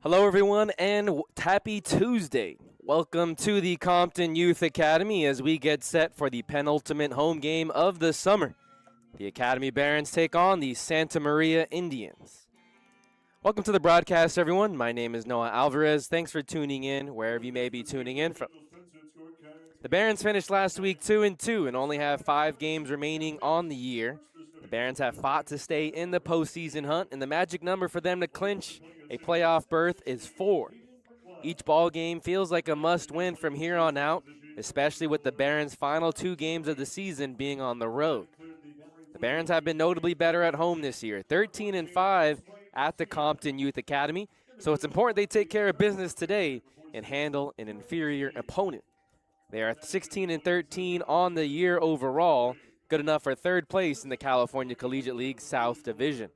Hello, everyone, and happy Tuesday. Welcome to the Compton Youth Academy as we get set for the penultimate home game of the summer. The Academy Barons take on the Santa Maria Indians. Welcome to the broadcast, everyone. My name is Noah Alvarez. Thanks for tuning in, wherever you may be tuning in from. The Barons finished last week 2-2 and only have 5 games remaining on the year. The Barons have fought to stay in the postseason hunt, and the magic number for them to clinch a playoff berth is 4. Each ball game feels like a must-win from here on out, especially with the Barons' final 2 games of the season being on the road. The Barons have been notably better at home this year, 13-5 at the Compton Youth Academy, so it's important they take care of business today and handle an inferior opponent. They are 16-13 on the year overall, good enough for 3rd place in the California Collegiate League South Division.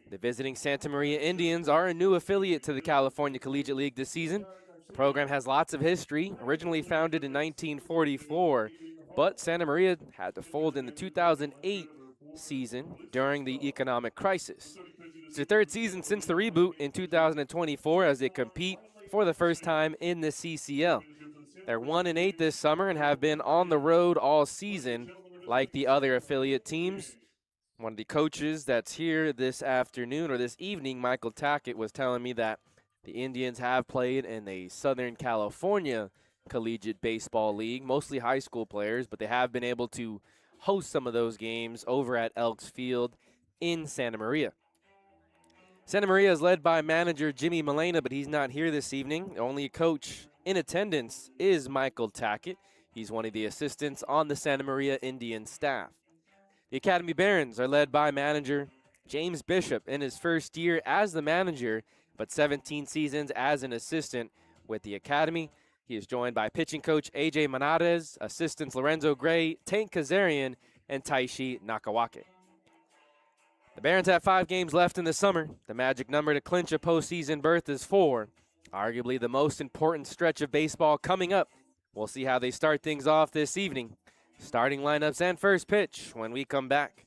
The visiting Santa Maria Indians are a new affiliate to the California Collegiate League this season. The program has lots of history, originally founded in 1944, but Santa Maria had to fold in the 2008 season during the economic crisis. It's their 3rd season since the reboot in 2024 as they compete for the first time in the CCL. They're 1-8 this summer and have been on the road all season like the other affiliate teams. One of the coaches that's here this afternoon or this evening, Michael Tackett, was telling me that the Indians have played in a Southern California Collegiate Baseball League, mostly high school players, but they have been able to host some of those games over at Elks Field in Santa Maria. Santa Maria is led by manager Jimmy Molina, but he's not here this evening. The only coach in attendance is Michael Tackett. He's one of the assistants on the Santa Maria Indian staff. The Academy Barons are led by manager James Bishop in his first year as the manager, but 17 seasons as an assistant with the Academy. He is joined by pitching coach AJ Manarez, assistants Lorenzo Gray, Tank Kazarian, and Taishi Nakawake. The Barons have 5 games left in the summer. The magic number to clinch a postseason berth is 4. Arguably the most important stretch of baseball coming up. We'll see how they start things off this evening. Starting lineups and first pitch when we come back.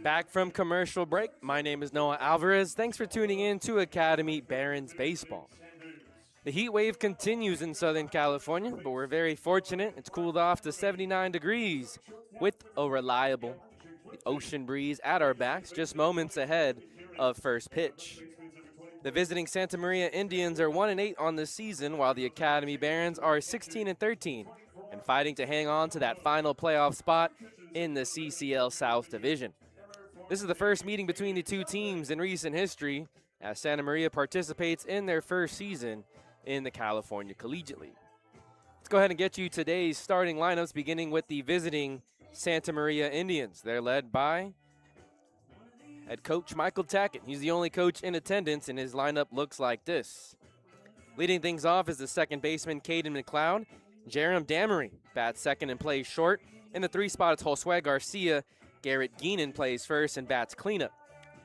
Back from commercial break. My name is Noah Alvarez. Thanks for tuning in to Academy Barons Baseball. The heat wave continues in Southern California, but we're very fortunate. It's cooled off to 79 degrees with a reliable ocean breeze at our backs, just moments ahead of first pitch. The visiting Santa Maria Indians are 1-8 on the season, while the Academy Barons are 16-13 and fighting to hang on to that final playoff spot in the CCL South Division. This is the first meeting between the two teams in recent history as Santa Maria participates in their first season in the California Collegiate League. Let's go ahead and get you today's starting lineups, beginning with the visiting Santa Maria Indians. They're led by head coach Michael Tackett. He's the only coach in attendance, and his lineup looks like this. Leading things off is the second baseman, Caden McLeod. Jerem Damery bats second and plays short. In the 3 spot, it's Josue Garcia. Garrett Geenan plays first and bats cleanup.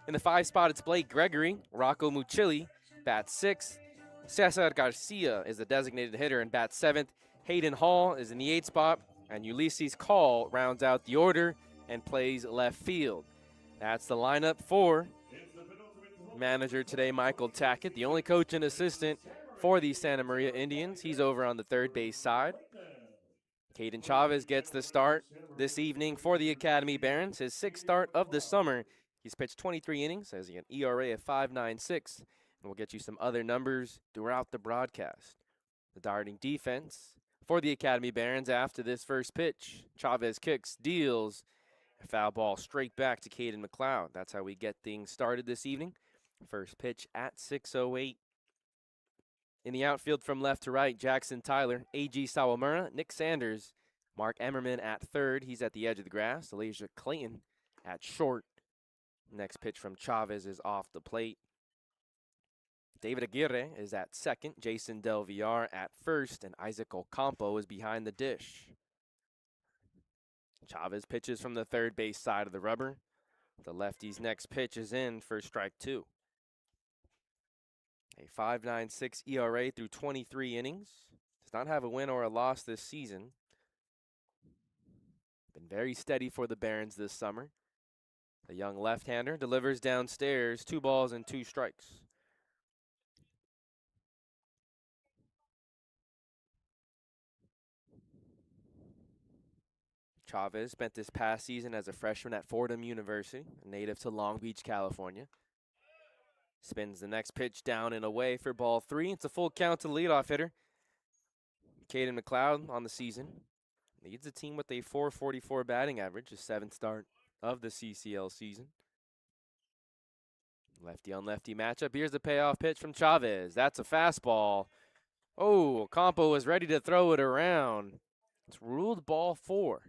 In the 5 spot, it's Blake Gregory. Rocco Mucilli bats 6th. Cesar Garcia is the designated hitter and bats 7th. Hayden Hall is in the 8th spot. And Ulysses Call rounds out the order and plays left field. That's the lineup for manager today, Michael Tackett, the only coach and assistant for the Santa Maria Indians. He's over on the third base side. Caden Chavez gets the start this evening for the Academy Barons, his 6th start of the summer. He's pitched 23 innings, has an ERA of 5.96, and we'll get you some other numbers throughout the broadcast. The darting defense for the Academy Barons after this first pitch. Chavez kicks, deals, a foul ball straight back to Caden McLeod. That's how we get things started this evening. First pitch at 6:08. In the outfield from left to right, Jackson Tyler, A.G. Sawamura, Nick Sanders, Mark Emmerman at third. He's at the edge of the grass. Elijah Clayton at short. Next pitch from Chavez is off the plate. David Aguirre is at second. Jason Del Villar at first. And Isaac Ocampo is behind the dish. Chavez pitches from the third base side of the rubber. The lefty's next pitch is in for strike 2. A 5.96 ERA through 23 innings. Does not have a win or a loss this season. Been very steady for the Barons this summer. The young left-hander delivers downstairs, 2 balls and 2 strikes. Chavez spent this past season as a freshman at Fordham University, a native to Long Beach, California. Spins the next pitch down and away for ball 3. It's a full count to the leadoff hitter. Caden McLeod on the season. Leads the team with a .444 batting average, his 7th start of the CCL season. Lefty on lefty matchup. Here's the payoff pitch from Chavez. That's a fastball. Oh, Ocampo was ready to throw it around. It's ruled ball 4.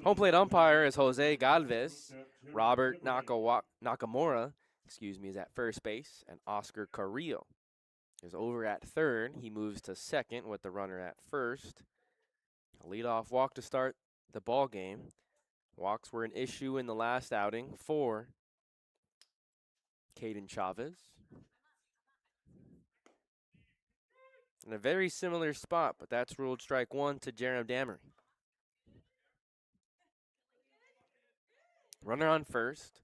Home plate umpire is Jose Galvez. Robert Nakamura, is at first base, and Oscar Carrillo is over at third. He moves to second with the runner at first. A leadoff walk to start the ball game. Walks were an issue in the last outing for Caden Chavez. In a very similar spot, but that's ruled strike 1 to Jerem Damery. Runner on first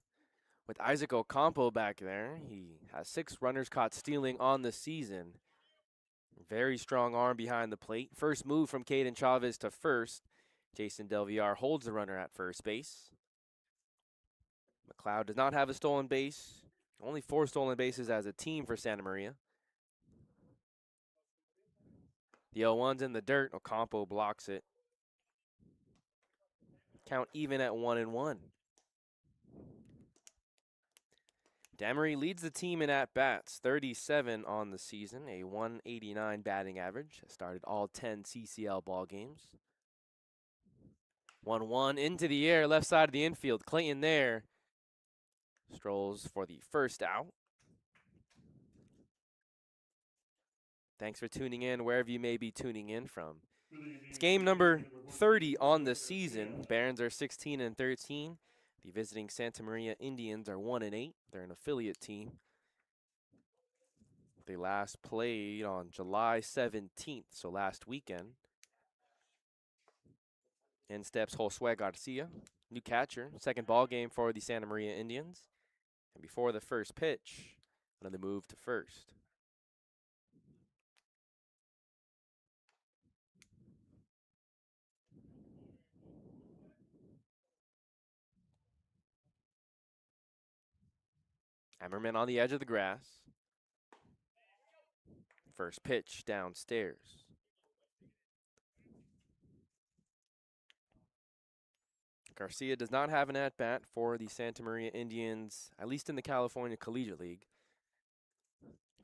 with Isaac Ocampo back there. He has 6 runners caught stealing on the season. Very strong arm behind the plate. First move from Caden Chavez to first. Jason Del Villar holds the runner at first base. McLeod does not have a stolen base. Only 4 stolen bases as a team for Santa Maria. The 0-1's in the dirt. Ocampo blocks it. Count even at 1-1. Damery leads the team in at-bats, 37 on the season, a 189 batting average. Started all 10 CCL ball games. 1-1 into the air, left side of the infield. Clayton there strolls for the first out. Thanks for tuning in wherever you may be tuning in from. It's game number 30 on the season. Barons are 16-13. The visiting Santa Maria Indians are 1-8. They're an affiliate team. They last played on July 17th, so last weekend. In steps Josue Garcia, new catcher, second ball game for the Santa Maria Indians. And before the first pitch, another move to first. Emmerman on the edge of the grass. First pitch downstairs. Garcia does not have an at-bat for the Santa Maria Indians, at least in the California Collegiate League.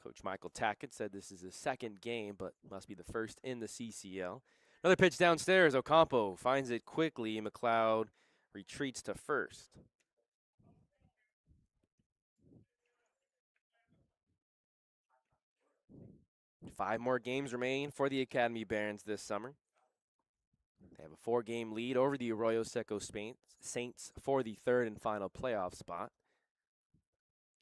Coach Michael Tackett said this is his second game, but must be the first in the CCL. Another pitch downstairs. Ocampo finds it quickly. McLeod retreats to first. Five more games remain for the Academy Barons this summer. They have a 4-game lead over the Arroyo Seco Saints for the third and final playoff spot.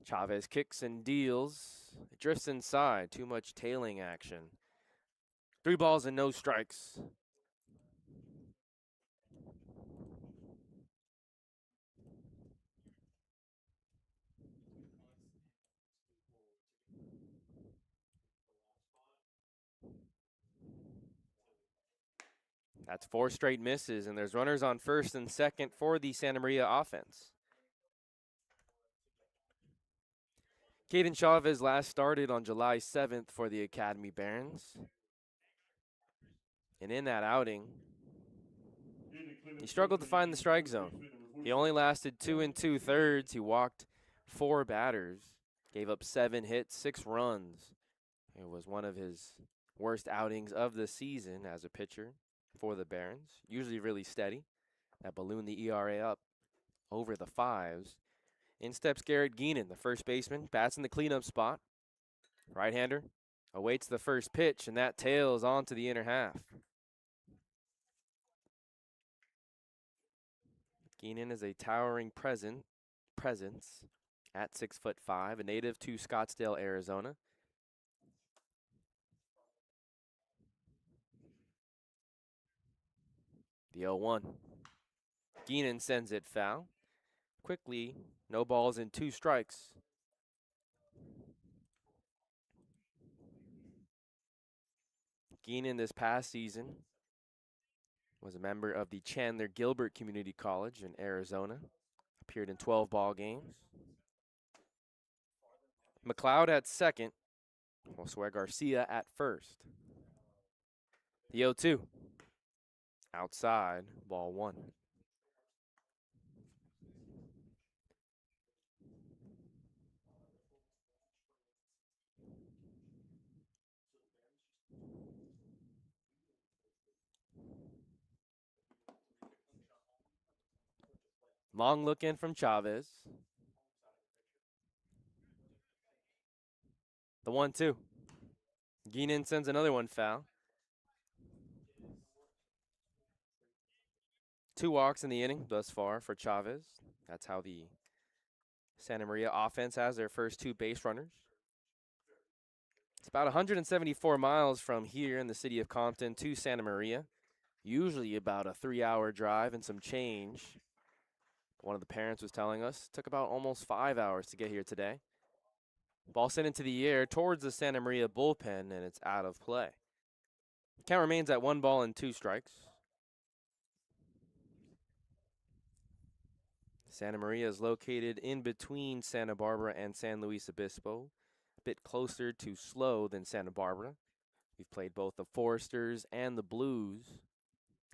Chavez kicks and deals. It drifts inside. Too much tailing action. 3 balls and no strikes. That's 4 straight misses, and there's runners on first and second for the Santa Maria offense. Caden Chavez last started on July 7th for the Academy Barons. And in that outing, he struggled to find the strike zone. He only lasted 2 2/3. He walked 4 batters, gave up 7 hits, 6 runs. It was one of his worst outings of the season as a pitcher for the Barons. Usually really steady. That ballooned the ERA up over the 5s. In steps Garrett Geenan, the first baseman, bats in the cleanup spot. Right-hander awaits the first pitch, and that tails onto the inner half. Geenan is a towering presence at 6'5", a native to Scottsdale, Arizona. The 0-1. Geenan sends it foul. Quickly, no balls and 2 strikes. Geenan this past season was a member of the Chandler Gilbert Community College in Arizona. Appeared in 12 ball games. McLeod at second. Josue Garcia at first. The 0-2. Outside, ball 1. Long look in from Chavez. The 1-2. Geenan sends another one foul. 2 walks in the inning thus far for Chavez. That's how the Santa Maria offense has their first 2 base runners. It's about 174 miles from here in the city of Compton to Santa Maria. Usually about a 3-hour drive and some change. One of the parents was telling us it took about almost 5 hours to get here today. Ball sent into the air towards the Santa Maria bullpen, and it's out of play. Count remains at 1 ball and 2 strikes. Santa Maria is located in between Santa Barbara and San Luis Obispo, a bit closer to SLO than Santa Barbara. We've played both the Foresters and the Blues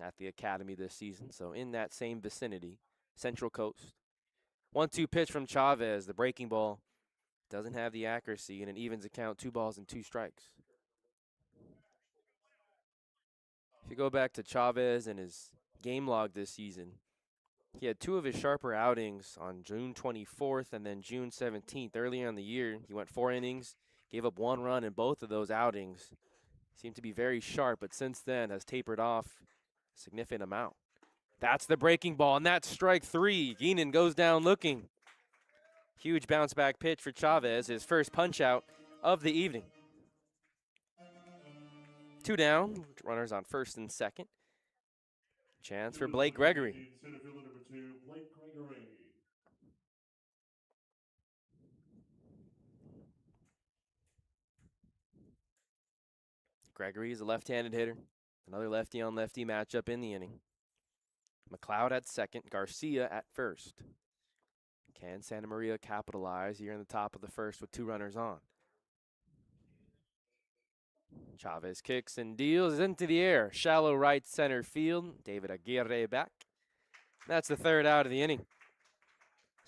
at the Academy this season, so in that same vicinity, Central Coast. 1-2 pitch from Chavez. The breaking ball doesn't have the accuracy, and it evens the count 2 balls and 2 strikes. If you go back to Chavez and his game log this season, he had 2 of his sharper outings on June 24th and then June 17th. Earlier in the year, he went 4 innings, gave up 1 run in both of those outings. Seemed to be very sharp, but since then has tapered off a significant amount. That's the breaking ball, and that's strike 3. Geenan goes down looking. Huge bounce back pitch for Chavez, his first punch out of the evening. 2 down, runners on first and second. Chance for Blake Gregory. Gregory is a left-handed hitter. Another lefty-on-lefty matchup in the inning. McLeod at second, Garcia at first. Can Santa Maria capitalize here in the top of the first with 2 runners on? Chavez kicks and deals into the air. Shallow right center field. David Aguirre back. That's the 3rd out of the inning.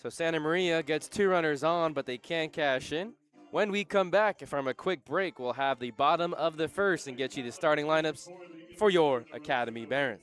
So Santa Maria gets 2 runners on, but they can't cash in. When we come back from a quick break, we'll have the bottom of the first and get you the starting lineups for your Academy Barons.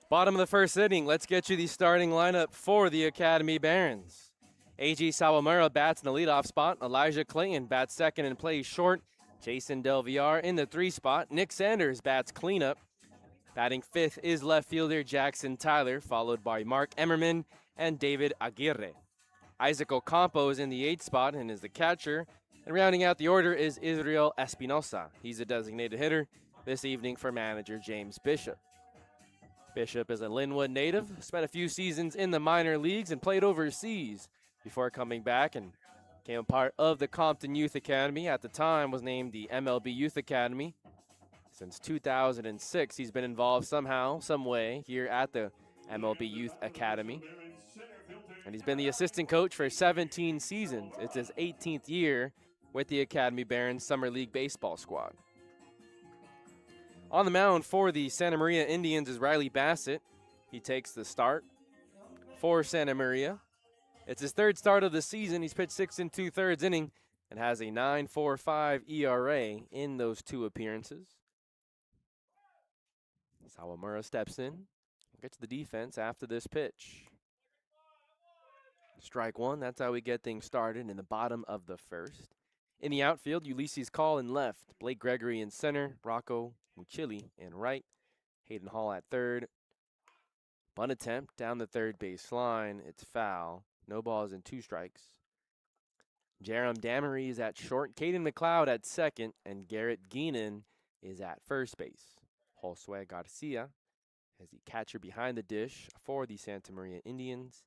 Bottom of the first inning, let's get you the starting lineup for the Academy Barons. A.G. Sawamura bats in the leadoff spot. Elijah Clayton bats second and plays short. Jason Del Villar in the 3 spot. Nick Sanders bats cleanup. Batting 5th is left fielder Jackson Tyler, followed by Mark Emmerman and David Aguirre. Isaac Ocampo is in the 8th spot and is the catcher. And rounding out the order is Israel Espinosa. He's a designated hitter this evening for manager James Bishop. Bishop is a Linwood native, spent a few seasons in the minor leagues and played overseas before coming back and became a part of the Compton Youth Academy. At the time was named the MLB Youth Academy. Since 2006, he's been involved somehow, some way here at the MLB Youth Academy. And he's been the assistant coach for 17 seasons. It's his 18th year with the Academy Barons Summer League Baseball squad. On the mound for the Santa Maria Indians is Riley Bassett. He takes the start for Santa Maria. It's his 3rd start of the season. He's pitched 6 2/3 innings and has a 9.45 ERA in those 2 appearances. Sawamura steps in. We'll get to the defense after this pitch. Strike 1, that's how we get things started in the bottom of the first. In the outfield, Ulysses Call in left, Blake Gregory in center, Rocco Muchili in right, Hayden Hall at third. Bunt attempt down the third base line. It's foul. No balls and 2 strikes. Jerem Damery is at short, Caden McLeod at second, and Garrett Geenan is at first base. Josue Garcia as the catcher behind the dish for the Santa Maria Indians.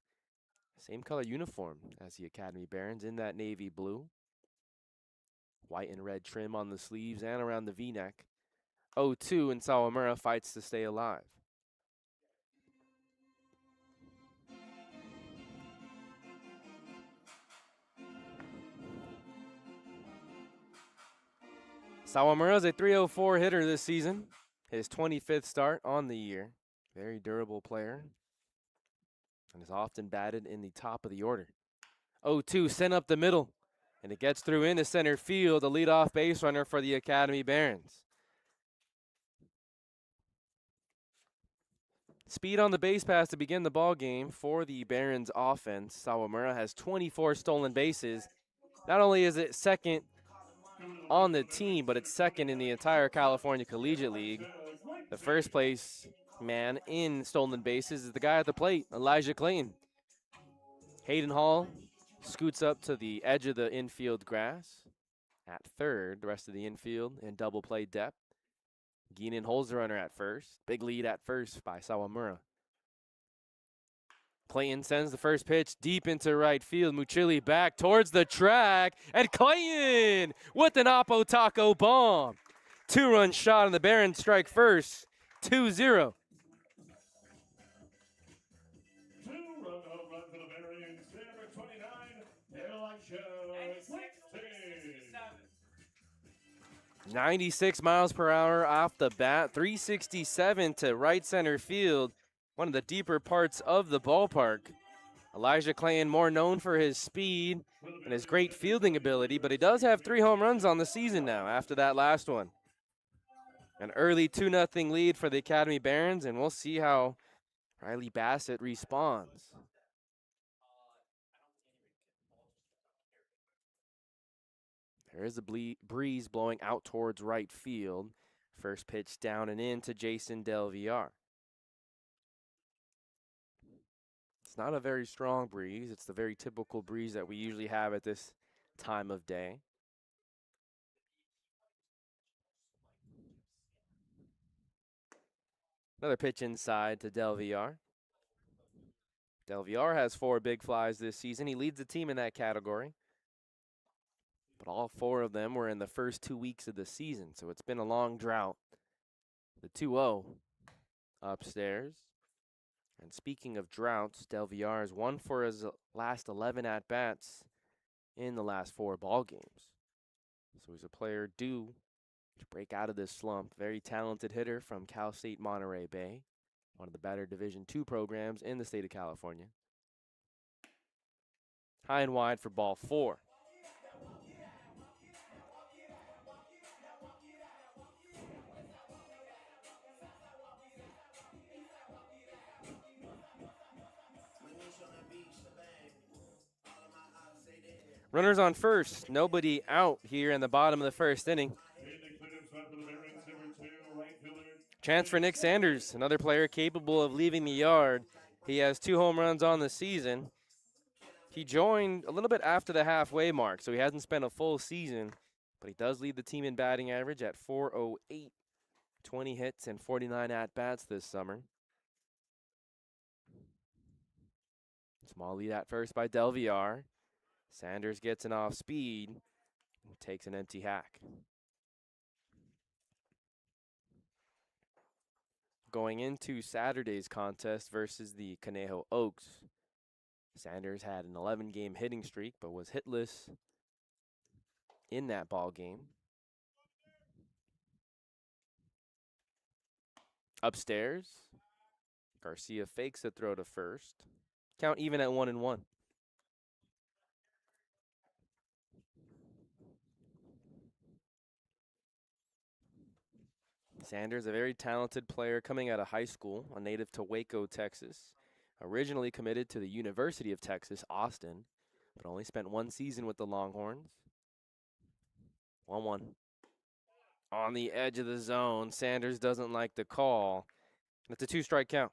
Same color uniform as the Academy Barons in that navy blue. White and red trim on the sleeves and around the V-neck. 0-2, and Sawamura fights to stay alive. Sawamura is a .304 hitter this season. His 25th start on the year. Very durable player. And is often batted in the top of the order. 0-2, sent up the middle. And it gets through into center field, a leadoff base runner for the Academy Barons. Speed on the base pass to begin the ball game for the Barons offense. Sawamura has 24 stolen bases. Not only is it second on the team, but it's second in the entire California Collegiate League. The first place man in stolen bases is the guy at the plate, Elijah Clayton. Hayden Hall scoots up to the edge of the infield grass at third. The rest of the infield in double play depth. Geenan holds the runner at first. Big lead at first by Sawamura. Clayton sends the first pitch deep into right field. Muchili back towards the track. And Clayton with an Oppo Taco bomb. 2-run shot, and the Barons strike first. 2-0. 2-run home run for the Barons. Number 29, Elijah Clayton. 96 miles per hour off the bat. 367 to right center field. One of the deeper parts of the ballpark. Elijah Clayton more known for his speed and his great fielding ability, but he does have 3 home runs on the season now after that last one. An early 2-0 lead for the Academy Barons, and we'll see how Riley Bassett responds. There is a breeze blowing out towards right field. First pitch down and in to Jason Del Villar. It's not a very strong breeze. It's the very typical breeze that we usually have at this time of day. Another pitch inside to Del Villar. Del Villar has 4 big flies this season. He leads the team in that category. But all 4 of them were in the first 2 weeks of the season, so it's been a long drought. The 2-0 upstairs. And speaking of droughts, Del Villar has 1 for his last 11 at-bats in the last 4 ball games. So he's a player due to break out of this slump. Very talented hitter from Cal State Monterey Bay, one of the better Division II programs in the state of California. High and wide for ball 4. Runners on first, nobody out here in the bottom of the first inning. Chance for Nick Sanders, another player capable of leaving the yard. He has 2 home runs on the season. He joined a little bit after the halfway mark, so he hasn't spent a full season, but he does lead the team in batting average at .408. 20 hits and 49 at-bats this summer. Small lead at first by Del Villar. Sanders gets an off speed and takes an empty hack. Going into Saturday's contest versus the Conejo Oaks, Sanders had an 11-game hitting streak but was hitless in that ball game. Upstairs, Garcia fakes a throw to first. Count even at 1-1. Sanders, a very talented player coming out of high school, a native to Waco, Texas. Originally committed to the University of Texas, Austin, but only spent one season with the Longhorns. 1-1. On the edge of the zone, Sanders doesn't like the call. It's a 2-strike count.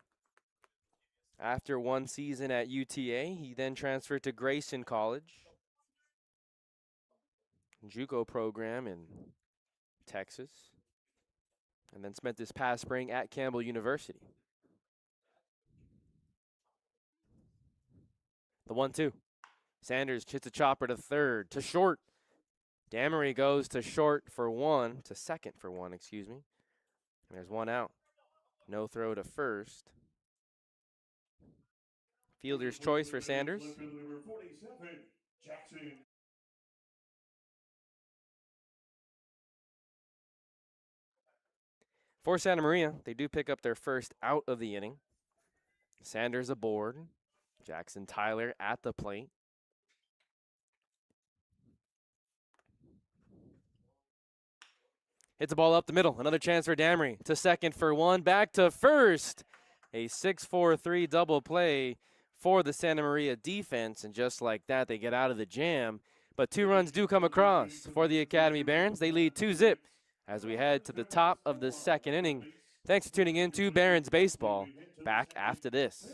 After one season at UTA, he then transferred to Grayson College, JUCO program in Texas, and then spent this past spring at Campbell University. The 1-2. Sanders hits a chopper to third, to short. Damery goes to second for one, excuse me. And there's one out. No throw to first. Fielder's choice for Sanders. Number 47, Jackson. For Santa Maria, they do pick up their first out of the inning. Sanders aboard. Jackson Tyler at the plate. Hits the ball up the middle. Another chance for Damery. To second for one. Back to first. A 6-4-3 double play for the Santa Maria defense. And just like that, they get out of the jam. But 2 runs do come across for the Academy Barons. They lead 2-0 as we head to the top of the second inning. Thanks for tuning in to Barons Baseball. Back after this.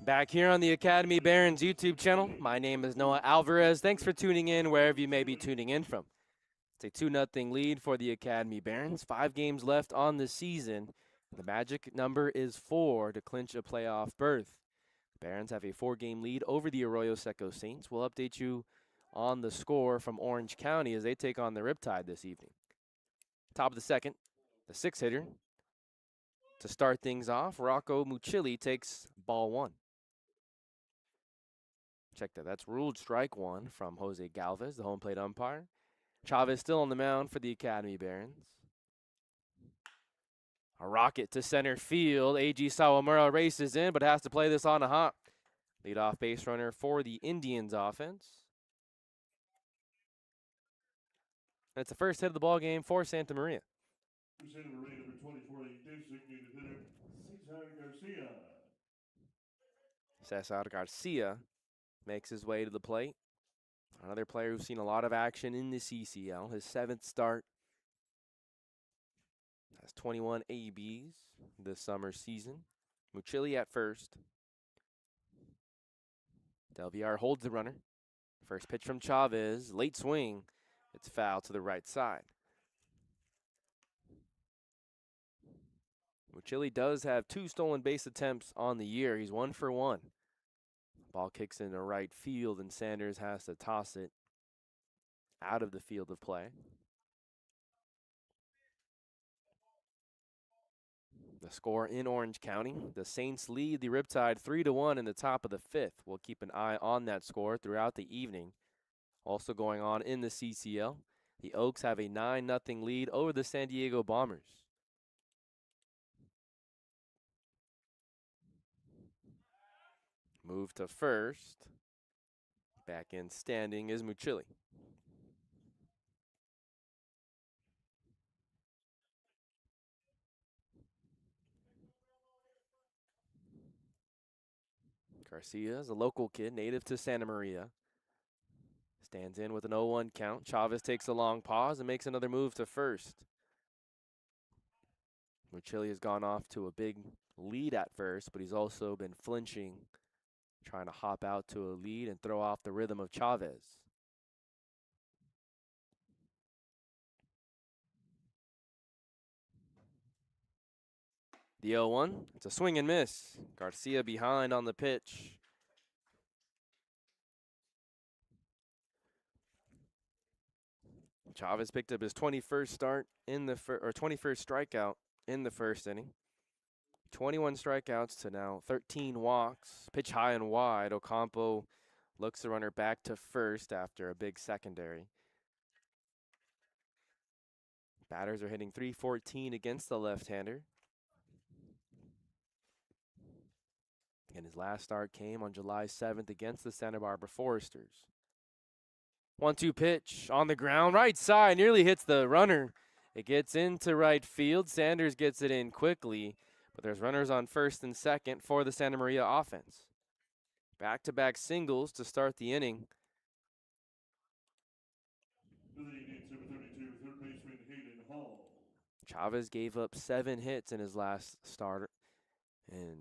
Back here on the Academy Barons YouTube channel, my name is Noah Alvarez. Thanks for tuning in wherever you may be tuning in from. It's a 2-0 lead for the Academy Barons. 5 games left on the season. The magic number is 4 to clinch a playoff berth. Barons have a 4-game lead over the Arroyo Seco Saints. We'll update you on the score from Orange County as they take on the Riptide this evening. Top of the second, the 6-hitter. To start things off, Rocco Mucilli takes ball 1. Check that. That's ruled strike 1 from Jose Galvez, the home plate umpire. Chavez still on the mound for the Academy Barons. A rocket to center field. A.G. Sawamura races in, but has to play this on a hop. Leadoff base runner for the Indians offense. And it's the first hit of the ball game for Santa Maria. Santa Maria, number 24, a designated hitter, Cesar Garcia. Cesar Garcia makes his way to the plate. Another player who's seen a lot of action in the CCL. His 7th start. Has 21 ABs this summer season. Mucilli at first. Del Villar holds the runner. First pitch from Chavez. Late swing. It's foul to the right side. Mucilli does have 2 stolen base attempts on the year. He's 1 for 1. Ball kicks into right field, and Sanders has to toss it out of the field of play. The score in Orange County. The Saints lead the Riptide 3-1 in the top of the 5th. We'll keep an eye on that score throughout the evening. Also going on in the CCL, The Oaks have a 9-0 lead over the San Diego Bombers. Move to first. Back in standing is Muchili. Garcia is a local kid, native to Santa Maria. Stands in with an 0-1 count. Chavez takes a long pause and makes another move to first. Muchili has gone off to a big lead at first, but he's also been flinching, trying to hop out to a lead and throw off the rhythm of Chavez. The 0-1, it's a swing and miss. Garcia behind on the pitch. Chavez picked up his 21st start in the 21st strikeout in the first inning. 21 strikeouts to now 13 walks. Pitch high and wide. Ocampo looks the runner back to first after a big secondary. Batters are hitting .314 against the left-hander. And his last start came on July 7th against the Santa Barbara Foresters. 1-2 pitch on the ground, right side, nearly hits the runner. It gets into right field. Sanders gets it in quickly, but there's runners on first and second for the Santa Maria offense. Back-to-back singles to start the inning. Chavez gave up 7 hits in his last start, and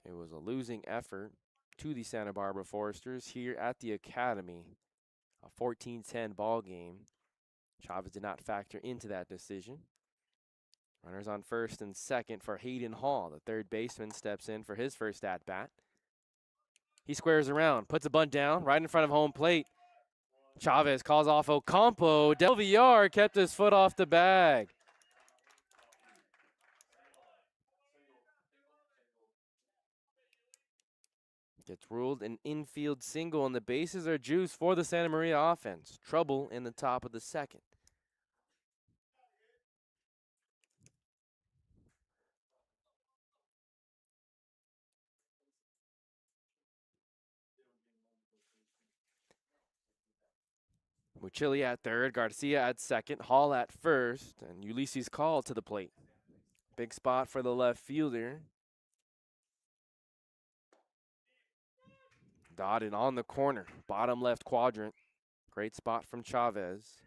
it was a losing effort to the Santa Barbara Foresters here at the Academy. A 14-10 ball game. Chavez did not factor into that decision. Runners on first and second for Hayden Hall. The third baseman steps in for his first at-bat. He squares around, puts a bunt down right in front of home plate. Chavez calls off Ocampo. Del Villar kept his foot off the bag. Gets ruled an infield single, and the bases are juiced for the Santa Maria offense. Trouble in the top of the second. Muchili at third, Garcia at second, Hall at first, and Ulysses Call to the plate. Big spot for the left fielder. Dotted on the corner, bottom left quadrant. Great spot from Chavez.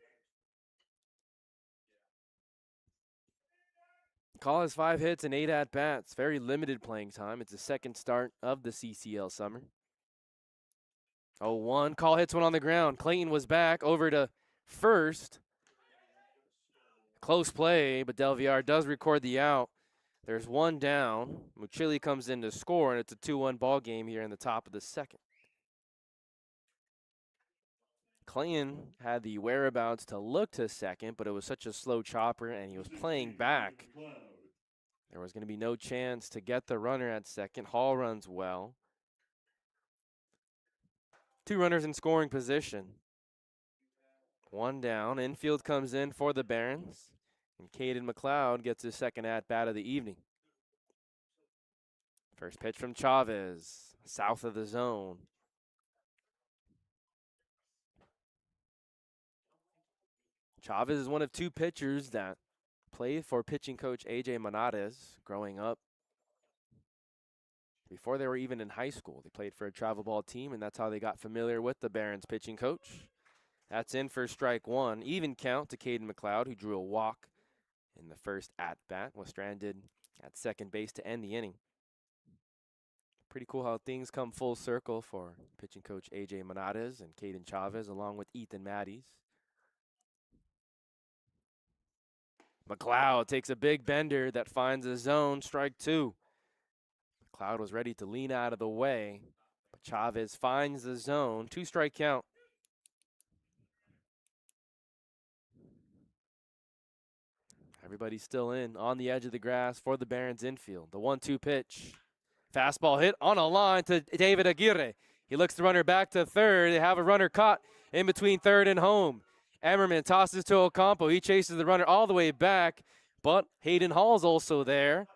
Call has 5 hits and 8 at-bats. Very limited playing time. It's the second start of the CCL summer. 0-1. Call hits one on the ground. Clayton was back over to first. Close play, but Del Villar does record the out. There's one down. Muchili comes in to score, and it's a 2-1 ball game here in the top of the second. Clayton had the whereabouts to look to second, but it was such a slow chopper, and he was playing back. There was going to be no chance to get the runner at second. Hall runs well. 2 runners in scoring position. 1 down. Infield comes in for the Barons, and Caden McLeod gets his second at-bat of the evening. First pitch from Chavez, south of the zone. Chavez is one of 2 pitchers that played for pitching coach A.J. Monades growing up. Before they were even in high school, they played for a travel ball team, and that's how they got familiar with the Barons pitching coach. That's in for strike 1. Even count to Caden McLeod, who drew a walk in the first at-bat, was stranded at second base to end the inning. Pretty cool how things come full circle for pitching coach A.J. Monades and Caden Chavez, along with Ethan Matties. McLeod takes a big bender that finds a zone, strike 2. McLeod was ready to lean out of the way, but Chavez finds the zone. 2-strike count. Everybody's still in on the edge of the grass for the Barons infield. The 1-2 pitch. Fastball hit on a line to David Aguirre. He looks the runner back to third. They have a runner caught in between third and home. Emmerman tosses to Ocampo. He chases the runner all the way back, but Hayden Hall's also there.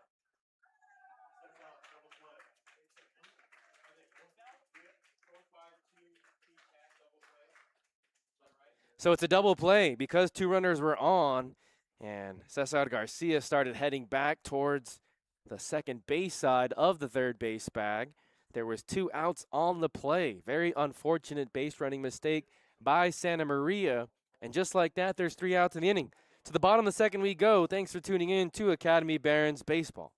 So it's a double play because two runners were on, and Cesar Garcia started heading back towards the second base side of the third base bag. There was 2 outs on the play. Very unfortunate base running mistake by Santa Maria. And just like that, there's 3 outs in the inning. To the bottom of the second we go. Thanks for tuning in to Academy Barons Baseball.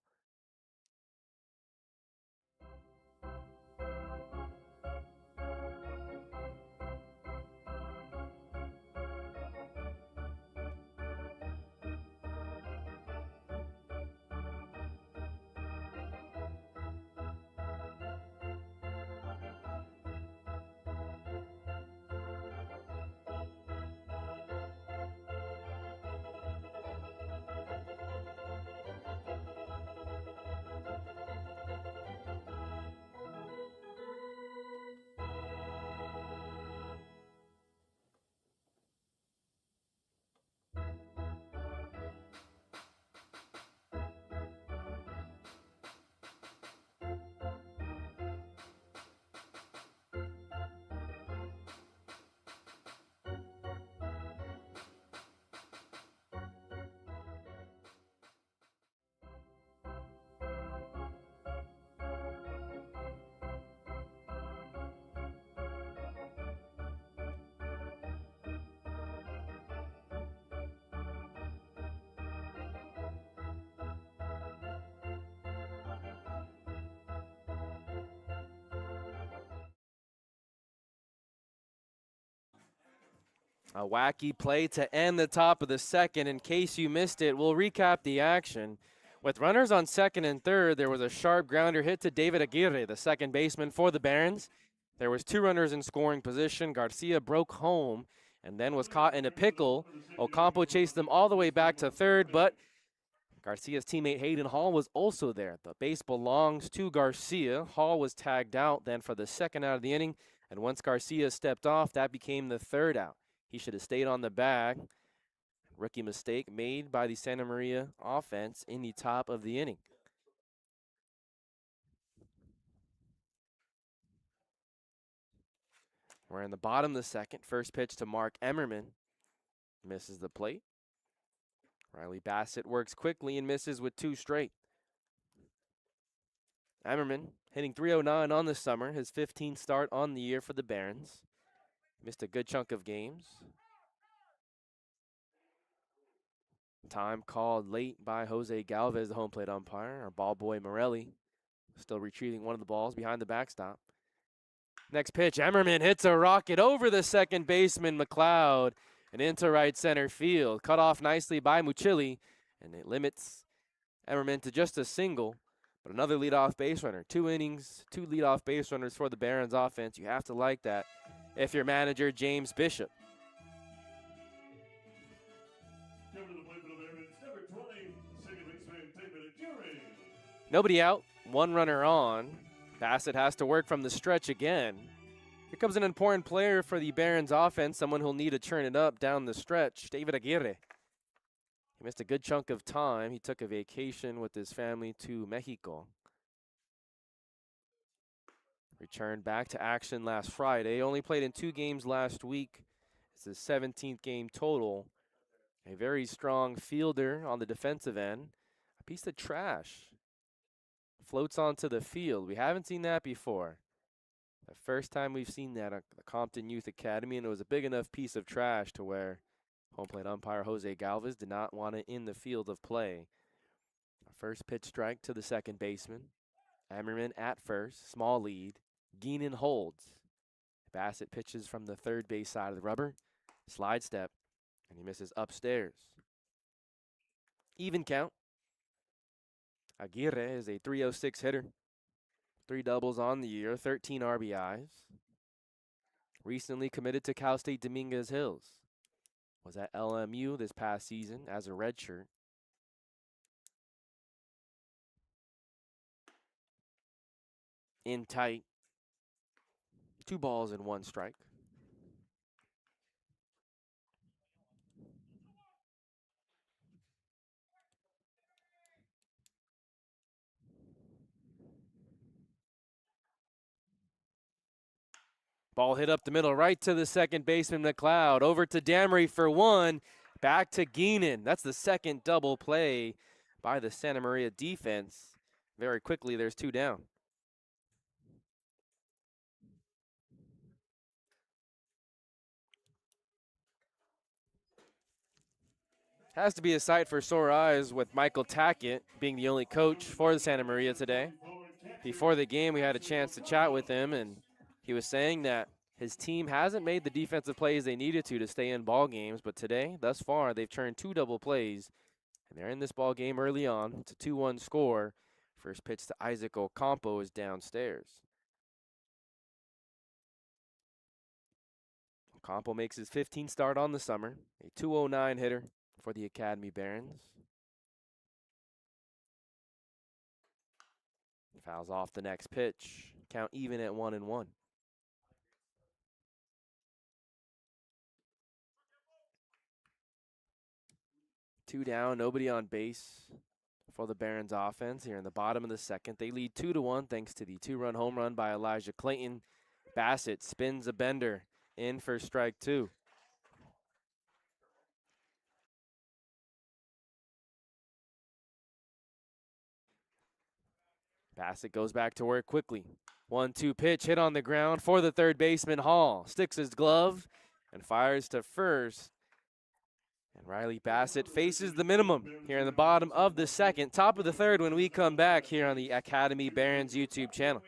A wacky play to end the top of the second. In case you missed it, we'll recap the action. With runners on second and third, there was a sharp grounder hit to David Aguirre, the second baseman for the Barons. There was 2 runners in scoring position. Garcia broke home and then was caught in a pickle. Ocampo chased them all the way back to third, but Garcia's teammate Hayden Hall was also there. The base belongs to Garcia. Hall was tagged out then for the second out of the inning, and once Garcia stepped off, that became the third out. He should have stayed on the bag. Rookie mistake made by the Santa Maria offense in the top of the inning. We're in the bottom of the second. First pitch to Mark Emmerman. Misses the plate. Riley Bassett works quickly and misses with 2 straight. Emmerman hitting .309 on the summer, his 15th start on the year for the Barons. Missed a good chunk of games. Time called late by Jose Galvez, the home plate umpire. Our ball boy Morelli still retrieving one of the balls behind the backstop. Next pitch, Emmerman hits a rocket over the second baseman McLeod and into right center field. Cut off nicely by Muchilli, and it limits Emmerman to just a single. But another leadoff base runner. 2 innings, 2 leadoff base runners for the Barons offense. You have to like that if you're manager James Bishop. Nobody out, 1 runner on. Bassett has to work from the stretch again. Here comes an important player for the Barons offense, someone who'll need to turn it up down the stretch, David Aguirre. He missed a good chunk of time. He took a vacation with his family to Mexico. Returned back to action last Friday. Only played in 2 games last week. It's his 17th game total. A very strong fielder on the defensive end. A piece of trash. Floats onto the field. We haven't seen that before. The first time we've seen that at the Compton Youth Academy, and it was a big enough piece of trash to where home plate umpire Jose Galvez did not want it in the field of play. First pitch strike to the second baseman. Emmerman at first, small lead. Geenan holds. Bassett pitches from the third base side of the rubber. Slide step, and he misses upstairs. Even count. Aguirre is a .306 hitter. 3 doubles on the year, 13 RBIs. Recently committed to Cal State Dominguez Hills. Was at LMU this past season as a redshirt. In tight. 2 balls and 1 strike. Ball hit up the middle, right to the second baseman, McLeod. Over to Damery for one. Back to Geenan. That's the second double play by the Santa Maria defense. Very quickly, there's two down. Has to be a sight for sore eyes with Michael Tackett being the only coach for the Santa Maria today. Before the game, we had a chance to chat with him, and he was saying that his team hasn't made the defensive plays they needed to stay in ball games, but today, thus far, they've turned two double plays, and they're in this ball game early on. It's a 2-1 score. First pitch to Isaac Ocampo is downstairs. Ocampo makes his 15th start on the summer, a 209 hitter for the Academy Barons. Fouls off the next pitch. Count even at 1-1. Two down, nobody on base for the Barons offense here in the bottom of the second. They lead 2-1 thanks to the two-run home run by Elijah Clayton. Bassett spins a bender in for strike two. Bassett goes back to work quickly. 1-2 pitch hit on the ground for the third baseman Hall. Sticks his glove and fires to first. And Riley Bassett faces the minimum here in the bottom of the second. Top of the third when we come back here on the Academy Barons YouTube channel.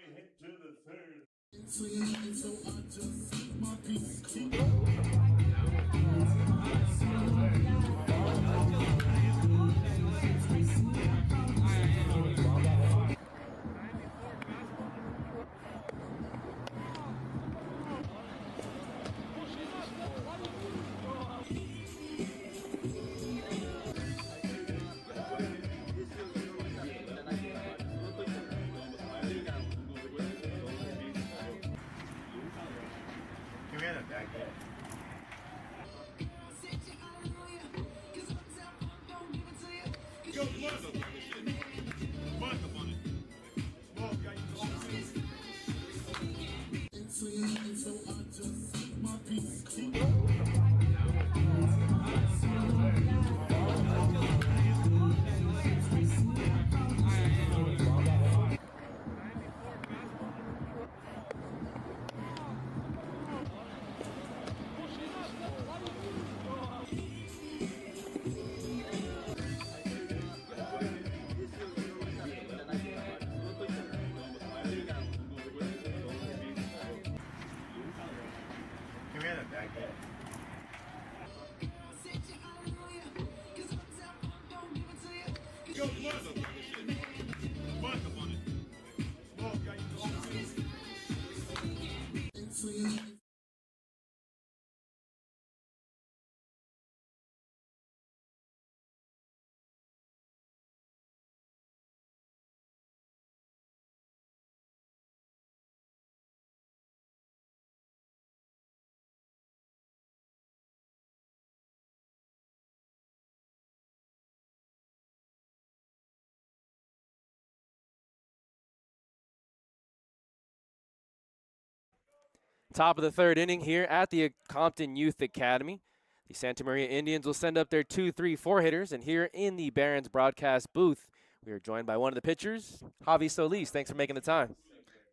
Top of the third inning here at the Compton Youth Academy. The Santa Maria Indians will send up their 2, 3, 4 hitters, and here in the Barons broadcast booth, we are joined by one of the pitchers, Javi Solis. Thanks for making the time.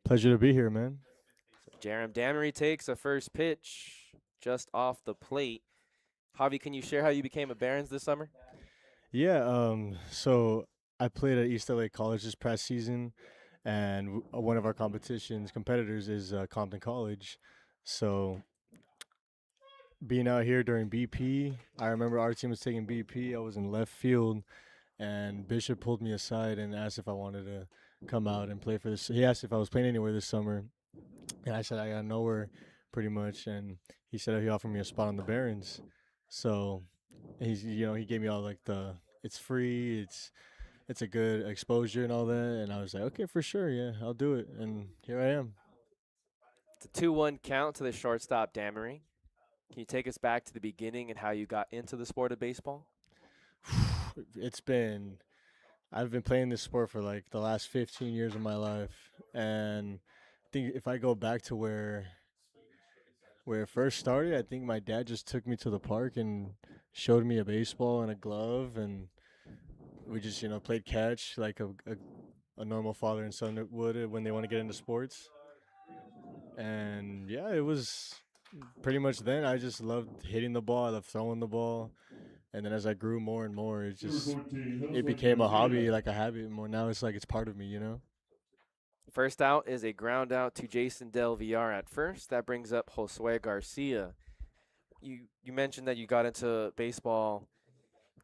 Pleasure to be here, man. So Jerem Damery takes a first pitch just off the plate. Javi, can you share how you became a Barons this summer? Yeah, so I played at East LA College this past season, and one of our competitors is Compton College. So being out here during BP, I remember our team was taking BP. I was in left field, and Bishop pulled me aside and asked if I wanted to come out and play for this. He asked if I was playing anywhere this summer, and I said I got nowhere, pretty much. And he said he offered me a spot on the Barons. So he gave me all like it's free, it's a good exposure and all that. And I was like, okay, for sure, yeah, I'll do it. And here I am. It's a 2-1 count to the shortstop, Damery. Can you take us back to the beginning and how you got into the sport of baseball? I've been playing this sport for like the last 15 years of my life. And I think if I go back to where Where it first started, I think my dad just took me to the park and showed me a baseball and a glove, and we just played catch like a normal father and son would when they want to get into sports. And yeah, it was pretty much then I just loved hitting the ball, I loved throwing the ball, and then as I grew more and more, Number 14, it Josue became a hobby, Garcia. like a habit more. Now it's like it's part of me. First out is a ground out to Jason Del Villar at first. That brings up Josue Garcia. You mentioned that you got into baseball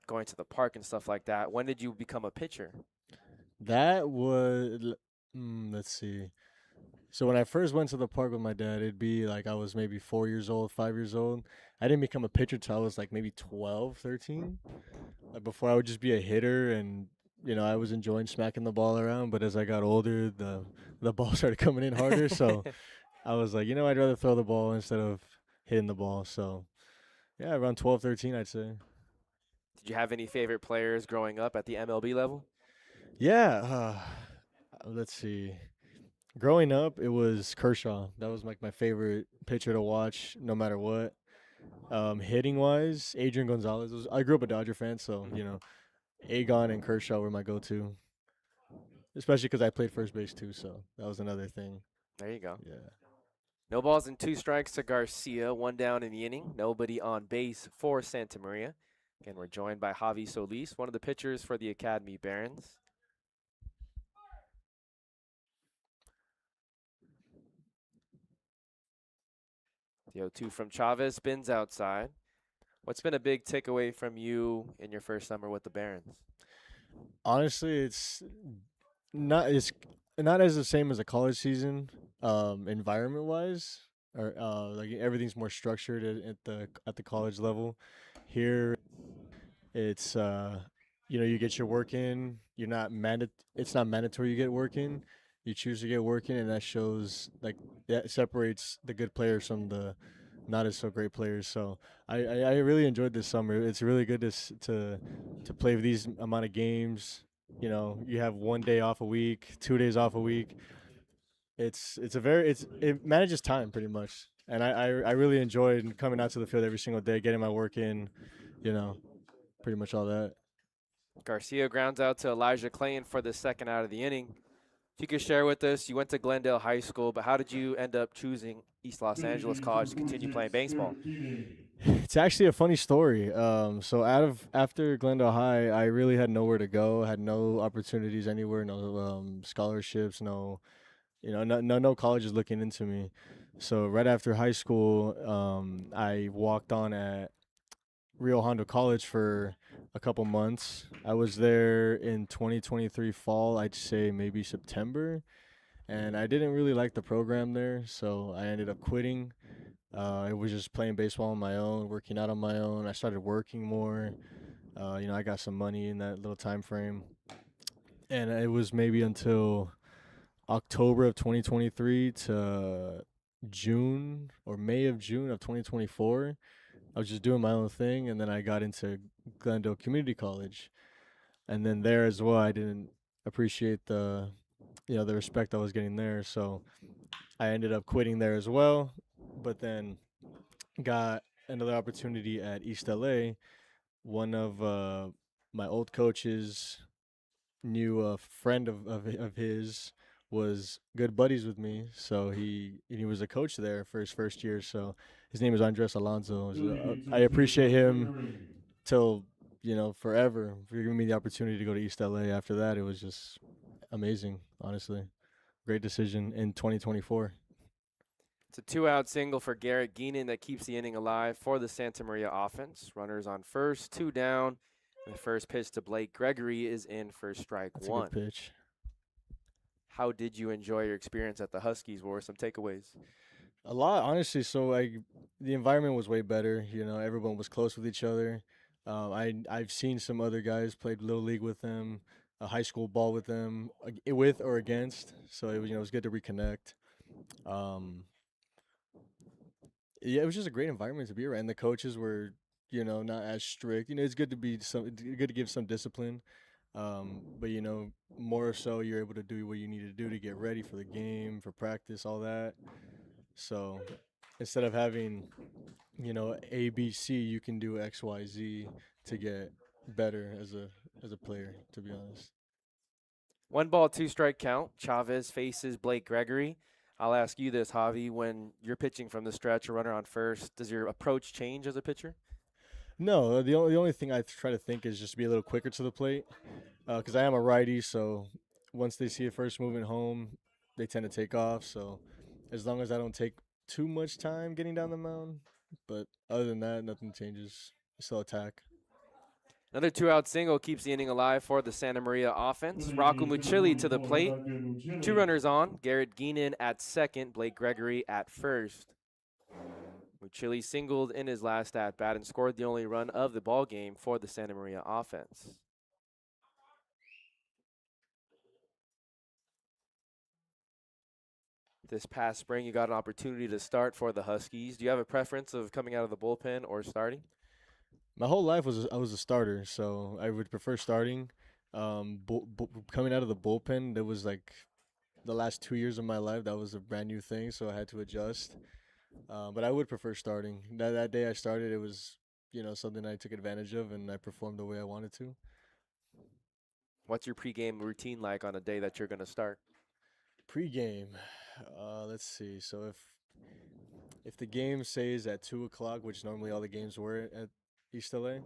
going to the park and stuff like that. When did you become a pitcher? That was, let's see. So when I first went to the park with my dad, it'd be like I was maybe 4 years old, 5 years old. I didn't become a pitcher till I was like maybe 12, 13. Like before, I would just be a hitter, and I was enjoying smacking the ball around. But as I got older, the ball started coming in harder. So I was like, I'd rather throw the ball instead of hitting the ball. So yeah, around 12, 13, I'd say. Did you have any favorite players growing up at the MLB level? Yeah. Let's see. Growing up, it was Kershaw. That was like my favorite pitcher to watch, no matter what. Hitting wise, Adrian Gonzalez. I grew up a Dodger fan, so Agon and Kershaw were my go-to, especially because I played first base too. So that was another thing. There you go. Yeah. No balls and two strikes to Garcia. One down in the inning. Nobody on base for Santa Maria. Again, we're joined by Javi Solis, one of the pitchers for the Academy Barons. The 0-2 from Chavez spins outside. What's been a big takeaway from you in your first summer with the Barons? Honestly, it's not as the same as a college season, environment wise, or like everything's more structured at the college level. Here, it's you get your work in. You're not It's not mandatory you get work in. You choose to get work in, and that shows like that separates the good players from the not as so great players. So I really enjoyed this summer. It's really good to play these amount of games. You have 1 day off a week, 2 days off a week. It manages time pretty much, and I really enjoyed coming out to the field every single day, getting my work in. You know, pretty much all that. Garcia grounds out to Elijah Clayton for the second out of the inning. If you could share with us, you went to Glendale High School, but how did you end up choosing East Los Angeles College to continue playing baseball? It's actually a funny story. So after Glendale High, I really had nowhere to go. Had no opportunities anywhere, no scholarships, no colleges looking into me. So right after high school, I walked on at Rio Hondo College for a couple months. I was there in 2023 fall, I'd say maybe September, and I didn't really like the program there, so I ended up quitting. I was just playing baseball on my own, working out on my own. I started working more. I got some money in that little time frame, and it was maybe until October of 2023 to June or May of June of 2024. I was just doing my own thing, and then I got into Glendale Community College, and then there as well, I didn't appreciate the respect I was getting there, so I ended up quitting there as well. But then got another opportunity at East LA. One of my old coaches knew a friend of his was good buddies with me, so he was a coach there for his first year. So his name is Andres Alonso. I appreciate him till forever for giving me the opportunity to go to East LA. After that, it was just amazing. Honestly, great decision in 2024. It's a two-out single for Garrett Geenan that keeps the inning alive for the Santa Maria offense. Runners on first, two down. The first pitch to Blake Gregory is in for strike That's one. a good pitch. How did you enjoy your experience at the Huskies? What were some takeaways? A lot, honestly. So the environment was way better. Everyone was close with each other. I've seen some other guys played little league with them, high school ball with them, with or against. So it was good to reconnect. Um, yeah, it was just a great environment to be around. The coaches were, not as strict. It's good to good to give some discipline. But more so you're able to do what you need to do to get ready for the game, for practice, all that. So instead of having, A, B, C, you can do X, Y, Z to get better as a player. To be honest. 1 ball, 2 strike count. Chavez faces Blake Gregory. I'll ask you this, Javi. When you're pitching from the stretch, a runner on first, does your approach change as a pitcher? No, the only thing I try to think is just be a little quicker to the plate, because I am a righty. So once they see a first moving home, they tend to take off. So as long as I don't take too much time getting down the mound, but other than that, nothing changes. Still attack. Another 2-out single keeps the inning alive for the Santa Maria offense. Rocco Mucilli to the plate. 2 runners on. Garrett Geenan at second. Blake Gregory at first. Mucilli singled in his last at-bat and scored the only run of the ball game for the Santa Maria offense. This past spring, you got an opportunity to start for the Huskies. Do you have a preference of coming out of the bullpen or starting? My whole life I was a starter, so I would prefer starting. Coming out of the bullpen, that was like the last 2 years of my life. That was a brand new thing, so I had to adjust. But I would prefer starting. That day I started, it was something I took advantage of, and I performed the way I wanted to. What's your pregame routine like on a day that you're going to start? Pre-game, let's see. So if the game says at 2 o'clock, which normally all the games were at East LA,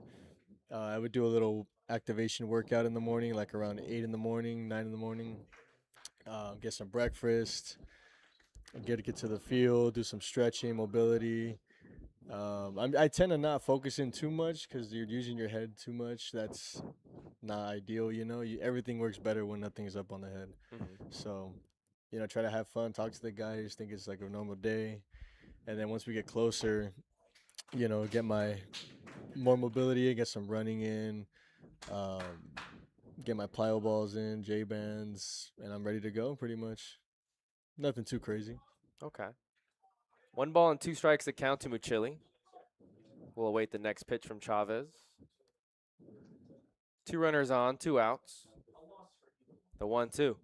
I would do a little activation workout in the morning, like around 8 in the morning, 9 in the morning. Get some breakfast, get to the field, do some stretching, mobility. I tend to not focus in too much because you're using your head too much. That's not ideal, everything works better when nothing's up on the head. Mm-hmm. So, try to have fun, talk to the guys, think it's like a normal day. And then once we get closer, get my more mobility, get some running in, get my plyo balls in, J bands, and I'm ready to go pretty much. Nothing too crazy. Okay. 1 ball and 2 strikes that count to Mucilli. We'll await the next pitch from Chavez. 2 runners on, 2 outs. The 1-2.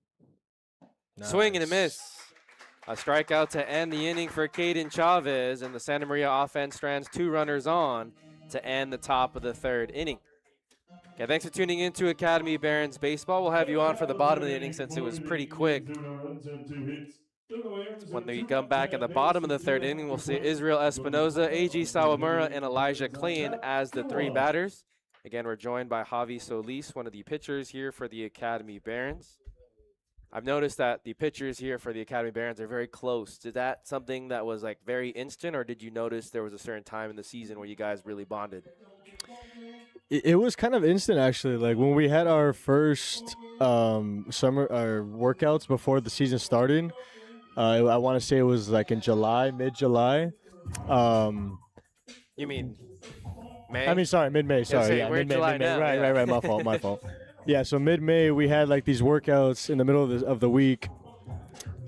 Nice. Swing and a miss. A strikeout to end the inning for Caden Chavez, and the Santa Maria offense strands 2 runners on to end the top of the 3rd inning. Okay, thanks for tuning in to Academy Barons Baseball. We'll have you on for the bottom of the inning since it was pretty quick. When we come back in the bottom of the 3rd inning, we'll see Israel Espinoza, A.G. Sawamura, and Elijah Clean as the 3 batters. Again, we're joined by Javi Solis, one of the pitchers here for the Academy Barons. I've noticed that the pitchers here for the Academy Barons are very close. Is that something that was like very instant, or did you notice there was a certain time in the season where you guys really bonded? It was kind of instant, actually. Like when we had our first summer workouts before the season started, I want to say it was like in July, mid-July. You mean May? I mean, sorry, mid-May. Sorry, yeah, we're in mid-May. July now, Right, yeah. right. My fault. Yeah, so mid-May we had like these workouts in the middle of the week.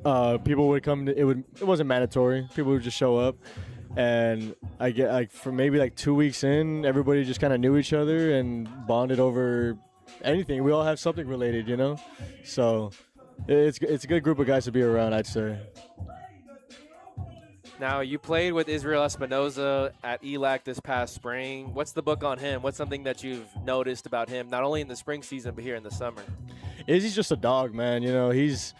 People would come. It wasn't mandatory. People would just show up, and I get like for maybe like 2 weeks in, everybody just kind of knew each other and bonded over anything. We all have something related, So it's a good group of guys to be around, I'd say. Now, you played with Israel Espinoza at ELAC this past spring. What's the book on him? What's something that you've noticed about him, not only in the spring season, but here in the summer? Izzy's just a dog, man. He was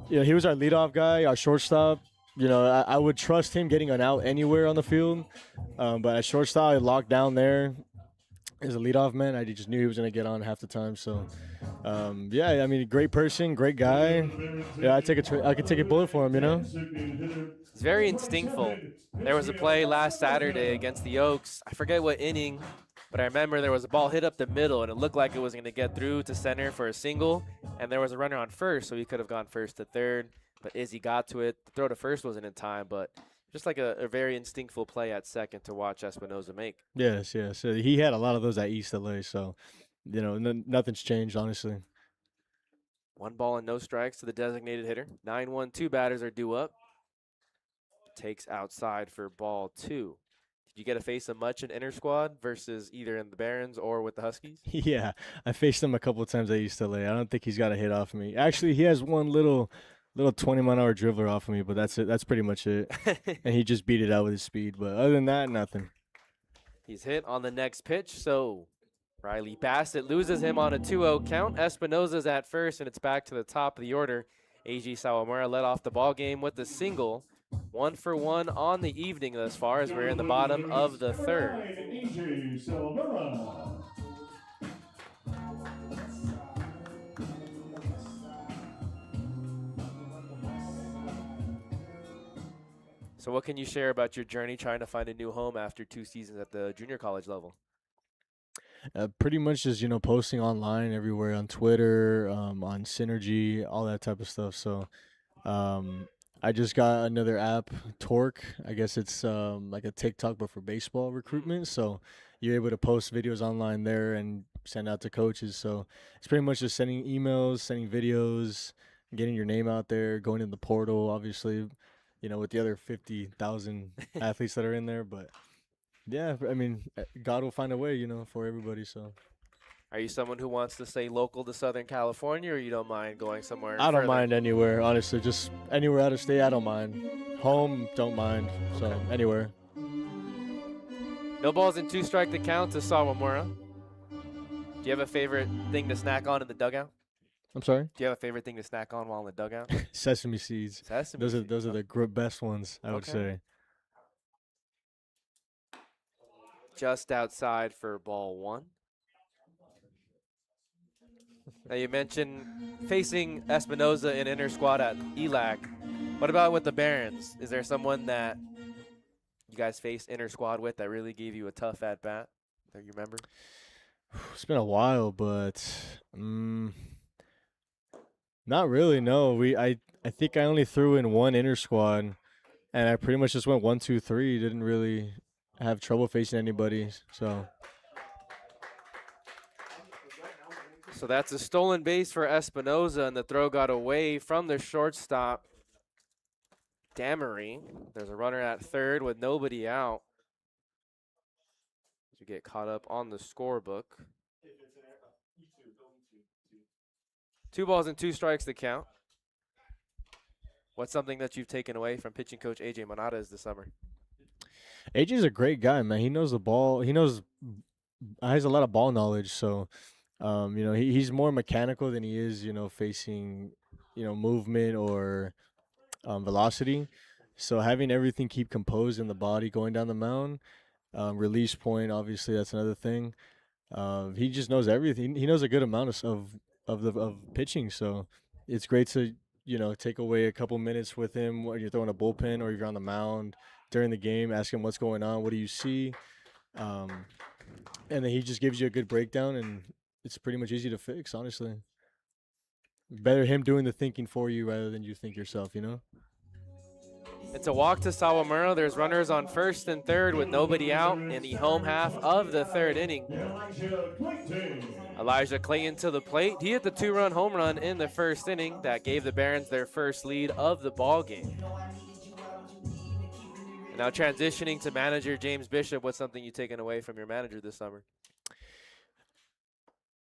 our leadoff guy, our shortstop. I would trust him getting an out anywhere on the field. But at shortstop, I locked down there as a leadoff man. I just knew he was going to get on half the time. So, great person, great guy. Yeah, I could take a bullet for him, He's very instinctful. There was a play last Saturday against the Oaks. I forget what inning, but I remember there was a ball hit up the middle, and it looked like it was going to get through to center for a single, and there was a runner on first, so he could have gone first to third, but Izzy got to it. The throw to first wasn't in time, but just like a very instinctful play at second to watch Espinoza make. Yes. So he had a lot of those at East LA, so, nothing's changed, honestly. 1 ball and no strikes to the designated hitter. 9-1-2 batters are due up. Takes outside for ball 2. Did you get to face him much in inter squad versus either in the Barons or with the Huskies? Yeah, I faced him a couple of times at East LA. I don't think he's got a hit off me. Actually, he has one little little 20-mile-an-hour dribbler off of me, but that's it. That's pretty much it. And he just beat it out with his speed. But other than that, nothing. He's hit on the next pitch, so Riley Bassett loses him on a 2-0 count. Espinoza's at first, and it's back to the top of the order. A.G. Sawamura led off the ball game with the single. 1 for 1 on the evening thus far as we're in the bottom of the third. A.G. Sawamura. So what can you share about your journey trying to find a new home after 2 seasons at the junior college level? Pretty much just, posting online everywhere on Twitter, on Synergy, all that type of stuff. So I just got another app, Torque. I guess it's like a TikTok, but for baseball recruitment. So you're able to post videos online there and send out to coaches. So it's pretty much just sending emails, sending videos, getting your name out there, going in the portal, obviously, with the other 50,000 athletes that are in there. But yeah, I mean, God will find a way, for everybody. So Are you someone who wants to stay local to Southern California, or you don't mind going somewhere I don't further? mind anywhere, honestly. Just anywhere out of state, I don't mind. Home, don't mind. So anywhere. No balls and 2 strike the count to Sawamura. Do you have a favorite thing to snack on in the dugout? I'm sorry? Do you have a favorite thing to snack on while in the dugout? Sesame seeds. Sesame Those seeds. are the best ones, I would Okay. say. Just outside for ball 1. Now you mentioned facing Espinoza in inter squad at ELAC. What about with the Barons? Is there someone that you guys faced inter squad with that really gave you a tough at bat that you remember? It's been a while, but not really. No, I think I only threw in one inter squad, and I pretty much just went 1, 2, 3. Didn't really have trouble facing anybody. So that's a stolen base for Espinoza, and the throw got away from the shortstop, Damery. There's a runner at third with nobody out. To get caught up on the scorebook. 2 balls and 2 strikes to count. What's something that you've taken away from pitching coach A.J. Monades this summer? AJ's a great guy, man. He knows the ball. He has a lot of ball knowledge. So, he's more mechanical than he is, facing, movement or velocity. So having everything keep composed in the body going down the mound, release point, obviously that's another thing. He just knows everything. He knows a good amount of pitching. So it's great to take away a couple minutes with him when you're throwing a bullpen or if you're on the mound during the game. Ask him what's going on. What do you see? And then he just gives you a good breakdown, and it's pretty much easy to fix, honestly. Better him doing the thinking for you rather than you think yourself, It's a walk to Sawamura. There's runners on first and third with nobody out in the home half of the third inning. Elijah Clayton to the plate. He hit the 2-run home run in the first inning that gave the Barons their first lead of the ball game. And now transitioning to manager James Bishop, what's something you've taken away from your manager this summer?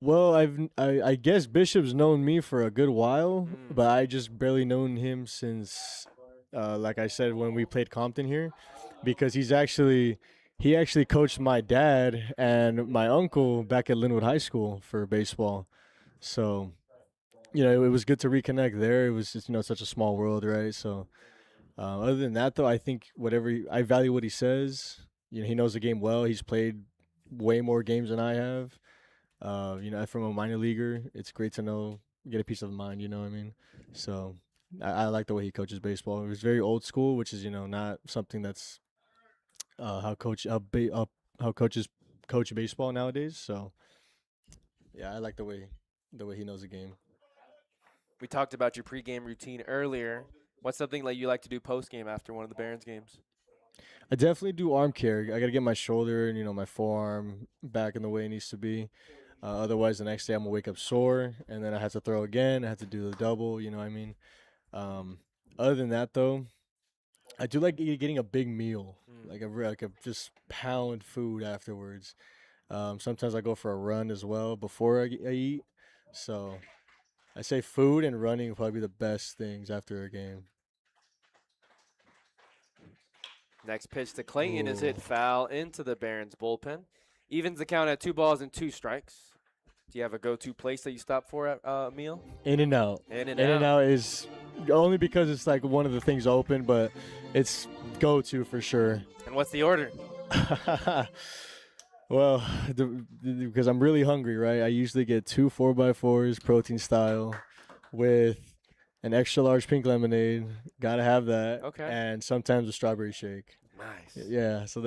Well, I guess Bishop's known me for a good while, but I just barely known him since, like I said, when we played Compton here, because he actually coached my dad and my uncle back at Linwood High School for baseball. So, it was good to reconnect there. It was just, such a small world, right? So, other than that, though, I think I value what he says. He knows the game well. He's played way more games than I have. From a minor leaguer, it's great to get a peace of mind, you know what I mean? So I like the way he coaches baseball. It was very old school, which is, not something that's how coaches coach baseball nowadays. So yeah, I like the way he knows the game. We talked about your pregame routine earlier. What's something that you like to do postgame after one of the Barons games? I definitely do arm care. I got to get my shoulder and, my forearm back in the way it needs to be. Otherwise, the next day I'm going to wake up sore, and then I have to throw again. I have to do the double, you know what I mean? Other than that, though, I do like getting a big meal, like a just pound food afterwards. Sometimes I go for a run as well before I eat. So, I say food and running would probably be the best things after a game. Next pitch to Clayton is Ooh. hit foul into the Barons bullpen. Evens the count at 2 balls and 2 strikes. Do you have a go-to place that you stop for at meal? In and out. In and In and out. out is only because it's like one of the things open, but it's go-to for sure. And what's the order? Well, because I'm really hungry, right? I usually get 2 4x4s, protein style, with an extra large pink lemonade. Gotta have that. Okay. And sometimes a strawberry shake. Nice. Yeah, so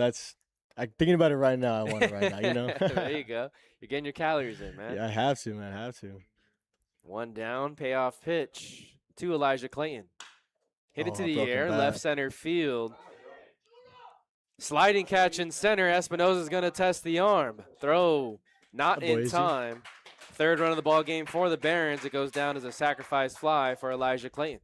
I'm thinking about it right now. I want it right now, you know? There you go. You're getting your calories in, man. Yeah, I have to, man. I have to. 1 down, payoff pitch to Elijah Clayton. Hit it to the broken air, bat. left center field. Sliding catch in center. Espinosa's going to test the arm. Throw not in Boise. time. 3rd run of the ball game for the Barons. It goes down as a sacrifice fly for Elijah Clayton.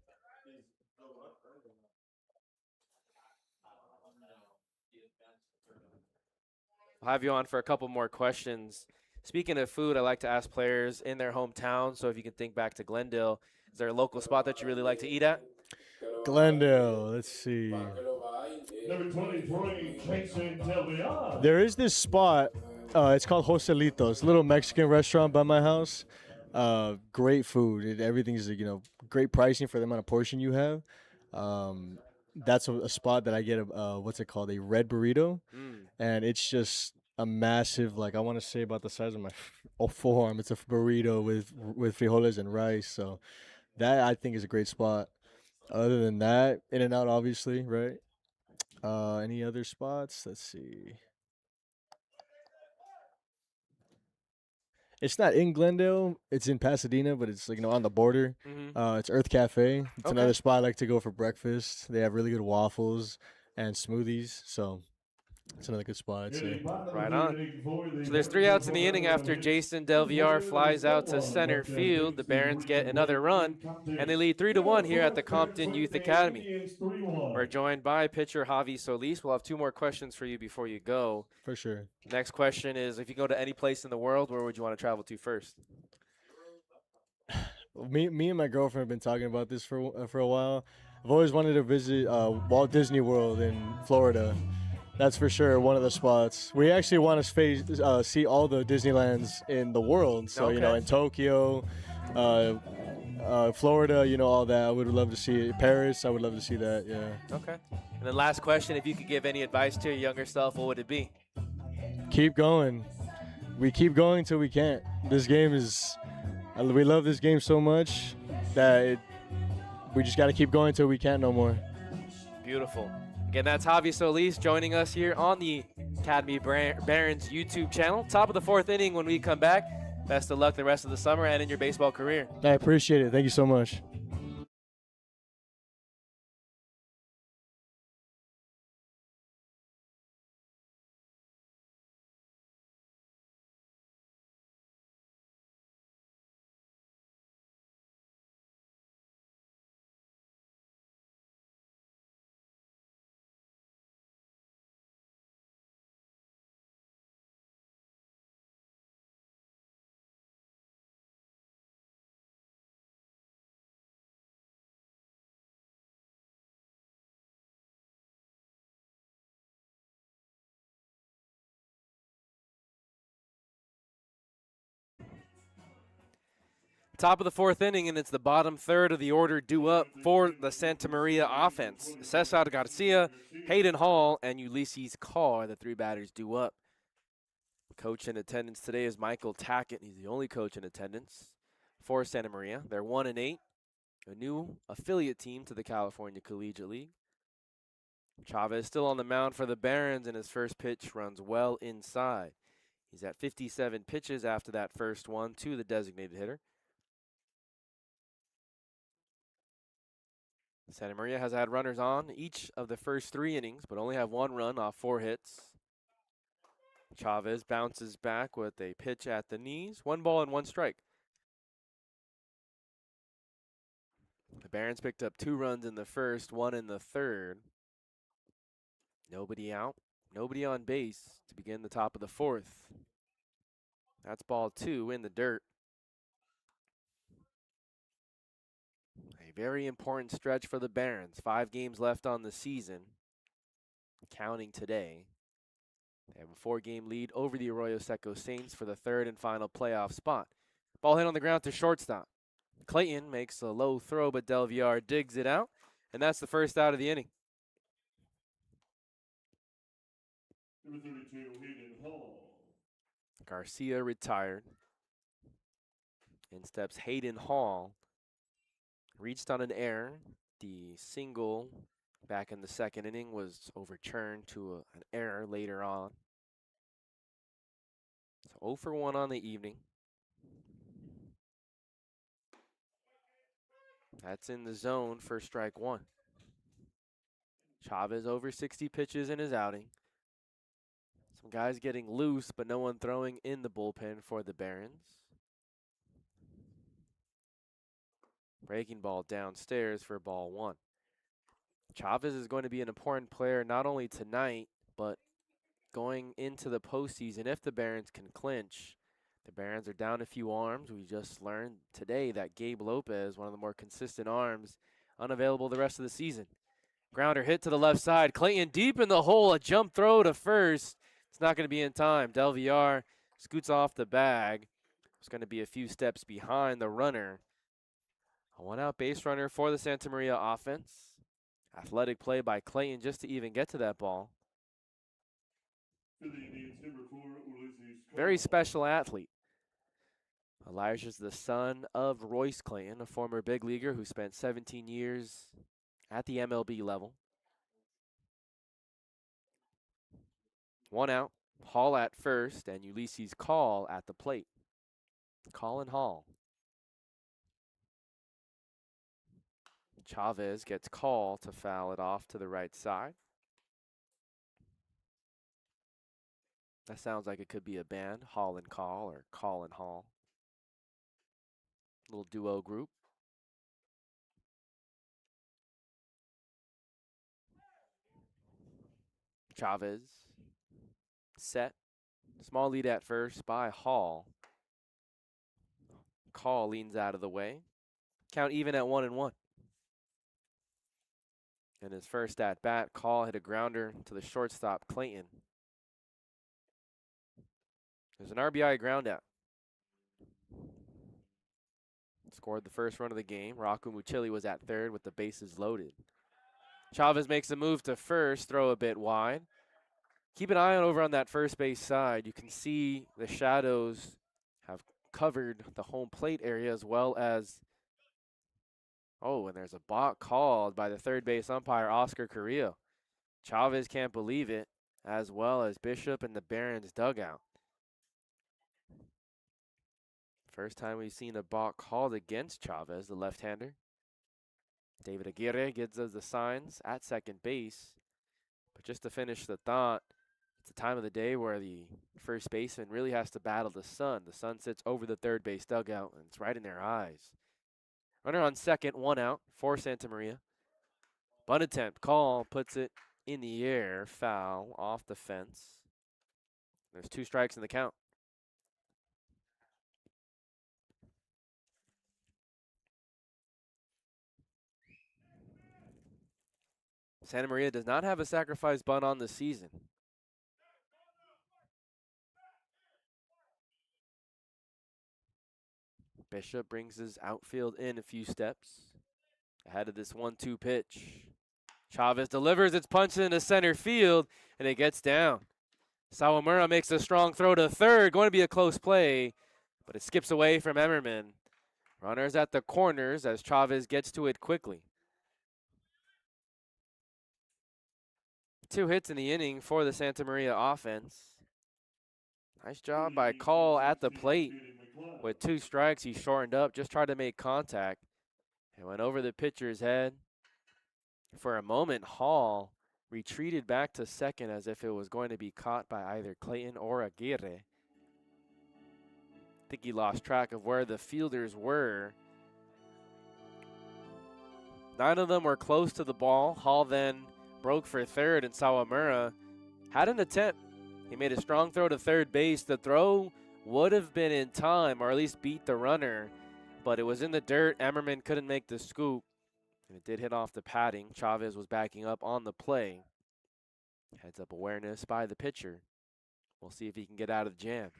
I'll have you on for a couple more questions. Speaking of food, I like to ask players in their hometown. So if you can think back to Glendale, is there a local spot that you really like to eat at? Glendale, let's see. Number 23, Jason Delvion. There is this spot. It's called Joselito's, a little Mexican restaurant by my house. Great food. Everything's great pricing for the amount of portion you have. That's a spot that I get what's it called? A red burrito, and it's just a massive, like I want to say about the size of my forearm. It's a burrito with frijoles and rice. So that I think is a great spot. Other than that, In-N-Out obviously, right? Any other spots? Let's see. It's not in Glendale. It's in Pasadena, but it's on the border. It's Earth Cafe. It's another spot I like to go for breakfast. They have really good waffles and smoothies, so it's another good spot, I'd say. Right on. So there's 3 outs in the inning after Jason Delviar flies out to center field. The Barons get another run, and they lead 3-1 here at the Compton Youth Academy. We're joined by pitcher Javi Solis. We'll have 2 more questions for you before you go. For sure. Next question is, if you go to any place in the world, where would you want to travel to first? Me and my girlfriend have been talking about this for a while. I've always wanted to visit Walt Disney World in Florida. That's for sure one of the spots. We actually want to see all the Disneylands in the world. So, in Tokyo, Florida, all that. I would love to see it. Paris, I would love to see that, yeah. Okay. And then last question, if you could give any advice to your younger self, what would it be? Keep going. We keep going till we can't. This game is, we love this game so much that we just got to keep going till we can't no more. Beautiful. Again, that's Javi Solis joining us here on the Academy Barons YouTube channel. Top of the 4th inning when we come back. Best of luck the rest of the summer and in your baseball career. I appreciate it. Thank you so much. Top of the 4th inning, and it's the bottom third of the order due up for the Santa Maria offense. Cesar Garcia, Hayden Hall, and Ulysses Carr, the 3 batters due up. Coach in attendance today is Michael Tackett. He's the only coach in attendance for Santa Maria. They're 1-8, a new affiliate team to the California Collegiate League. Chavez still on the mound for the Barons, and his first pitch runs well inside. He's at 57 pitches after that first one to the designated hitter. Santa Maria has had runners on each of the first 3 innings, but only have 1 run off 4 hits. Chavez bounces back with a pitch at the knees. 1 ball and 1 strike. The Barons picked up 2 runs in the first, 1 in the third. Nobody out, nobody on base to begin the top of the 4th. That's ball 2 in the dirt. very important stretch for the Barons. 5 games left on the season, counting today. They have a 4-game lead over the Arroyo Seco Saints for the 3rd and final playoff spot. Ball hit on the ground to shortstop. Clayton makes a low throw, but Del Villar digs it out, and that's the first out of the inning. Number 32, Hayden Hall. Garcia retired. In steps Hayden Hall. Reached on an error. The single back in the 2nd inning was overturned to an error later on. So 0 for 1 on the evening. That's in the zone for strike 1. Chavez over 60 pitches in his outing. Some guys getting loose, but no one throwing in the bullpen for the Barons. Breaking ball downstairs for ball 1. Chavez is going to be an important player not only tonight, but going into the postseason if the Barons can clinch. The Barons are down a few arms. We just learned today that Gabe Lopez, one of the more consistent arms, unavailable the rest of the season. Grounder hit to the left side. Clayton deep in the hole. A jump throw to first. It's not going to be in time. Del Villar scoots off the bag. It's going to be a few steps behind the runner. A 1-out base runner for the Santa Maria offense. Athletic play by Clayton just to even get to that ball. For the Indians, number 4, Ulysses Cole. Very special athlete. Elijah's the son of Royce Clayton, a former big leaguer who spent 17 years at the MLB level. 1 out, Hall at first, and Ulysses Call at the plate. Colin Hall. Chavez gets Call to foul it off to the right side. That sounds like it could be a band, Hall and Call or Call and Hall. Little duo group. Chavez set. Small lead at first by Hall. Call leans out of the way. Count even at 1-1. In his first at bat, Call hit a grounder to the shortstop, Clayton. There's an RBI ground out. Scored the first run of the game. Rocco Mucilli was at third with the bases loaded. Chavez makes a move to first, throw a bit wide. Keep an eye on over on that first base side. You can see the shadows have covered the home plate area as well as, oh, and there's a balk called by the third base umpire, Oscar Carrillo. Chavez can't believe it, as well as Bishop and the Barons dugout. First time we've seen a balk called against Chavez, the left-hander. David Aguirre gives us the signs at second base. But just to finish the thought, it's a time of the day where the first baseman really has to battle the sun. The sun sits over the third base dugout, and it's right in their eyes. Runner on second, 1 out for Santa Maria. Bunt attempt, Call puts it in the air, foul off the fence. There's 2 strikes in the count. Santa Maria does not have a sacrifice bunt on the season. Bishop brings his outfield in a few steps. Ahead of this 1-2 pitch. Chavez delivers, it's punched into center field, and it gets down. Sawamura makes a strong throw to third. Going to be a close play, but it skips away from Emmerman. Runners at the corners as Chavez gets to it quickly. 2 hits in the inning for the Santa Maria offense. Nice job by Call at the plate. With 2 strikes, he shortened up, just tried to make contact, and went over the pitcher's head. For a moment, Hall retreated back to second as if it was going to be caught by either Clayton or Aguirre. I think he lost track of where the fielders were. 9 of them were close to the ball. Hall then broke for third, and Sawamura had an attempt. He made a strong throw to third base. The throw would have been in time, or at least beat the runner, but it was in the dirt. Emmerman couldn't make the scoop. And it did hit off the padding. Chavez was backing up on the play. Heads up awareness by the pitcher. We'll see if he can get out of the jam.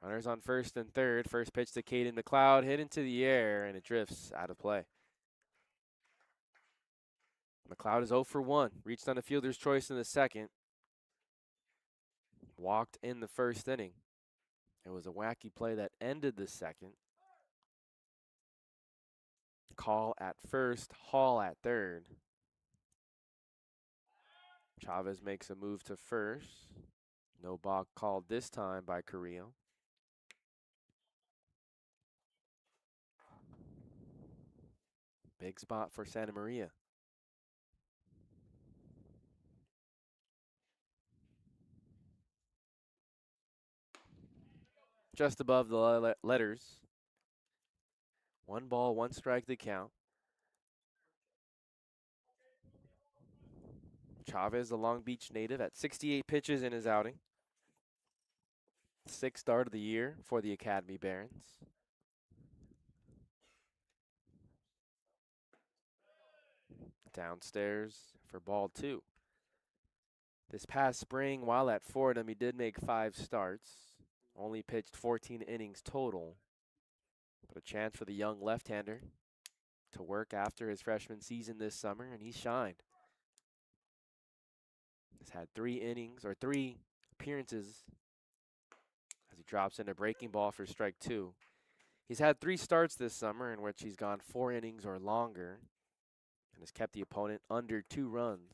Runners on first and third. First pitch to Caden McLeod, hit into the air, and it drifts out of play. McLeod is 0 for 1. Reached on a fielder's choice in the second. Walked in the first inning. It was a wacky play that ended the second. Call at first, Hall at third. Chavez makes a move to first. No balk called this time by Carrillo. Big spot for Santa Maria. Just above the letters. 1 ball, 1 strike the count. Chavez, a Long Beach native, at 68 pitches in his outing. 6th start of the year for the Academy Barons. Downstairs for ball 2. This past spring, while at Fordham, he did make 5 starts. Only pitched 14 innings total. But a chance for the young left-hander to work after his freshman season this summer, and he shined. He's had 3 appearances as he drops in a breaking ball for strike 2. He's had 3 starts this summer in which he's gone 4 innings or longer and has kept the opponent under 2 runs.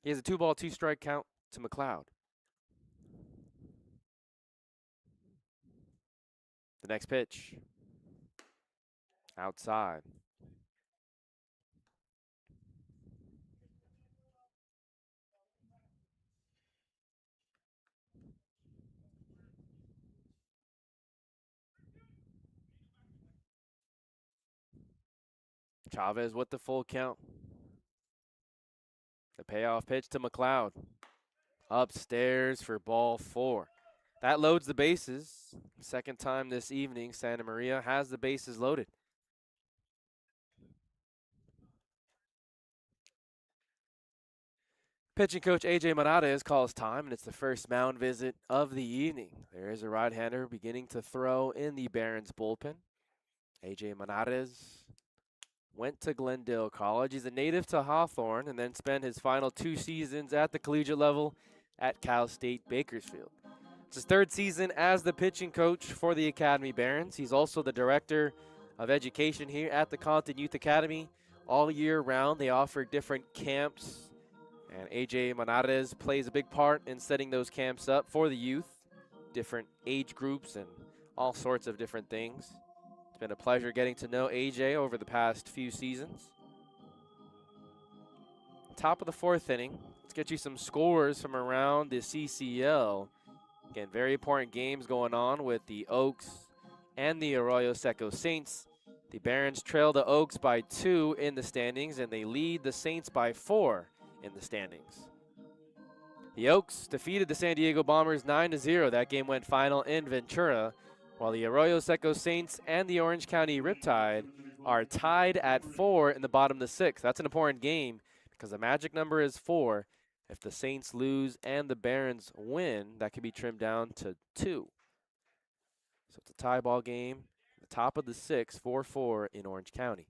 He has a 2-ball, 2-strike count to McLeod. The next pitch. Outside. Chavez with the full count. The payoff pitch to McLeod. Upstairs for ball 4. That loads the bases. Second time this evening, Santa Maria has the bases loaded. Pitching coach A.J. Monades calls time, and it's the first mound visit of the evening. There is a right-hander beginning to throw in the Barons bullpen. A.J. Monades went to Glendale College. He's a native to Hawthorne and then spent his final 2 seasons at the collegiate level at Cal State Bakersfield. It's his 3rd season as the pitching coach for the Academy Barons. He's also the director of education here at the Compton Youth Academy. All year round, they offer different camps, and A.J. Monades plays a big part in setting those camps up for the youth, different age groups and all sorts of different things. It's been a pleasure getting to know A.J. over the past few seasons. Top of the 4th inning. Let's get you some scores from around the CCL. Again, very important games going on with the Oaks and the Arroyo Seco Saints. The Barons trail the Oaks by 2 in the standings, and they lead the Saints by 4 in the standings. The Oaks defeated the San Diego Bombers 9-0. That game went final in Ventura, while the Arroyo Seco Saints and the Orange County Riptide are tied at 4 in the bottom of the 6th. That's an important game because the magic number is 4. If the Saints lose and the Barons win, that can be trimmed down to 2. So it's a tie ball game. The top of the 6th, 4-4 in Orange County.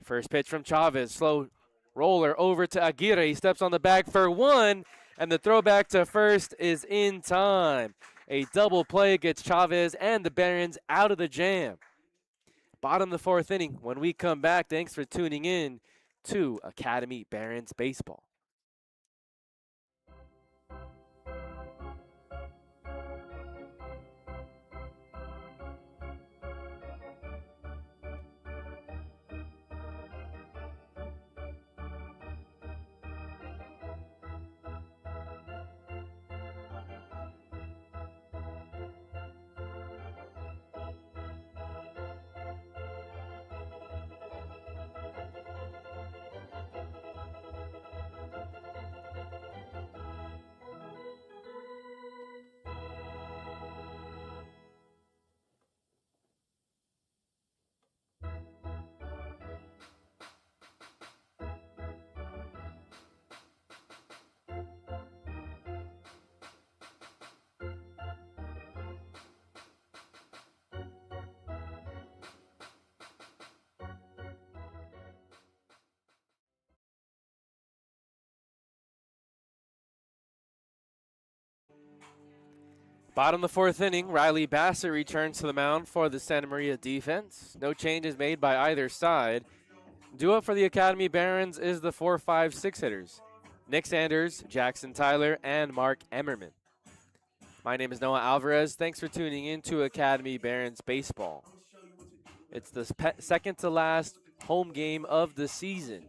First pitch from Chavez, slow roller over to Aguirre. He steps on the bag for 1, and the throwback to first is in time. A double play gets Chavez and the Barons out of the jam. Bottom of the 4th inning. When we come back, thanks for tuning in to Academy Barons Baseball. Bottom of the fourth inning, Riley Bassett returns to the mound for the Santa Maria defense. No changes made by either side. Due up for the Academy Barons is the 4, 5, 6 hitters. Nick Sanders, Jackson Tyler, and Mark Emmerman. My name is Noah Alvarez. Thanks for tuning in to Academy Barons Baseball. It's the second to last home game of the season.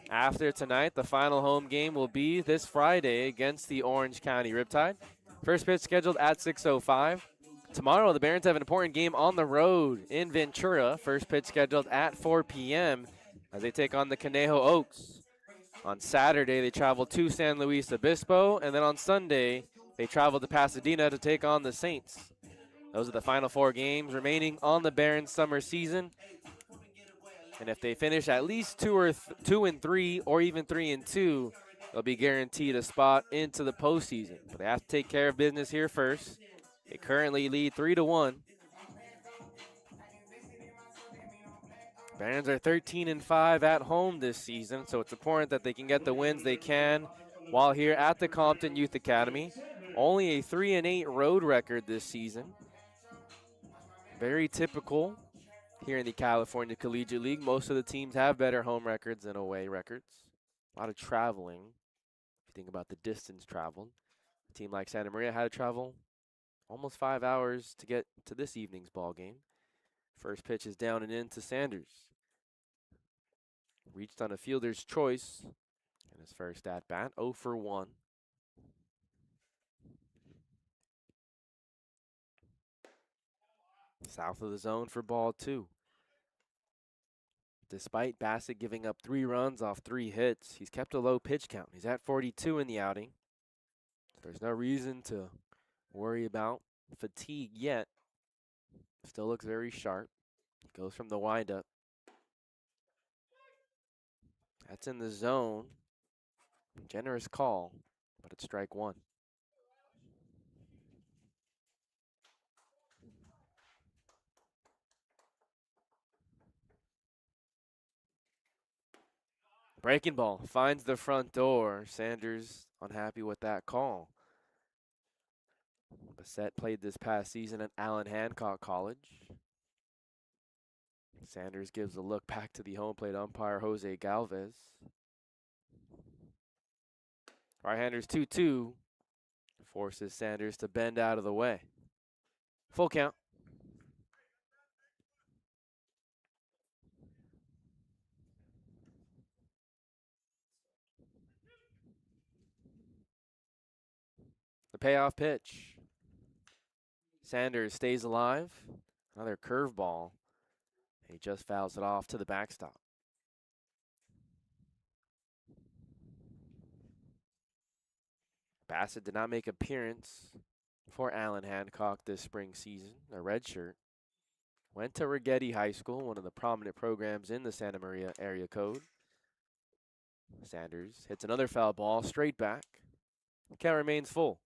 After tonight, the final home game will be this Friday against the Orange County Riptide. First pitch scheduled at 6:05. Tomorrow, the Barons have an important game on the road in Ventura. First pitch scheduled at 4 p.m. as they take on the Conejo Oaks. On Saturday, they travel to San Luis Obispo, and then on Sunday, they travel to Pasadena to take on the Saints. Those are the final 4 games remaining on the Barons summer season. And if they finish at least 2-3 or even 3-2, they'll be guaranteed a spot into the postseason. But they have to take care of business here first. They currently lead 3-1. Barons are 13-5 at home this season, so it's important that they can get the wins they can while here at the Compton Youth Academy. Only a 3-8 road record this season. Very typical here in the California Collegiate League. Most of the teams have better home records than away records. A lot of traveling. If you think about the distance traveled, a team like Santa Maria had to travel almost 5 hours to get to this evening's ball game. First pitch is down and in to Sanders. Reached on a fielder's choice in his first at bat, 0 for 1. South of the zone for ball 2. Despite Bassett giving up 3 runs off 3 hits, he's kept a low pitch count. He's at 42 in the outing. There's no reason to worry about fatigue yet. Still looks very sharp. Goes from the windup. That's in the zone. Generous call, but it's strike 1. Breaking ball finds the front door. Sanders unhappy with that call. Bassett played this past season at Allen Hancock College. Sanders gives a look back to the home plate umpire, Jose Galvez. Right-handers 2-2 forces Sanders to bend out of the way. Full count. The payoff pitch. Sanders stays alive. Another curveball. He just fouls it off to the backstop. Bassett did not make appearance for Allen Hancock this spring season, a redshirt. Went to Rigetti High School, one of the prominent programs in the Santa Maria area code. Sanders hits another foul ball straight back. Count remains full.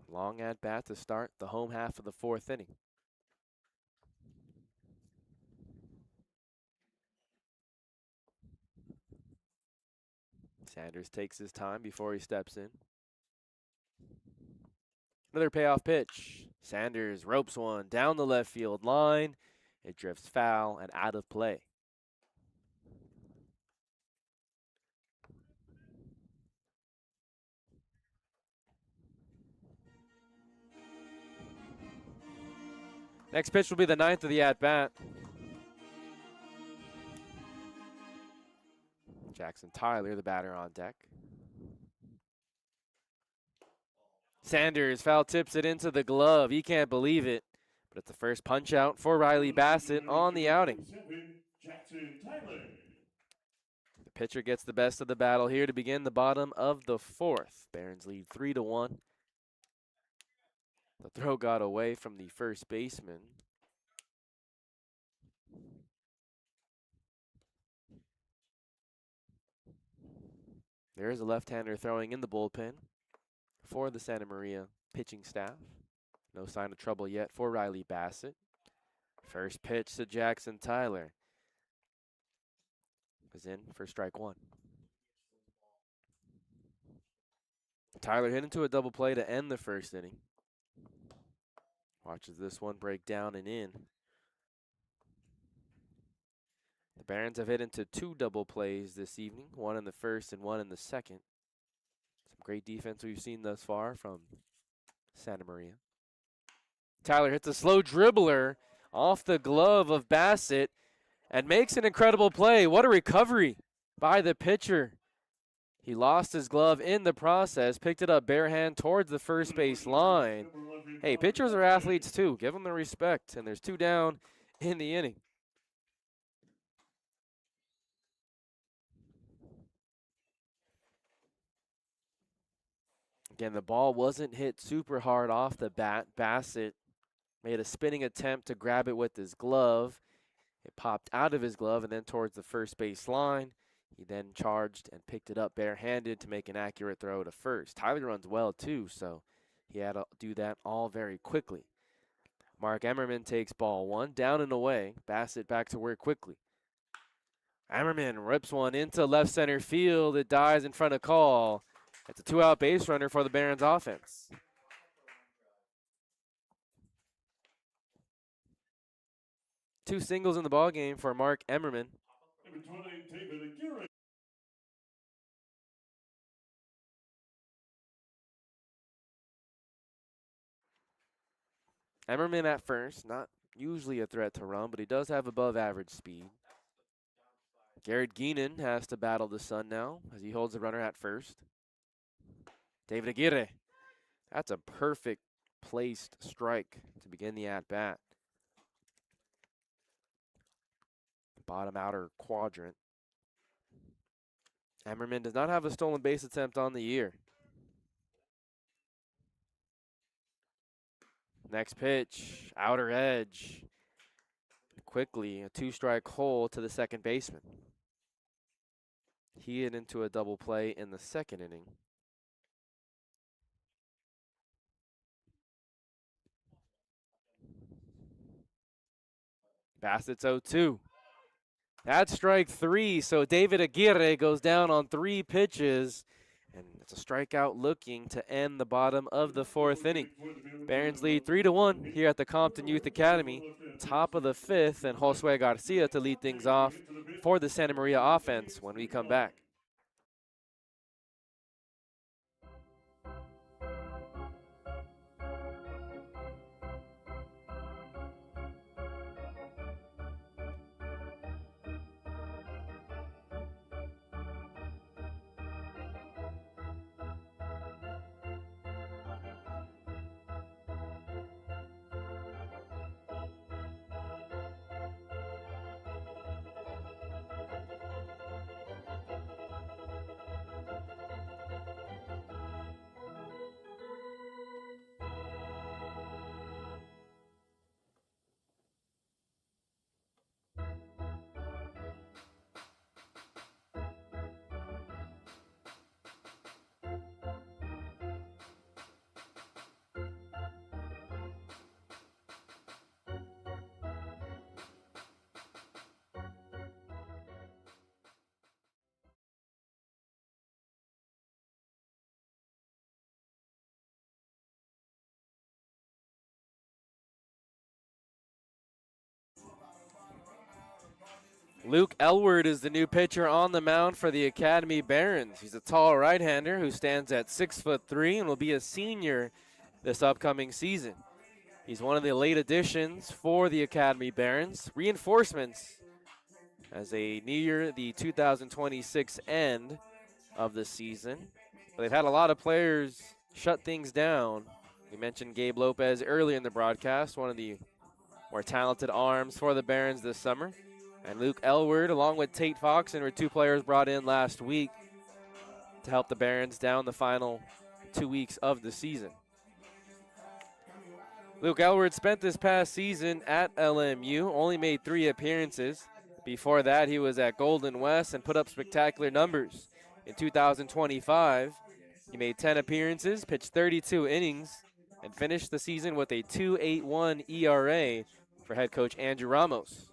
Long at bat to start the home half of the 4th inning. Sanders takes his time before he steps in. Another payoff pitch. Sanders ropes one down the left field line. It drifts foul and out of play. Next pitch will be the 9th of the at-bat. Jackson Tyler, the batter on deck. Sanders foul tips it into the glove. He can't believe it, but it's the first punch out for Riley Bassett on the outing. The pitcher gets the best of the battle here to begin the bottom of the 4th. Barons lead 3-1. The throw got away from the first baseman. There is a left-hander throwing in the bullpen for the Santa Maria pitching staff. No sign of trouble yet for Riley Bassett. First pitch to Jackson Tyler is in for strike 1. Tyler hit into a double play to end the first inning. Watches this one break down and in. The Barons have hit into 2 double plays this evening, one in the first and one in the second. Some great defense we've seen thus far from Santa Maria. Tyler hits a slow dribbler off the glove of Bassett and makes an incredible play. What a recovery by the pitcher. He lost his glove in the process, picked it up bare hand towards the first base line. Hey, pitchers are athletes too. Give them the respect. And there's 2 down in the inning. Again, the ball wasn't hit super hard off the bat. Bassett made a spinning attempt to grab it with his glove. It popped out of his glove and then towards the first base line. He then charged and picked it up barehanded to make an accurate throw to first. Tyler runs well too, so he had to do that all very quickly. Mark Emmerman takes ball 1, down and away. Bassett back to work quickly. Emmerman rips one into left center field. It dies in front of Call. It's a 2-out base runner for the Barons offense. Two singles in the ballgame for Mark Emmerman. Emmerman at first, not usually a threat to run, but he does have above average speed. Garrett Geenan has to battle the sun now as he holds the runner at first. David Aguirre. That's a perfect placed strike to begin the at-bat. Bottom outer quadrant. Emmerman does not have a stolen base attempt on the year. Next pitch, outer edge. Quickly, a 2-strike hole to the second baseman. He hit into a double play in the second inning. Bassett's 0-2. That's strike 3, so David Aguirre goes down on 3 pitches, and it's a strikeout looking to end the bottom of the 4th inning. Barons lead 3-1 here at the Compton Youth Academy. Top of the 5th, and Josue Garcia to lead things off for the Santa Maria offense when we come back. Luke Elward is the new pitcher on the mound for the Academy Barons. He's a tall right-hander who stands at 6'3" and will be a senior this upcoming season. He's one of the late additions for the Academy Barons. Reinforcements as they near the 2026 end of the season. But they've had a lot of players shut things down. We mentioned Gabe Lopez earlier in the broadcast, one of the more talented arms for the Barons this summer. And Luke Elward, along with Tate Foxen, were 2 players brought in last week to help the Barons down the final 2 weeks of the season. Luke Elward spent this past season at LMU, only made 3 appearances. Before that, he was at Golden West and put up spectacular numbers. In 2025, he made 10 appearances, pitched 32 innings, and finished the season with a 2.81 ERA for head coach Andrew Ramos.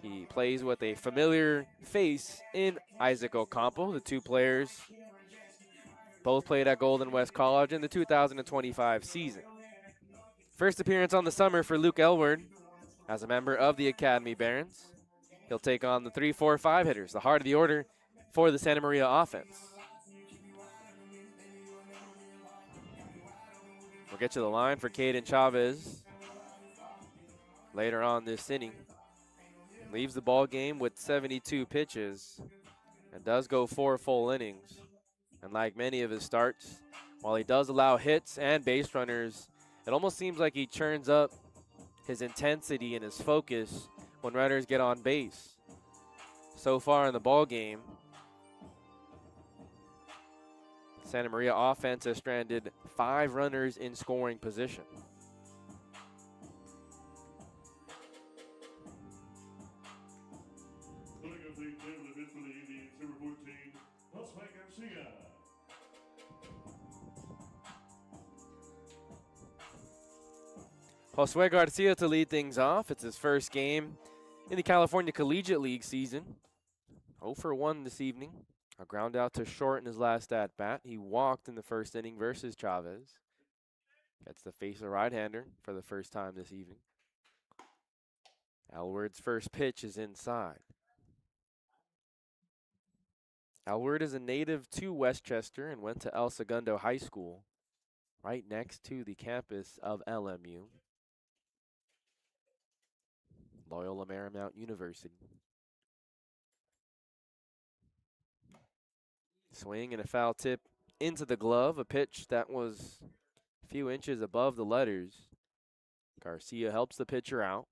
He plays with a familiar face in Isaac Ocampo. The 2 players Both played at Golden West College in the 2025 season. First appearance on the summer for Luke Elward as a member of the Academy Barons. He'll take on the 3-4-5 hitters, the heart of the order for the Santa Maria offense. We'll get you the line for Caden Chavez later on this inning. Leaves the ball game with 72 pitches and does go 4 full innings. And like many of his starts, while he does allow hits and base runners, it almost seems like he churns up his intensity and his focus when runners get on base. So far in the ball game, Santa Maria offense has stranded 5 runners in scoring position. Putting up the tail of it for the Indians, number 14, Jose Garcia. Josue Garcia to lead things off. It's his first game in the California Collegiate League season. 0 for 1 this evening. A ground out to short in his last at-bat. He walked in the first inning versus Chavez. Gets to face a right-hander for the first time this evening. Elward's first pitch is inside. Elward is a native to Westchester and went to El Segundo High School, right next to the campus of LMU. Loyola Marymount University. Swing and a foul tip into the glove, a pitch that was a few inches above the letters. Garcia helps the pitcher out.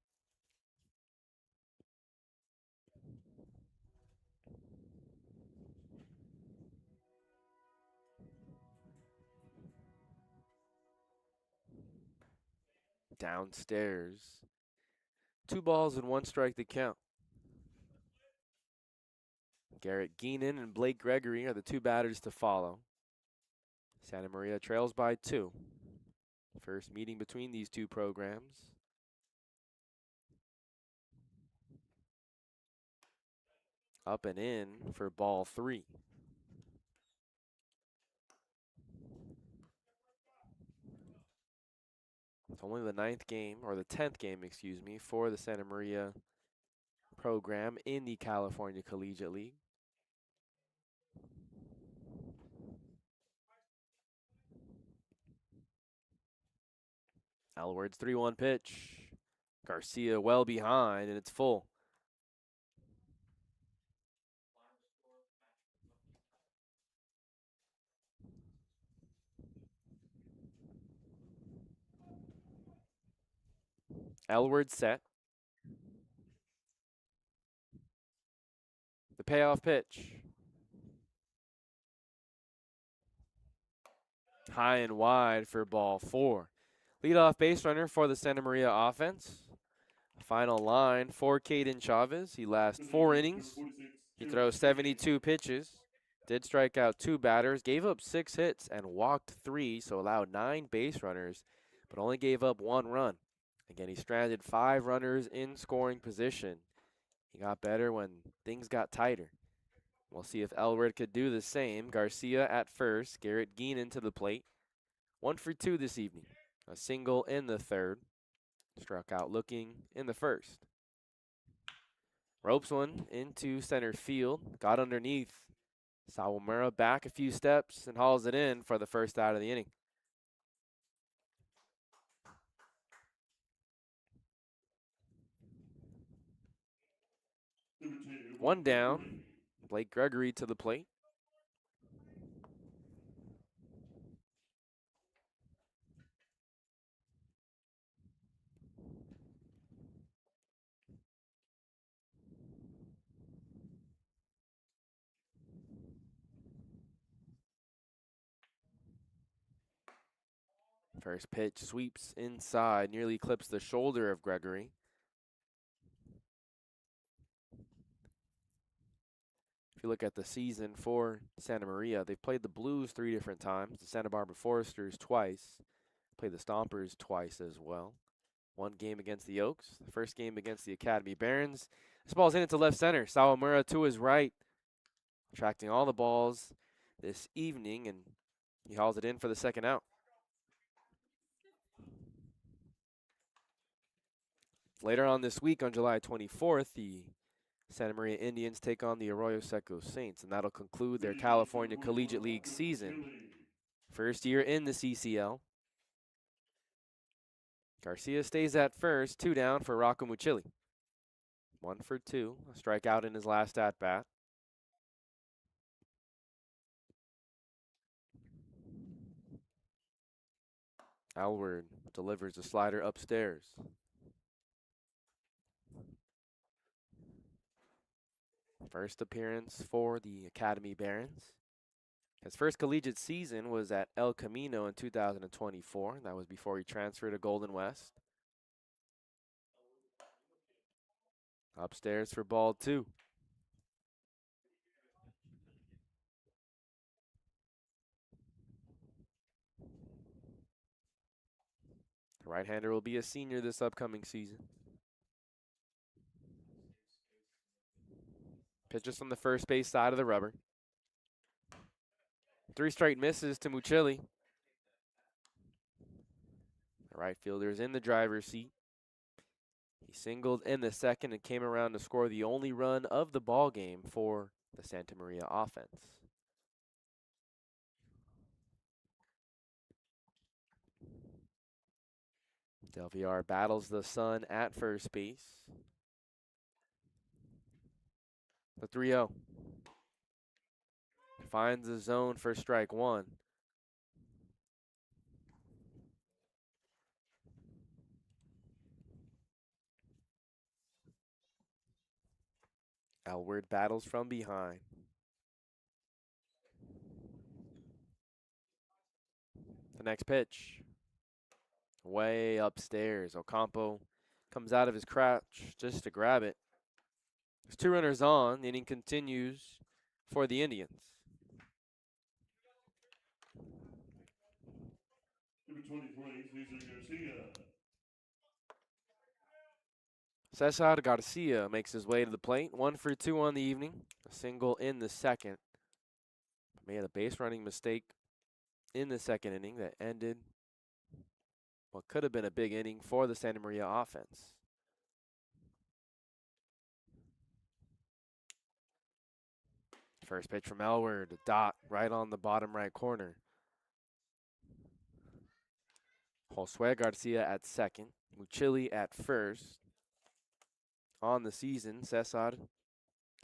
Downstairs. 2 balls and 1 strike to count. Garrett Geenan and Blake Gregory are the 2 batters to follow. Santa Maria trails by 2. First meeting between these 2 programs. Up and in for ball 3. It's only the 9th game, or the 10th game, excuse me, for the Santa Maria program in the California Collegiate League. Elward's 3-1 pitch. Garcia well behind, and it's full. Elward set. The payoff pitch. High and wide for ball 4. Leadoff base runner for the Santa Maria offense. Final line for Caden Chavez. He lasts 4 innings. He throws 72 pitches. Did strike out 2 batters. Gave up 6 hits and walked 3, so allowed 9 base runners, but only gave up 1 run. Again, he stranded 5 runners in scoring position. He got better when things got tighter. We'll see if Elward could do the same. Garcia at first. Garrett Geenan to the plate. 1 for 2 this evening. A single in the 3rd. Struck out looking in the 1st. Ropes one into center field. Got underneath. Sawamura back a few steps and hauls it in for the first out of the inning. One down. Blake Gregory to the plate. First pitch sweeps inside, nearly clips the shoulder of Gregory. If you look at the season for Santa Maria, they've played the Blues 3 different times, the Santa Barbara Foresters twice, played the Stompers twice as well. 1 game against the Oaks, the first game against the Academy Barons. This ball's in into left center. Sawamura to his right, attracting all the balls this evening, and He hauls it in for the second out. Later on this week, on July 24th, the Santa Maria Indians take on the Arroyo Seco Saints, and that'll conclude their California Collegiate League season. First year in the CCL. Garcia stays at first, 2 down for Rocco Mucilli. 1 for 2, a strikeout in his last at-bat. Alvarez delivers a slider upstairs. First appearance for the Academy Barons. His first collegiate season was at El Camino in 2024. That was before he transferred to Golden West. Upstairs for ball 2. The right-hander will be a senior this upcoming season. Pitches from the first base side of the rubber. 3 straight misses to Mucilli. The right fielder is in the driver's seat. He singled in the second and came around to score the only run of the ball game for the Santa Maria offense. Del Villar battles the sun at first base. The 3-0. Finds the zone for strike 1. Alvarez battles from behind. The next pitch. Way upstairs. Ocampo comes out of his crouch just to grab it. There's 2 runners on. The inning continues for the Indians. Number 23, Cesar Garcia. Cesar Garcia makes his way to the plate. 1 for 2 on the evening. A single in the second. Made a base running mistake in the second inning that ended what could have been a big inning for the Santa Maria offense. First pitch from Elward, a dot right on the bottom right corner. Josue Garcia at second, Mucilli at first. On the season, Cesar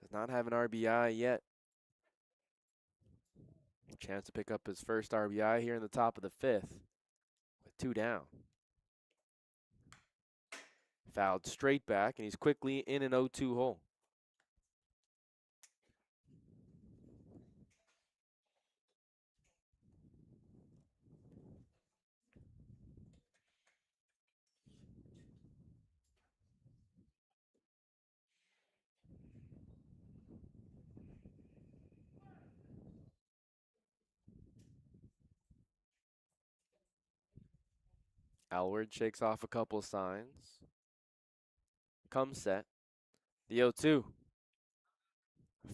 does not have an RBI yet. Chance to pick up his first RBI here in the top of the 5th with 2 down. Fouled straight back, and he's quickly in an 0-2 hole. Alward shakes off a couple signs. Comes set. The 0-2.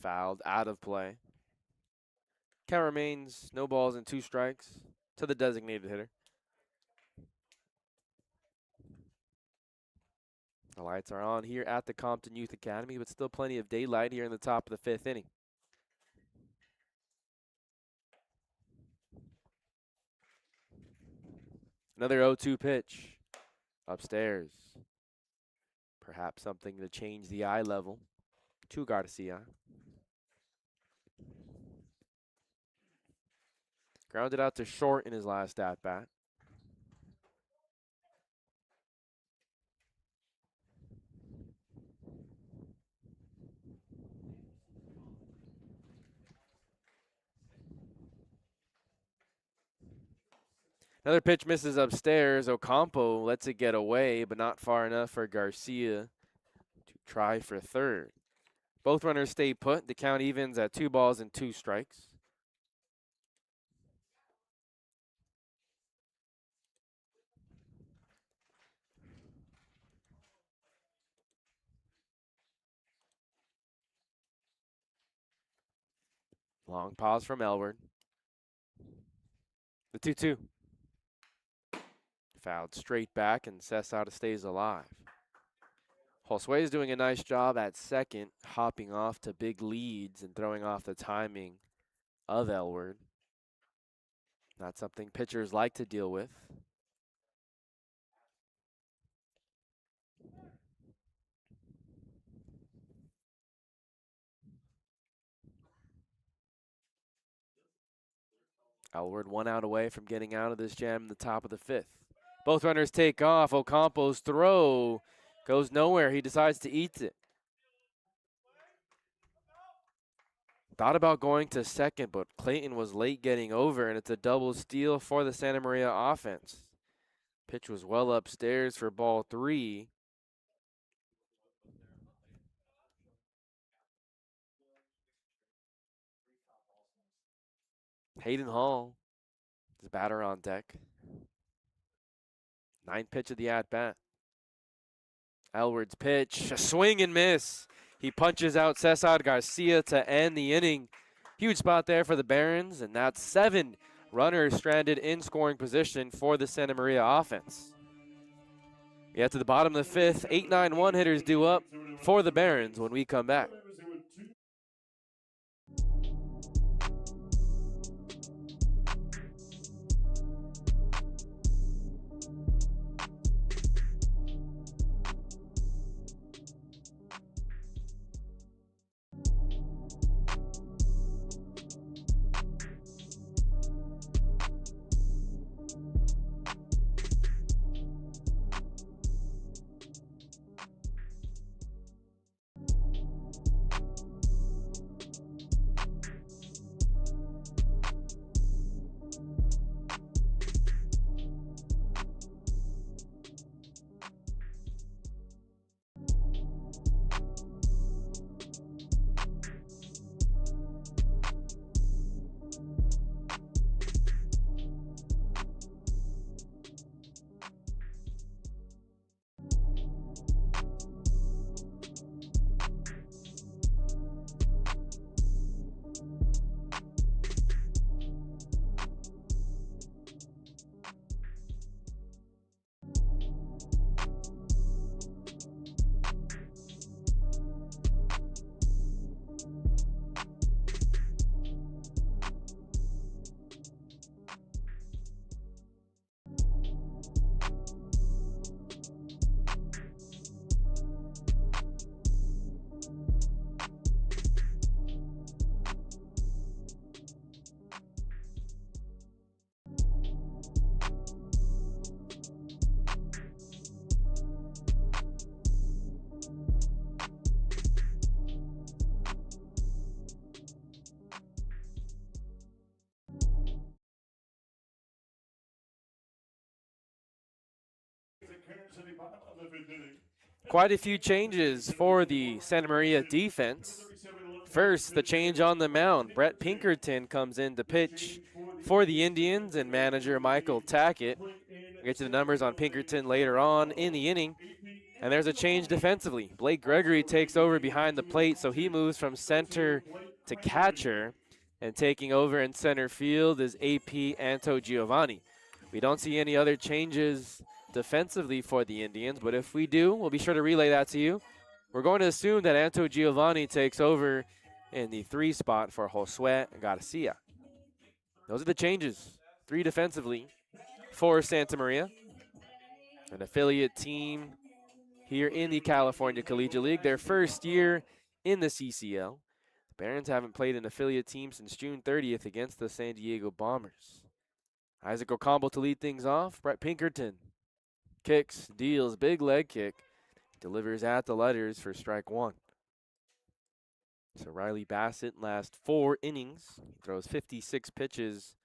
Fouled out of play. Count remains no balls and 2 strikes to the designated hitter. The lights are on here at the Compton Youth Academy, but still plenty of daylight here in the top of the 5th inning. Another 0-2 pitch. Upstairs. Perhaps something to change the eye level to Garcia. Grounded out to short in his last at-bat. Another pitch misses upstairs. Ocampo lets it get away, but not far enough for Garcia to try for third. Both runners stay put. The count evens at 2 balls and 2 strikes. Long pause from Elward. The 2-2. Fouled straight back, and Cesada stays alive. Josue is doing a nice job at second, hopping off to big leads and throwing off the timing of Elward. Not something pitchers like to deal with. Elward 1 out away from getting out of this jam in the top of the 5th. Both runners take off. Ocampo's throw goes nowhere. He decides to eat it. Thought about going to second, but Clayton was late getting over, and it's a double steal for the Santa Maria offense. Pitch was well upstairs for ball 3. Hayden Hall, the batter on deck. 9th pitch of the at-bat. Elward's pitch, a swing and miss. He punches out Cesar Garcia to end the inning. Huge spot there for the Barons, and that's 7 runners stranded in scoring position for the Santa Maria offense. We get to the bottom of the 5th, 8-9-1 hitters due up for the Barons when we come back. Quite a few changes for the Santa Maria defense. First, the change on the mound. Brett Pinkerton comes in to pitch for the Indians, and manager Michael Tackett. We'll get to the numbers on Pinkerton later on in the inning. And there's a change defensively. Blake Gregory takes over behind the plate, so he moves from center to catcher. And taking over in center field is AP Anto Giovanni. We don't see any other changes defensively for the Indians, but if we do, we'll be sure to relay that to you. We're going to assume that Anto Giovanni takes over in the 3 spot for Josue Garcia. Those are the changes. 3 defensively for Santa Maria, an affiliate team here in the California Collegiate League, their first year in the CCL. The Barons haven't played an affiliate team since June 30th against the San Diego Bombers. Isaac Ocampo to lead things off. Brett Pinkerton kicks, deals, big leg kick, delivers at the letters for strike 1. So Riley Bassett, last 4 innings, throws 56 pitches.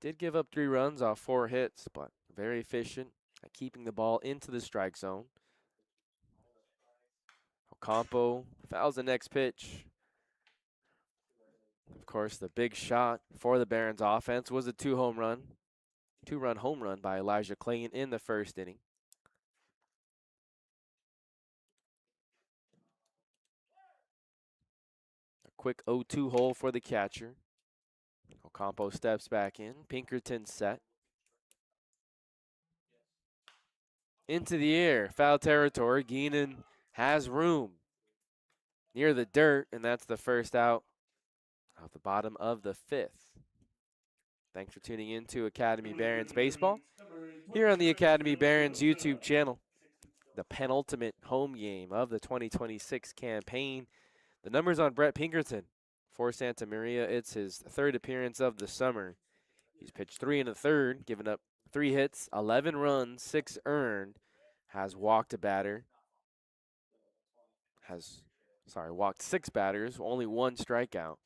Did give up 3 runs off 4 hits, but very efficient at keeping the ball into the strike zone. Ocampo fouls the next pitch. Of course, the big shot for the Barons offense was a 2-run home run by Elijah Clayton in the first inning. A quick 0-2 hole for the catcher. Ocampo steps back in. Pinkerton set. Into the air. Foul territory. Geenan has room near the dirt, and that's the first out of the bottom of the 5th. Thanks for tuning in to Academy Barons Baseball here on the Academy Barons YouTube channel. The penultimate home game of the 2026 campaign. The numbers on Brett Pinkerton for Santa Maria. It's his 3rd appearance of the summer. He's pitched 3 1/3, given up 3 hits, 11 runs, 6 earned. Has walked a batter. Walked 6 batters, only 1 strikeout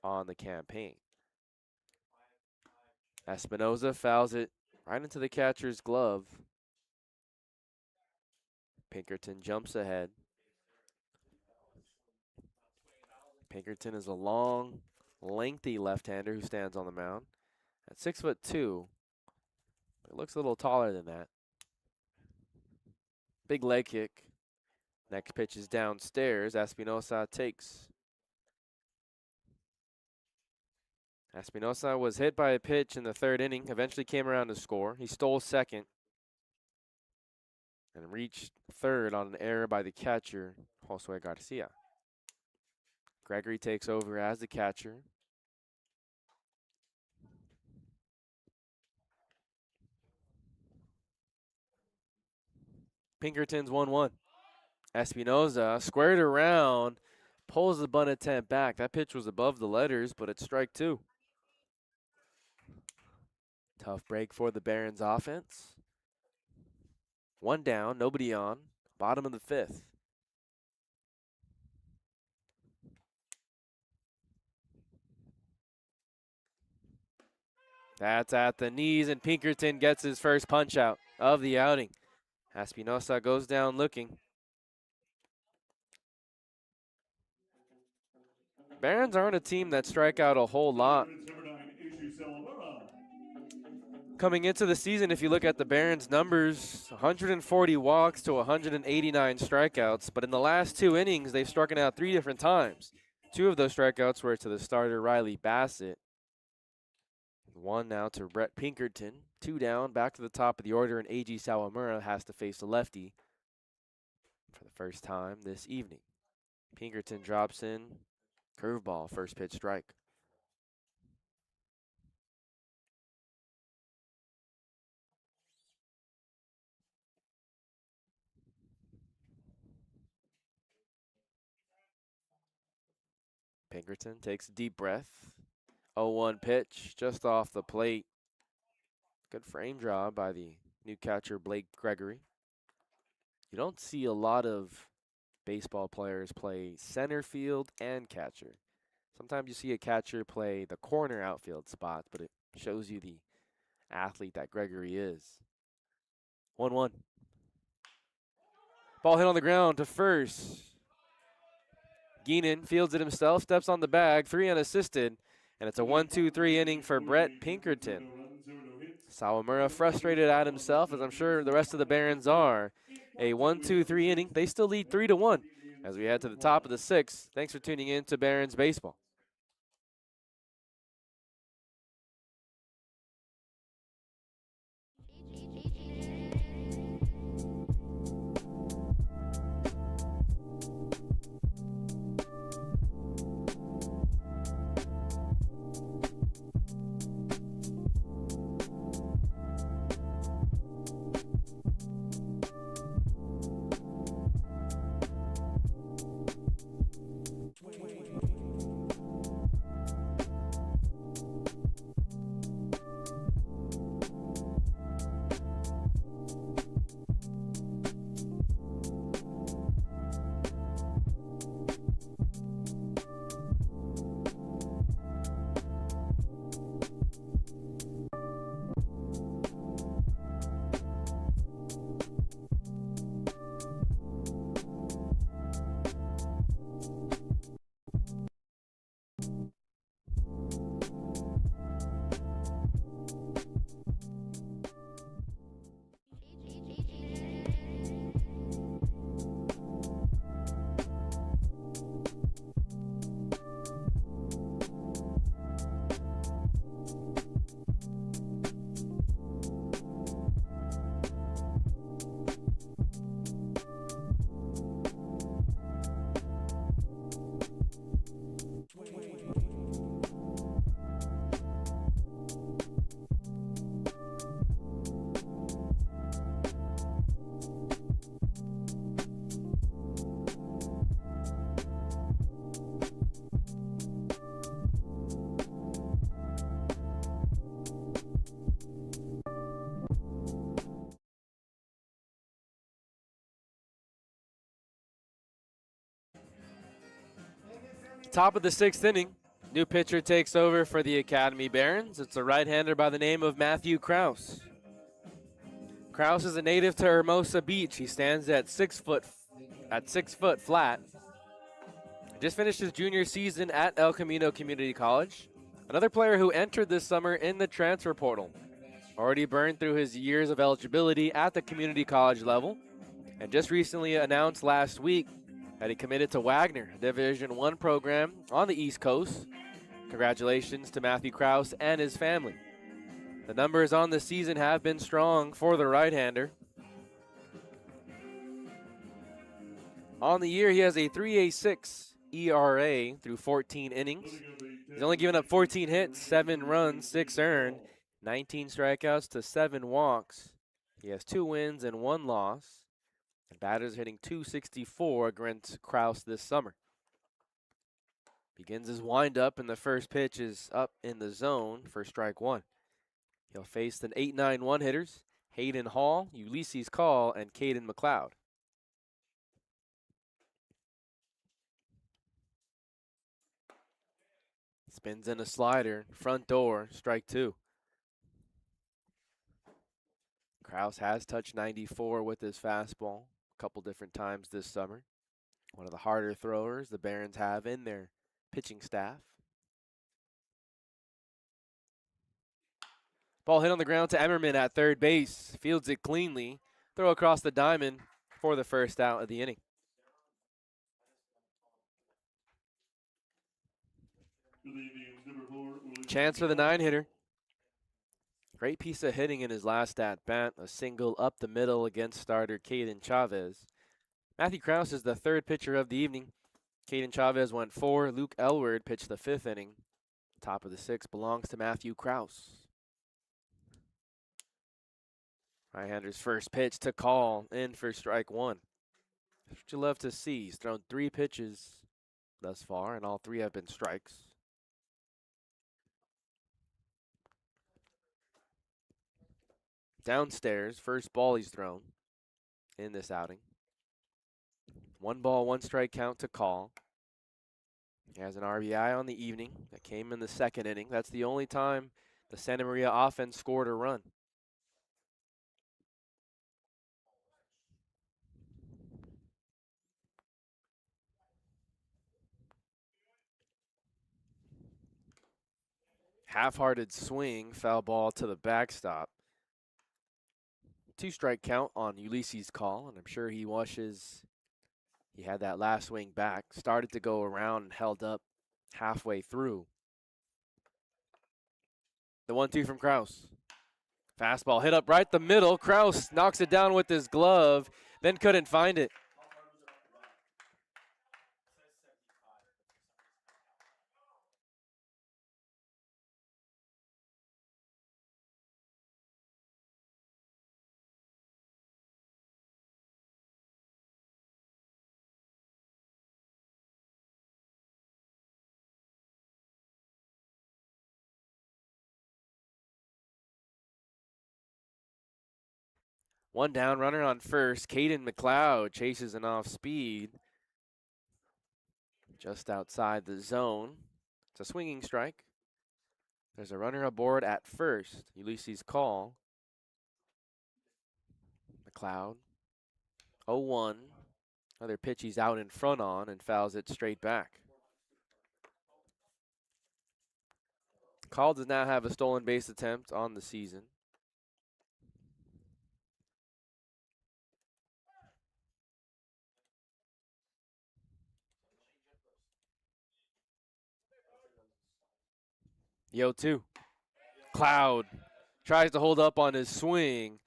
on the campaign. Espinoza fouls it right into the catcher's glove. Pinkerton jumps ahead. Pinkerton is a long, lengthy left-hander who stands on the mound. At 6'2", it looks a little taller than that. Big leg kick. Next pitch is downstairs. Espinoza takes. Espinoza was hit by a pitch in the 3rd inning, eventually came around to score. He stole 2nd and reached 3rd on an error by the catcher, Josue Garcia. Gregory takes over as the catcher. Pinkerton's 1-1. Espinoza squared around, pulls the bunt attempt back. That pitch was above the letters, but it's strike 2. Tough break for the Barons offense. 1 down, nobody on. Bottom of the 5th. That's at the knees, and Pinkerton gets his first punch out of the outing. Espinoza goes down looking. Barons aren't a team that strike out a whole lot. Coming into the season, if you look at the Barons' numbers, 140 walks to 189 strikeouts, but in the last 2 innings, they've struck out 3 different times. 2 of those strikeouts were to the starter, Riley Bassett. 1 now to Brett Pinkerton. 2 down, back to the top of the order, and A.G. Sawamura has to face a lefty for the first time this evening. Pinkerton drops in, curveball, first pitch strike. Pinkerton takes a deep breath. 0-1 pitch, just off the plate. Good frame draw by the new catcher, Blake Gregory. You don't see a lot of baseball players play center field and catcher. Sometimes you see a catcher play the corner outfield spot, but it shows you the athlete that Gregory is. 1-1. Ball hit on the ground to first. Geenan fields it himself, steps on the bag, 3 unassisted, and it's a 1-2-3 inning for Brett Pinkerton. Sawamura frustrated at himself, as I'm sure the rest of the Barons are. A 1-2-3 inning. They still lead 3-1 as we head to the top of the 6th. Thanks for tuning in to Barons Baseball. Top of the 6th inning. New pitcher takes over for the Academy Barons. It's a right-hander by the name of Matthew Kraus. Kraus is a native to Hermosa Beach. He stands at 6 foot flat. Just finished his junior season at El Camino Community College. Another player who entered this summer in the transfer portal. Already burned through his years of eligibility at the community college level, and just recently announced last week that he committed to Wagner, a Division I program on the East Coast. Congratulations to Matthew Kraus and his family. The numbers on the season have been strong for the right-hander. On the year, he has a 3.86 ERA through 14 innings. He's only given up 14 hits, 7 runs, 6 earned, 19 strikeouts to 7 walks. He has 2 wins and 1 loss. And batters hitting .264 against Kraus this summer. Begins his windup, and the first pitch is up in the zone for strike 1. He'll face the 8-9-1 hitters, Hayden Hall, Ulysses Call, and Caden McLeod. Spins in a slider, front door, strike 2. Kraus has touched 94 with his fastball a couple different times this summer. One of the harder throwers the Barons have in their pitching staff. Ball hit on the ground to Emmerman at third base. Fields it cleanly. Throw across the diamond for the first out of the inning. Chance for the 9-hitter. Great piece of hitting in his last at-bat. A single up the middle against starter Caden Chavez. Matthew Kraus is the 3rd pitcher of the evening. Caden Chavez went 4. Luke Elward pitched the 5th inning. Top of the 6th belongs to Matthew Kraus. Right-hander's first pitch to Call, in for strike 1. That's what you love to see. He's thrown 3 pitches thus far, and all 3 have been strikes. Downstairs, first ball he's thrown in this outing. 1 ball, 1 strike count to Call. He has an RBI on the evening that came in the 2nd inning. That's the only time the Santa Maria offense scored a run. Half-hearted swing, foul ball to the backstop. 2 strike count on Ulysses Call, and I'm sure he wishes he had that last swing back. Started to go around and held up halfway through. The 1-2 from Kraus. Fastball hit up right the middle. Kraus knocks it down with his glove, then couldn't find it. One down, runner on first. Caden McLeod chases an off-speed just outside the zone. It's a swinging strike. There's a runner aboard at first. Ulysses Call. McLeod. 0-1. Another pitch he's out in front on and fouls it straight back. Call does now have a stolen base attempt on the season. The 0-2. Cloud tries to hold up on his swing.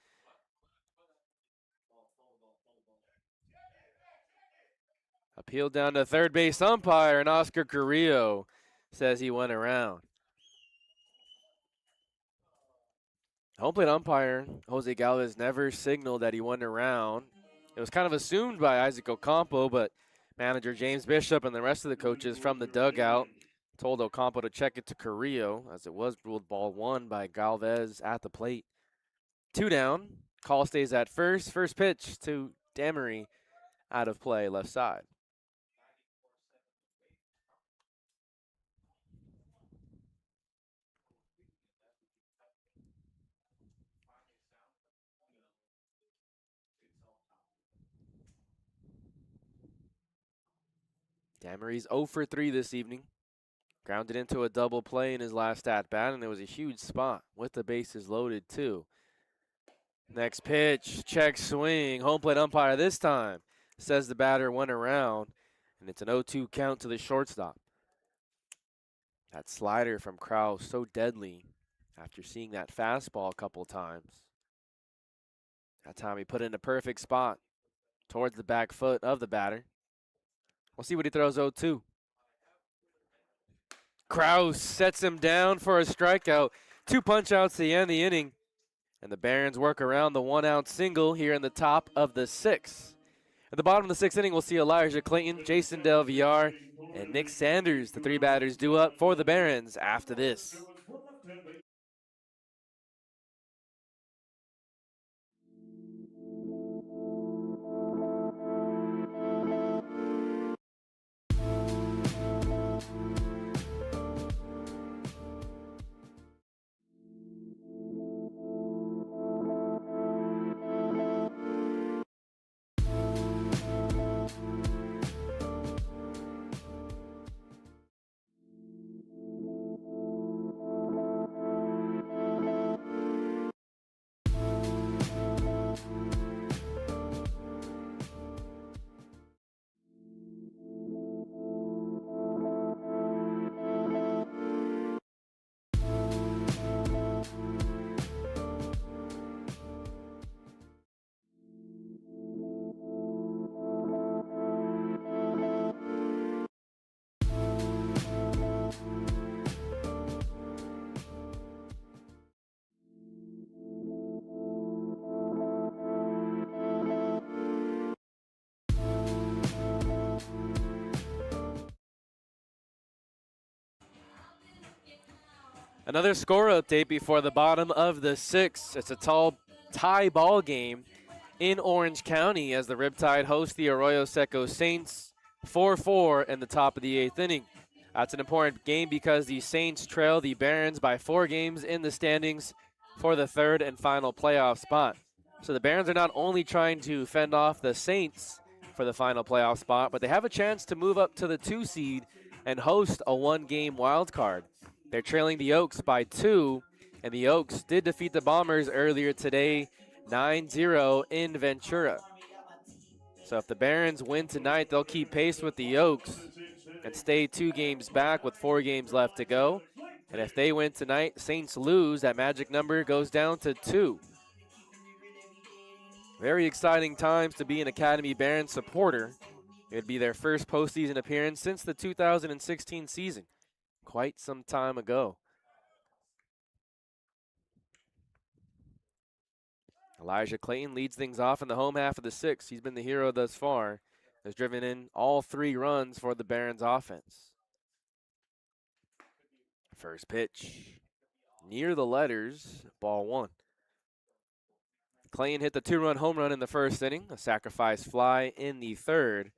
Appealed down to third base umpire, and Oscar Carrillo says he went around. Home plate umpire Jose Galvez never signaled that he went around. It was kind of assumed by Isaac Ocampo, but manager James Bishop and the rest of the coaches from the dugout told Ocampo to check it to Carrillo, as it was ruled ball 1 by Galvez at the plate. 2 down. Call stays at first. First pitch to Damery, out of play, left side. Damery's 0 for 3 this evening. Grounded into a double play in his last at-bat, and it was a huge spot with the bases loaded, too. Next pitch, check swing, home plate umpire this time says the batter went around, and it's an 0-2 count to the shortstop. That slider from Krause so deadly after seeing that fastball a couple times. That time he put it in a perfect spot towards the back foot of the batter. We'll see what he throws 0-2. Krause sets him down for a strikeout. 2 punch-outs to end the inning. And the Barons work around the 1-out single here in the top of the 6th. At the bottom of the 6th inning, we'll see Elijah Clayton, Jason Del Villar, and Nick Sanders, the 3 batters due up for the Barons after this. Another score update before the bottom of the 6th. It's a tall tie ball game in Orange County as the Riptide host the Arroyo Seco Saints 4-4 in the top of the 8th inning. That's an important game because the Saints trail the Barons by 4 games in the standings for the 3rd and final playoff spot. So the Barons are not only trying to fend off the Saints for the final playoff spot, but they have a chance to move up to the 2 seed and host a 1-game wild card. They're trailing the Oaks by 2, and the Oaks did defeat the Bombers earlier today, 9-0 in Ventura. So if the Barons win tonight, they'll keep pace with the Oaks and stay 2 games back with 4 games left to go. And if they win tonight, Saints lose. That magic number goes down to 2. Very exciting times to be an Academy Barons supporter. It would be their first postseason appearance since the 2016 season. Quite some time ago. Elijah Clayton leads things off in the home half of the 6th. He's been the hero thus far. Has driven in all 3 runs for the Barons offense. First pitch. Near the letters, ball 1. Clayton hit the 2-run home run in the first inning. A sacrifice fly in the 3rd.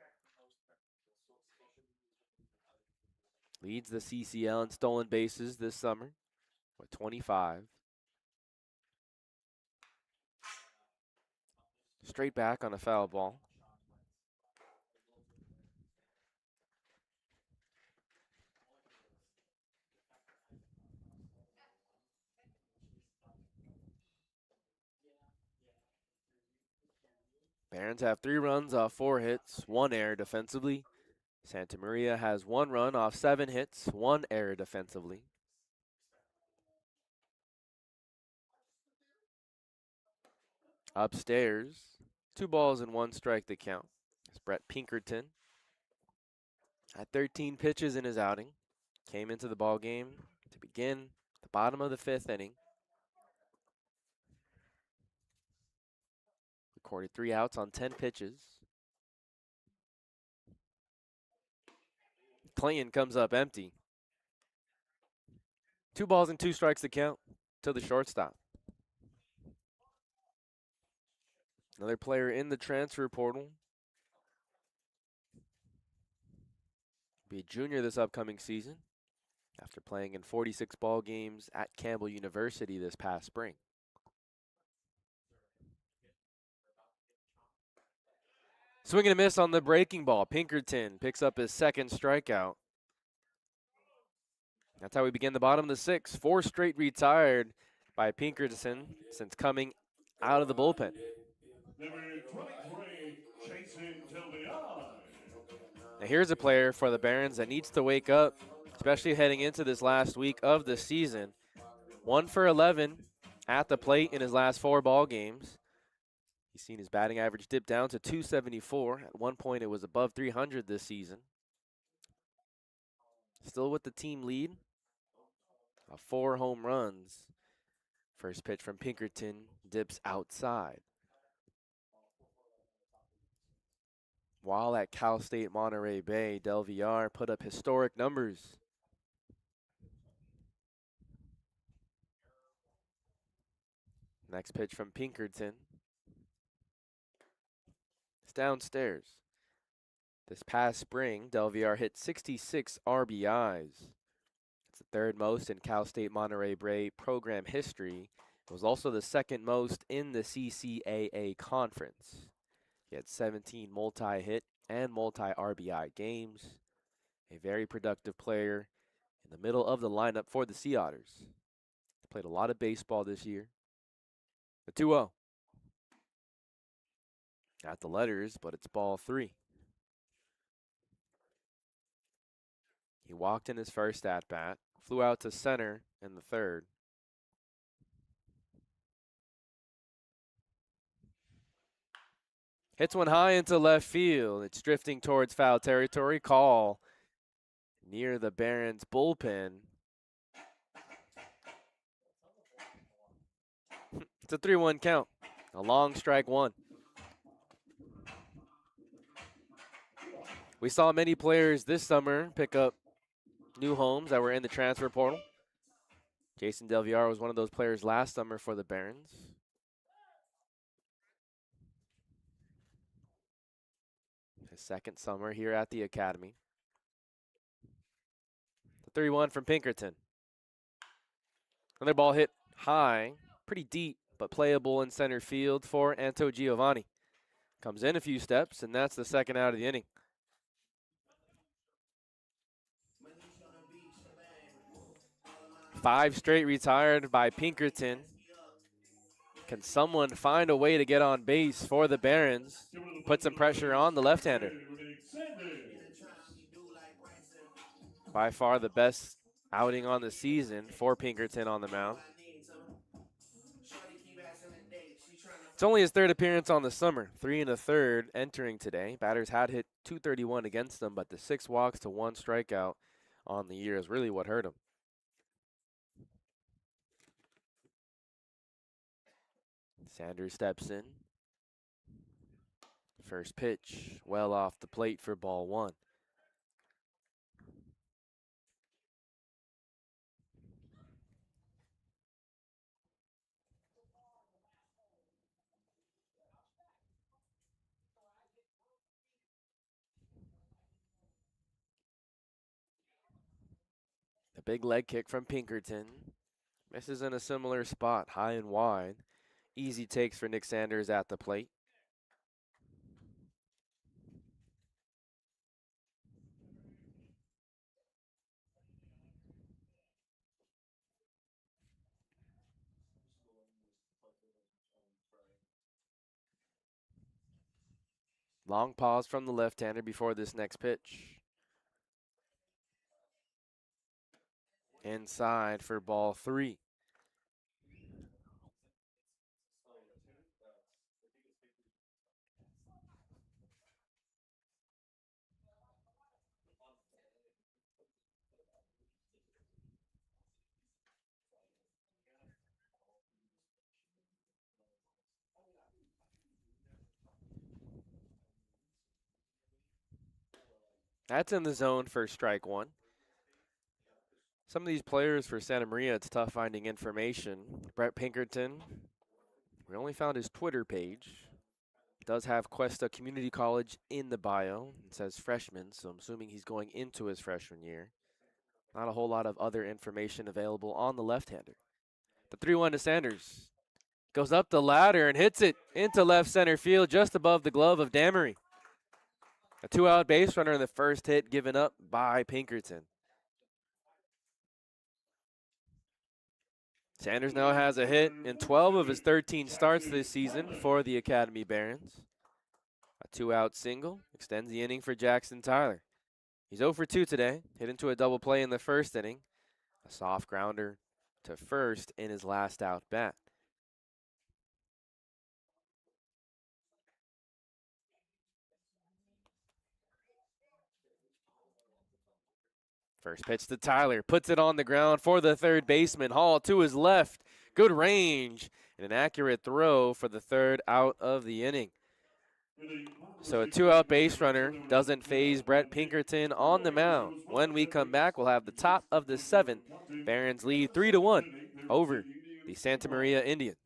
Leads the CCL in stolen bases this summer with 25. Straight back on a foul ball. Barons have 3 runs off 4 hits, 1 error defensively. Santa Maria has 1 run off 7 hits, 1 error defensively. Upstairs, 2 balls and 1 strike to count. It's Brett Pinkerton. Had 13 pitches in his outing. Came into the ball game to begin the bottom of the 5th inning. Recorded 3 outs on 10 pitches. Clayton comes up empty. 2 balls and 2 strikes to count to the shortstop. Another player in the transfer portal. Be a junior this upcoming season after playing in 46 ball games at Campbell University this past spring. Swing and a miss on the breaking ball. Pinkerton picks up his second strikeout. That's how we begin the bottom of the sixth. 4 straight retired by Pinkerton since coming out of the bullpen. Number 23, Jason Delvion. Now here's a player for the Barons that needs to wake up, especially heading into this last week of the season. 1 for 11 at the plate in his last 4 ball games. He's seen his batting average dip down to 274. At one point, it was above 300 this season. Still with the team lead. 4 home runs. First pitch from Pinkerton dips outside. While at Cal State Monterey Bay, Del Villar put up historic numbers. Next pitch from Pinkerton. It's downstairs. This past spring, Del Villar hit 66 RBIs. It's the 3rd most in Cal State Monterey Bay program history. It was also the 2nd most in the CCAA conference. He had 17 multi-hit and multi-RBI games. A very productive player in the middle of the lineup for the Sea Otters. They played a lot of baseball this year. The 2-0. At the letters, but it's ball 3. He walked in his first at-bat, flew out to center in the 3rd. Hits one high into left field. It's drifting towards foul territory. Call near the Barons bullpen. It's a 3-1 count. A long strike 1. We saw many players this summer pick up new homes that were in the transfer portal. Jason Del Villar was one of those players last summer for the Barons. His 2nd summer here at the Academy. The 3-1 from Pinkerton. Another ball hit high, pretty deep, but playable in center field for Anto Giovanni. Comes in a few steps, and that's the 2nd out of the inning. 5 straight retired by Pinkerton. Can someone find a way to get on base for the Barons? Put some pressure on the left-hander. By far the best outing on the season for Pinkerton on the mound. It's only his 3rd appearance on the summer. 3 1/3 entering today. Batters had hit .231 against them, but the 6 walks to 1 strikeout on the year is really what hurt him. Sanders steps in. First pitch, well off the plate for ball 1. A big leg kick from Pinkerton. Misses in a similar spot, high and wide. Easy takes for Nick Sanders at the plate. Long pause from the left-hander before this next pitch. Inside for ball 3. That's in the zone for strike 1. Some of these players for Santa Maria, it's tough finding information. Brett Pinkerton, we only found his Twitter page. Does have Cuesta Community College in the bio. It says freshman, so I'm assuming he's going into his freshman year. Not a whole lot of other information available on the left-hander. The 3-1 to Sanders. Goes up the ladder and hits it into left center field just above the glove of Damery. A 2-out base runner in the first hit given up by Pinkerton. Sanders now has a hit in 12 of his 13 starts this season for the Academy Barons. A 2-out single extends the inning for Jackson Tyler. He's 0 for 2 today, hit into a double play in the first inning. A soft grounder to first in his last out bat. First pitch to Tyler, puts it on the ground for the third baseman. Hall to his left, good range, and an accurate throw for the third out of the inning. So a 2-out base runner doesn't phase Brett Pinkerton on the mound. When we come back, we'll have the top of the 7th. Barons lead 3-1 over the Santa Maria Indians.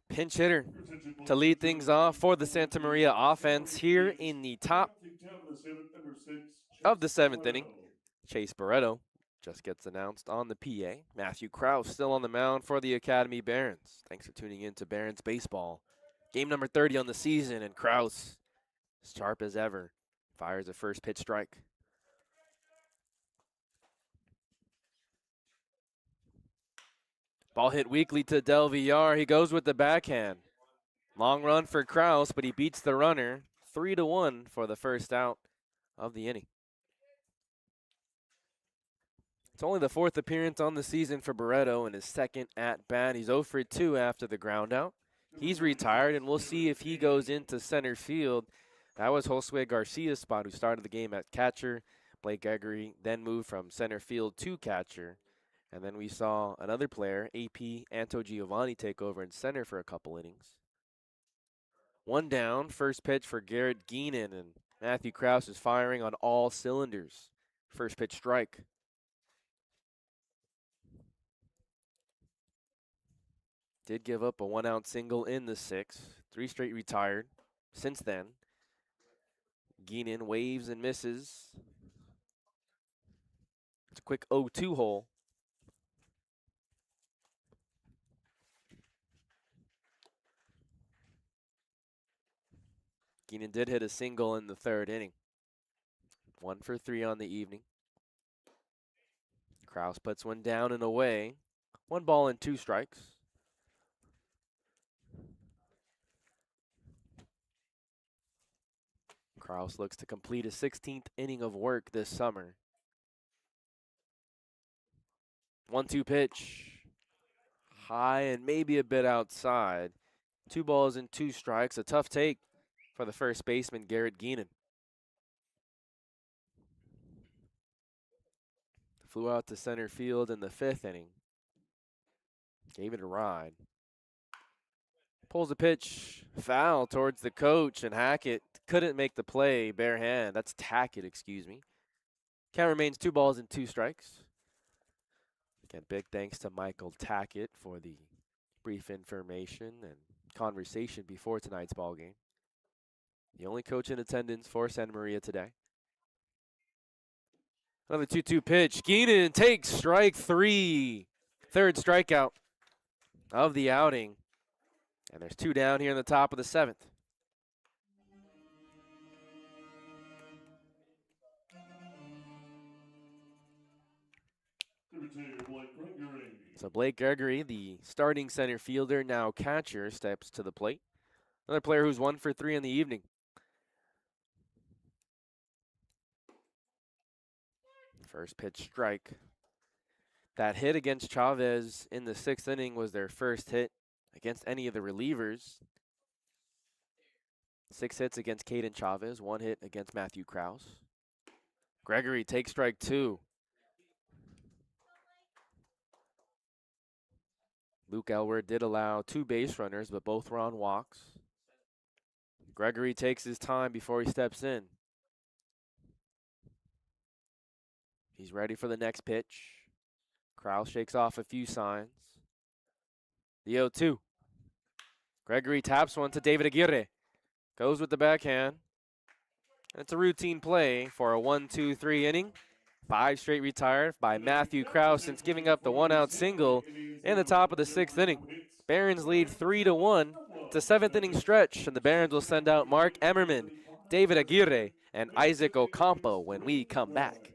Pinch hitter to lead things off for the Santa Maria offense here in the top of the 7th inning. Chase Barreto just gets announced on the PA. Matthew Krause still on the mound for the Academy Barons. Thanks for tuning in to Barons Baseball. Game number 30 on the season, and Krause, sharp as ever, fires a first pitch strike. Ball hit weakly to Del Villar. He goes with the backhand. Long run for Krause, but he beats the runner. 3-1 for the first out of the inning. It's only the 4th appearance on the season for Barreto and his 2nd at bat. He's 0 for 2 after the ground out. He's retired, and we'll see if he goes into center field. That was Josue Garcia's spot, who started the game at catcher. Blake Gregory then moved from center field to catcher. And then we saw another player, AP Anto Giovanni, take over in center for a couple innings. One down, first pitch for Garrett Geenan, and Matthew Krause is firing on all cylinders. First pitch strike. Did give up a 1-out single in the 6th. 3 straight retired since then. Geenan waves and misses. It's a quick 0-2 hole. Geenan did hit a single in the 3rd inning. 1 for 3 on the evening. Krause puts one down and away. 1 ball and 2 strikes. Krause looks to complete his 16th inning of work this summer. 1-2 pitch. High and maybe a bit outside. 2 balls and 2 strikes. A tough take for the first baseman, Garrett Geenan. Flew out to center field in the 5th inning. Gave it a ride. Pulls a pitch, foul towards the coach, and Hackett couldn't make the play, bare hand. That's Tackett, excuse me. Count remains 2 balls and 2 strikes. Again, big thanks to Michael Tackett for the brief information and conversation before tonight's ball game. The only coach in attendance for Santa Maria today. Another 2-2 pitch. Geenan takes strike 3. Third strikeout of the outing. And there's 2 down here in the top of the 7th. So Blake Gregory, the starting center fielder, now catcher, steps to the plate. Another player who's 1 for 3 in the evening. First pitch strike. That hit against Chavez in the 6th inning was their first hit against any of the relievers. 6 hits against Caden Chavez, 1 hit against Matthew Krause. Gregory takes strike 2. Luke Elward did allow 2 base runners, but both were on walks. Gregory takes his time before he steps in. He's ready for the next pitch. Krause shakes off a few signs. The 0-2. Gregory taps one to David Aguirre. Goes with the backhand. And it's a routine play for a 1-2-3 inning. 5 straight retired by Matthew Krause since giving up the 1-out single in the top of the 6th inning. Barons lead 3-1. It's a 7th inning stretch, and the Barons will send out Mark Emmerman, David Aguirre, and Isaac Ocampo when we come back.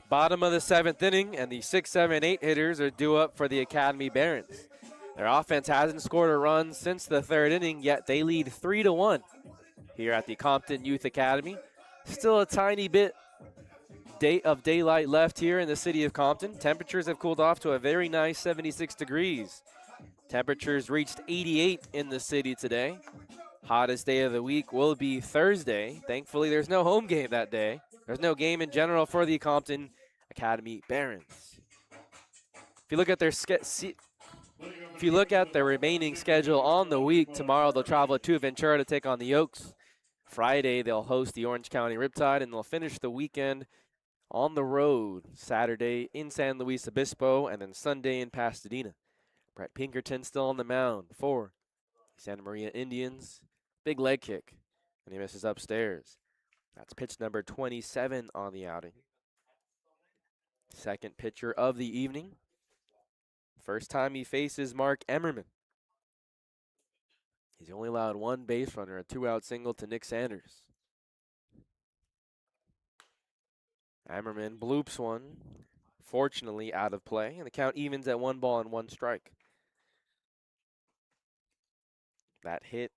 Bottom of the 7th inning, and the 6, 7, 8 hitters are due up for the Academy Barons. Their offense hasn't scored a run since the 3rd inning, yet they lead 3-1 here at the Compton Youth Academy. Still a tiny bit of daylight left here in the city of Compton. Temperatures have cooled off to a very nice 76 degrees. Temperatures reached 88 in the city today. Hottest day of the week will be Thursday. Thankfully, there's no home game that day. There's no game in general for the Compton Academy Barons. If you look at their remaining schedule on the week, tomorrow they'll travel to Ventura to take on the Oaks. Friday they'll host the Orange County Riptide, and they'll finish the weekend on the road. Saturday in San Luis Obispo, and then Sunday in Pasadena. Brett Pinkerton still on the mound for Santa Maria Indians. Big leg kick, and he misses upstairs. That's pitch number 27 on the outing. Second pitcher of the evening. First time he faces Mark Emmerman. He's only allowed one base runner, a 2-out single to Nick Sanders. Emmerman bloops one, fortunately out of play, and the count evens at 1 ball and 1 strike. That hit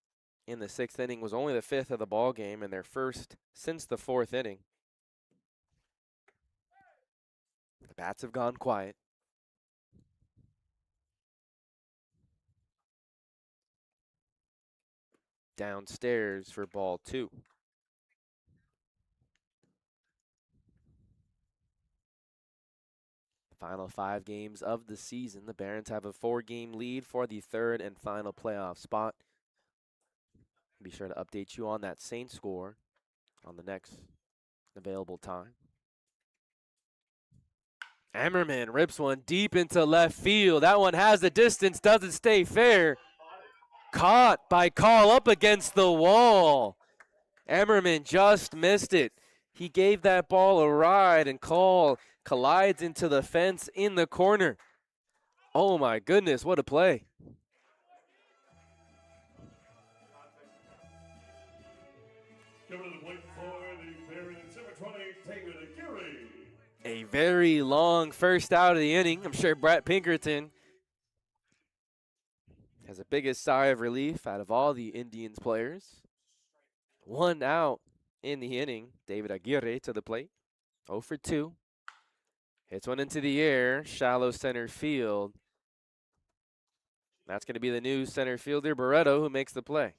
in the 6th inning was only the 5th of the ball game and their first since the 4th inning. The bats have gone quiet. Downstairs for ball 2. Final 5 games of the season. The Barons have a 4-game lead for the 3rd and final playoff spot. Be sure to update you on that Saints score on the next available time. Emmerman rips one deep into left field. That one has the distance, doesn't stay fair. Caught by Call up against the wall. Emmerman just missed it. He gave that ball a ride and Call collides into the fence in the corner. Oh my goodness, what a play. Coming to the plate for the Barons, number 20, David Aguirre. A very long first out of the inning. I'm sure Brett Pinkerton has the biggest sigh of relief out of all the Indians players. 1 out in the inning. David Aguirre to the plate. 0 for 2. Hits one into the air. Shallow center field. That's going to be the new center fielder, Barreto, who makes the play.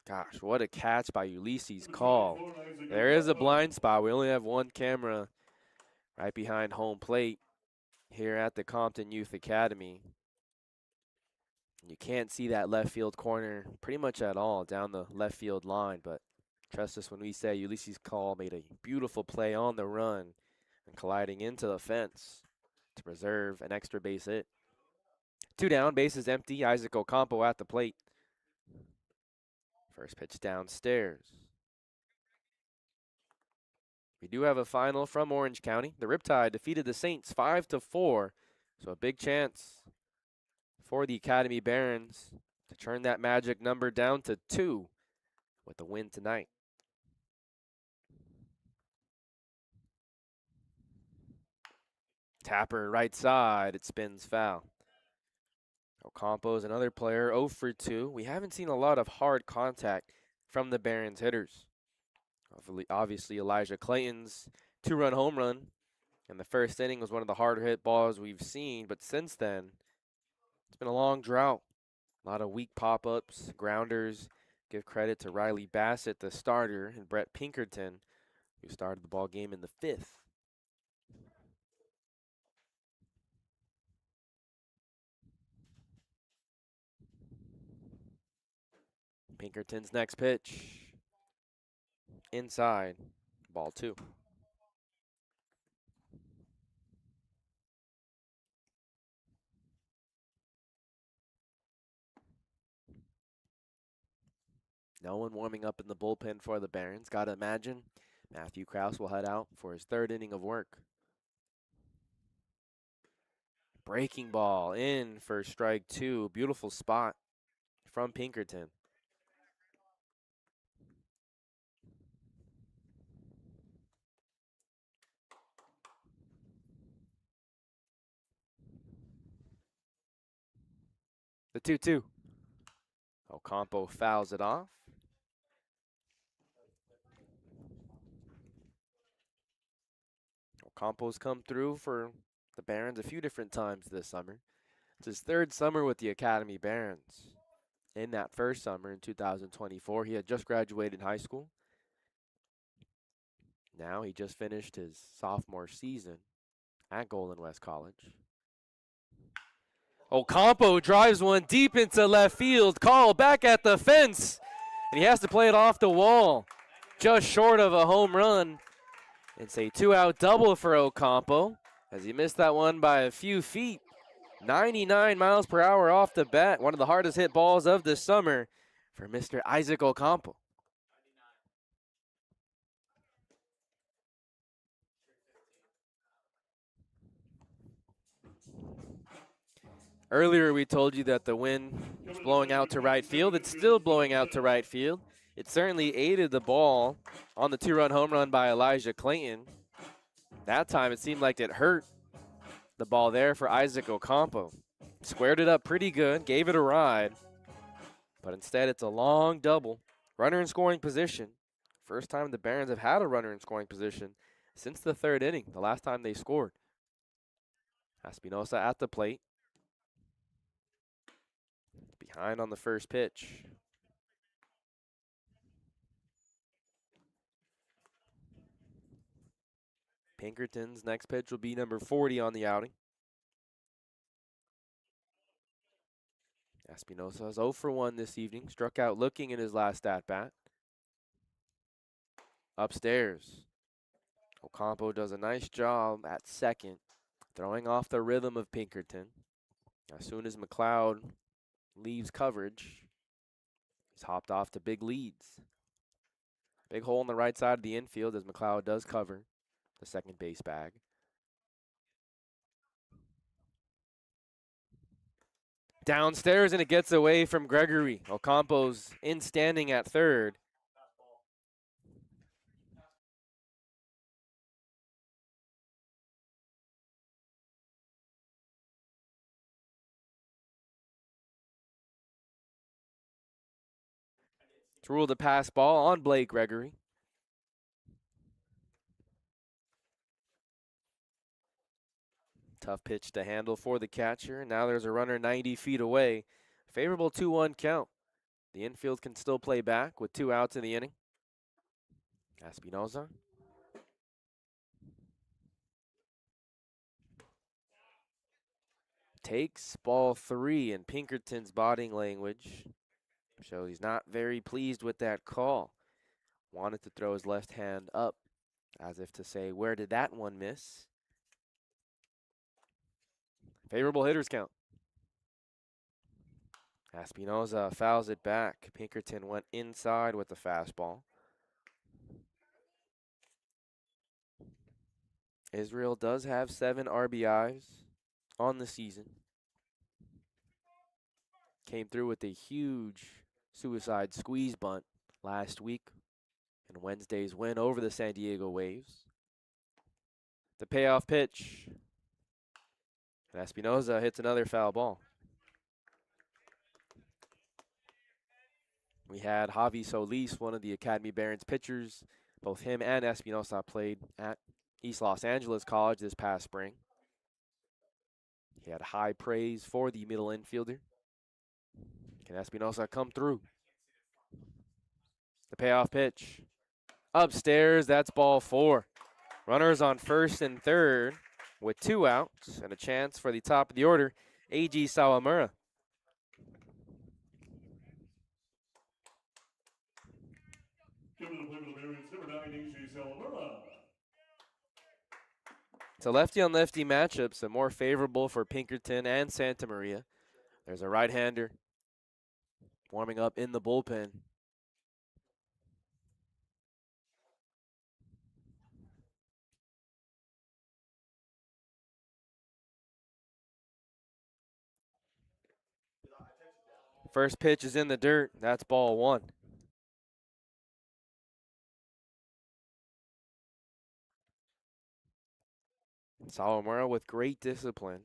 Gosh, what a catch by Ulysses Call. There is a blind spot. We only have one camera right behind home plate here at the Compton Youth Academy. You can't see that left field corner pretty much at all down the left field line, but trust us when we say Ulysses Call made a beautiful play on the run and colliding into the fence to preserve an extra base hit. 2 down, bases empty. Isaac Ocampo at the plate. First pitch downstairs. We do have a final from Orange County. The Riptide defeated the Saints 5-4. So a big chance for the Academy Barons to turn that magic number down to 2 with the win tonight. Tapper right side. It spins foul. Ocampo is another player, 0 for 2. We haven't seen a lot of hard contact from the Barons hitters. Obviously, Elijah Clayton's 2-run home run in the first inning was one of the harder hit balls we've seen, but since then, it's been a long drought. A lot of weak pop-ups, grounders. Give credit to Riley Bassett, the starter, and Brett Pinkerton, who started the ball game in the 5th. Pinkerton's next pitch. Inside, ball 2. No one warming up in the bullpen for the Barons. Got to imagine Matthew Krause will head out for his 3rd inning of work. Breaking ball in for strike 2. Beautiful spot from Pinkerton. The 2-2. Ocampo fouls it off. Ocampo's come through for the Barons a few different times this summer. It's his 3rd summer with the Academy Barons. In that first summer in 2024, he had just graduated high school. Now he just finished his sophomore season at Golden West College. Ocampo drives one deep into left field. Call back at the fence. And he has to play it off the wall. Just short of a home run. It's a 2-out double for Ocampo as he missed that one by a few feet. 99 miles per hour off the bat. One of the hardest hit balls of the summer for Mr. Isaac Ocampo. Earlier we told you that the wind was blowing out to right field. It's still blowing out to right field. It certainly aided the ball on the 2-run home run by Elijah Clayton. That time it seemed like it hurt the ball there for Isaac Ocampo. Squared it up pretty good, gave it a ride, but instead it's a long double. Runner in scoring position. First time the Barons have had a runner in scoring position since the 3rd inning, the last time they scored. Espinosa at the plate. Behind on the first pitch. Pinkerton's next pitch will be number 40 on the outing. Espinosa is 0 for 1 this evening. Struck out looking in his last at-bat. Upstairs. Ocampo does a nice job at second, throwing off the rhythm of Pinkerton. As soon as McLeod leaves coverage, he's hopped off to big leads. Big hole on the right side of the infield as McLeod does cover the second base bag. Downstairs, and it gets away from Gregory. Ocampo's in standing at third. It's ruled a pass ball on Blake Gregory. Tough pitch to handle for the catcher. Now there's a runner 90 feet away. Favorable 2-1 count. The infield can still play back with 2 outs in the inning. Espinosa. Takes ball 3, and Pinkerton's body language shows he's not very pleased with that call. Wanted to throw his left hand up as if to say, where did that one miss? Favorable hitters count. Espinosa fouls it back. Pinkerton went inside with the fastball. Israel does have 7 RBIs on the season. Came through with a huge suicide squeeze bunt last week in Wednesday's win over the San Diego Waves. The payoff pitch. And Espinosa hits another foul ball. We had Javi Solis, one of the Academy Barons pitchers. Both him and Espinosa played at East Los Angeles College this past spring. He had high praise for the middle infielder. Can Espinosa come through? The payoff pitch. Upstairs, that's ball 4. Runners on first and third with 2 outs and a chance for the top of the order, A.G. Sawamura. It's a lefty-on-lefty matchup, so more favorable for Pinkerton and Santa Maria. There's a right-hander warming up in the bullpen. First pitch is in the dirt. That's ball 1. Sawamura with great discipline.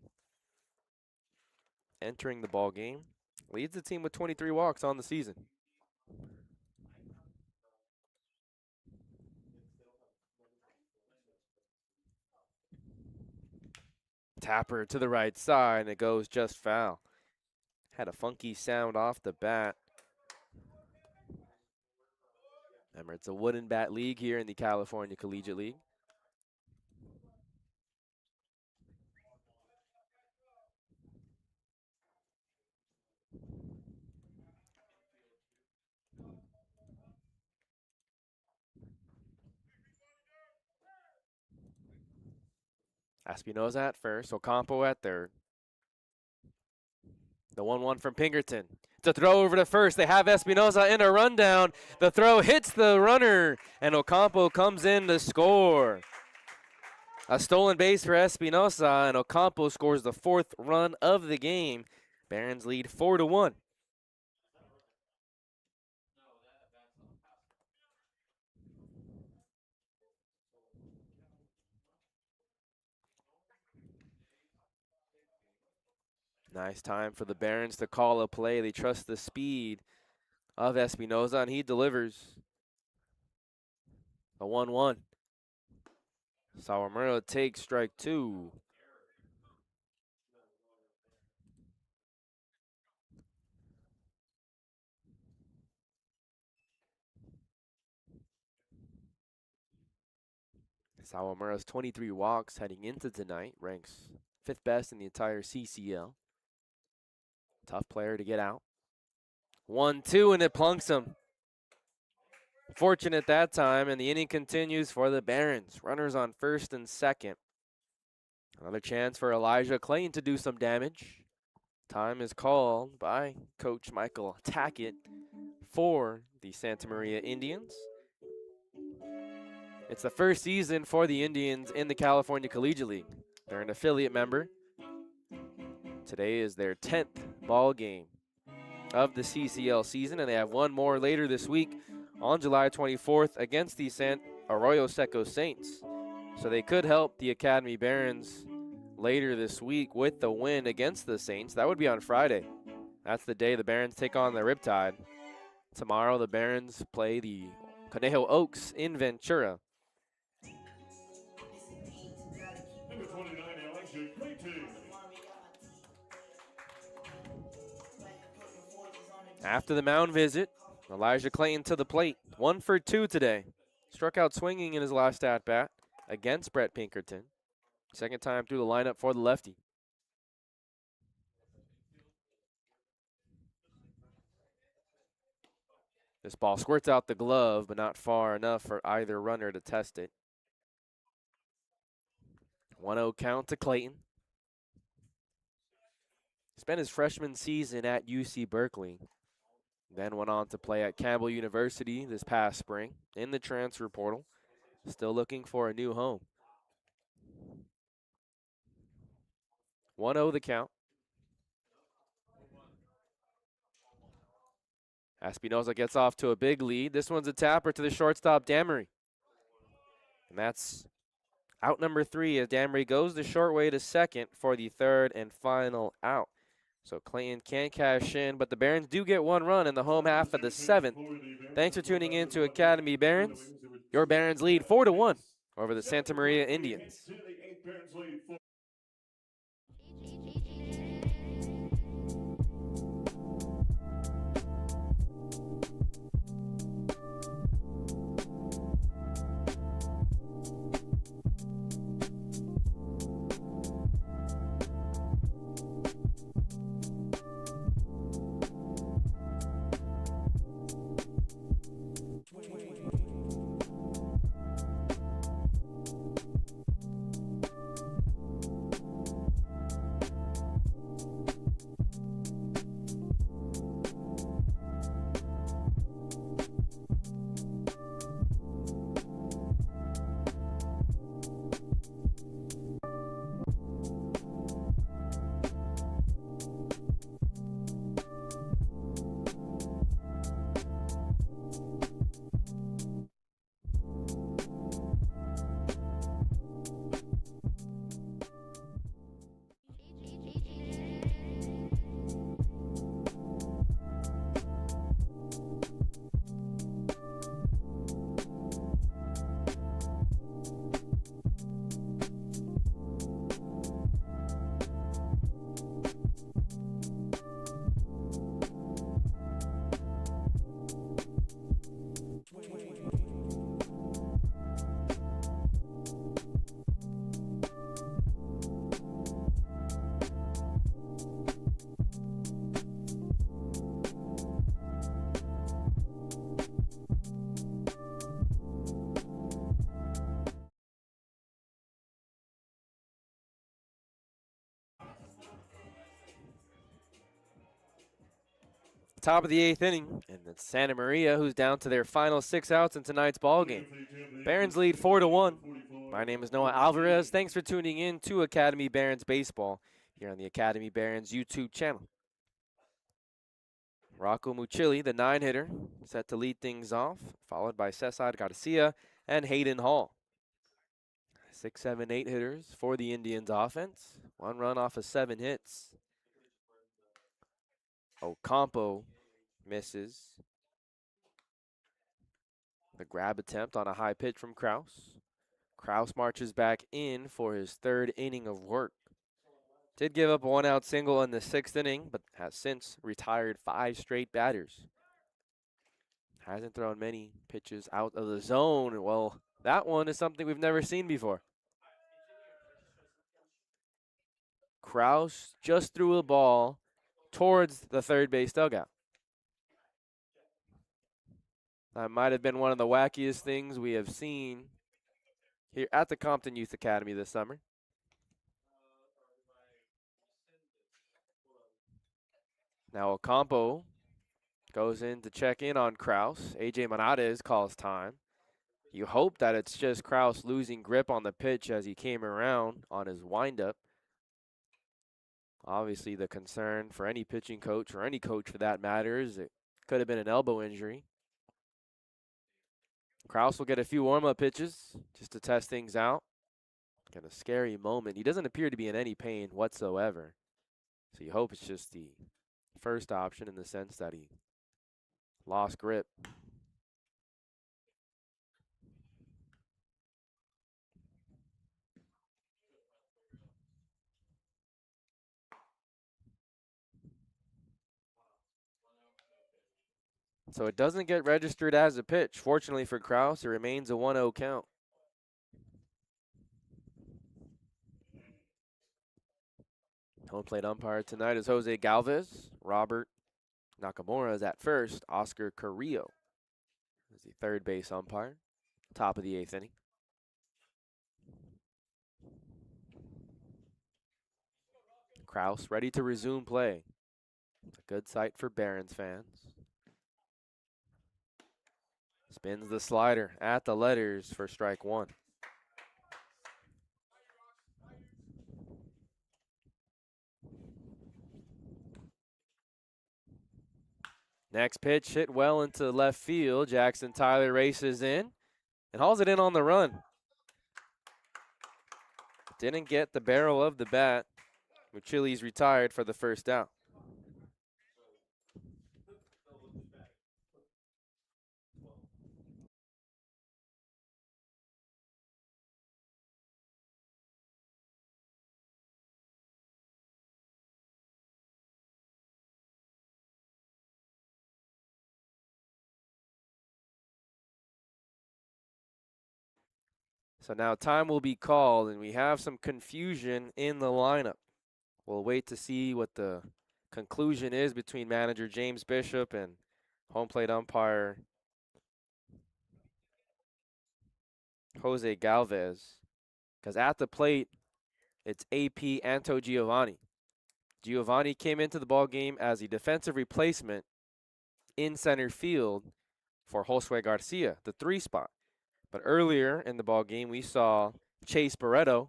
Entering the ball game. Leads the team with 23 walks on the season. Tapper to the right side, and it goes just foul. Had a funky sound off the bat. Remember, it's a wooden bat league here in the California Collegiate League. Espinosa at first, Ocampo at third. The 1-1 from Pinkerton. It's a throw over to first. They have Espinosa in a rundown. The throw hits the runner, and Ocampo comes in to score. A stolen base for Espinosa, and Ocampo scores the 4th run of the game Barons lead 4-1. Nice time for the Barons to call a play. They trust the speed of Espinoza, and he delivers. A 1-1. Sawamura takes strike 2. Sawamura's 23 walks heading into tonight ranks 5th best in the entire CCL. Tough player to get out. 1-2, and it plunks him. Fortunate that time, and the inning continues for the Barons. Runners on first and second. Another chance for Elijah Clayton to do some damage. Time is called by Coach Michael Tackett for the Santa Maria Indians. It's the first season for the Indians in the California Collegiate League. They're an affiliate member. Today is their 10th ball game of the CCL season, and they have one more later this week on July 24th against the San Arroyo Seco Saints. So they could help the Academy Barons later this week with the win against the Saints. That would be on Friday. That's the day the Barons take on the Riptide. Tomorrow the Barons play the Conejo Oaks in Ventura. Number 29, Elijah Clayton. After the mound visit, Elijah Clayton to the plate. 1 for 2 today. Struck out swinging in his last at-bat against Brett Pinkerton. Second time through the lineup for the lefty. This ball squirts out the glove, but not far enough for either runner to test it. 1-0 count to Clayton. Spent his freshman season at UC Berkeley. Then went on to play at Campbell University this past spring in the transfer portal. Still looking for a new home. 1-0 the count. Espinoza gets off to a big lead. This one's a tapper to the shortstop, Damery. And that's out number 3 as Damery goes the short way to second for the third and final out. So Clayton can't cash in, but the Barons do get one run in the home half of the 7th. Thanks for tuning in to Academy Barons. Your Barons lead 4-1 over the Santa Maria Indians. Top of the 8th inning, and it's Santa Maria who's down to their final 6 outs in tonight's ball game. Barons lead 4-1. My name is Noah Alvarez. Thanks for tuning in to Academy Barons Baseball here on the Academy Barons YouTube channel. Rocco Mucilli, the 9-hitter, set to lead things off, followed by Cesar Garcia and Hayden Hall. 6, 7, 8 hitters for the Indians offense. 1 run off of 7 hits. Ocampo misses. The grab attempt on a high pitch from Kraus. Kraus marches back in for his 3rd inning of work. Did give up a 1-out single in the 6th inning, but has since retired 5 straight batters. Hasn't thrown many pitches out of the zone. Well, that one is something we've never seen before. Kraus just threw a ball towards the third base dugout. That might have been one of the wackiest things we have seen here at the Compton Youth Academy this summer. Now Ocampo goes in to check in on Kraus. AJ Monades calls time. You hope that it's just Kraus losing grip on the pitch as he came around on his windup. Obviously, the concern for any pitching coach, or any coach for that matter, is it could have been an elbow injury. Kraus will get a few warm-up pitches just to test things out. Kind of scary moment. He doesn't appear to be in any pain whatsoever. So you hope it's just the first option in the sense that he lost grip. So it doesn't get registered as a pitch. Fortunately for Kraus, it remains a 1-0 count. Home plate umpire tonight is Jose Galvez. Robert Nakamura is at first. Oscar Carrillo is the third base umpire. Top of the 8th inning. Kraus ready to resume play. A good sight for Barons fans. Spins the slider at the letters for strike 1. Next pitch hit well into left field. Jackson Tyler races in and hauls it in on the run. Didn't get the barrel of the bat. Mucilli's retired for the first out. So now time will be called, and we have some confusion in the lineup. We'll wait to see what the conclusion is between manager James Bishop and home plate umpire Jose Galvez. Because at the plate, it's AP Anto Giovanni. Giovanni came into the ball game as a defensive replacement in center field for Josue Garcia, the 3 spot. But earlier in the ball game, we saw Chase Barreto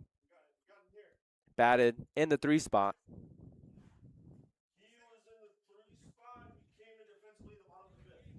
batted in the 3 spot. He was in the 3 spot. He came in defensively in the bottom of the 5th.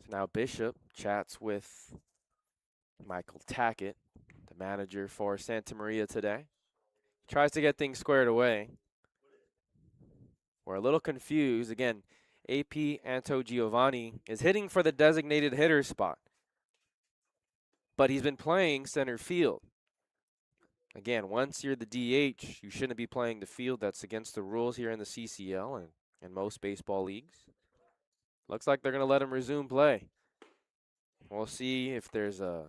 So now Bishop chats with Michael Tackett, the manager for Santa Maria today. Tries to get things squared away. We're a little confused. Again, AP Anto Giovanni is hitting for the designated hitter spot, but he's been playing center field. Again, once you're the DH, you shouldn't be playing the field. That's against the rules here in the CCL and in most baseball leagues. Looks like they're going to let him resume play. We'll see if there's a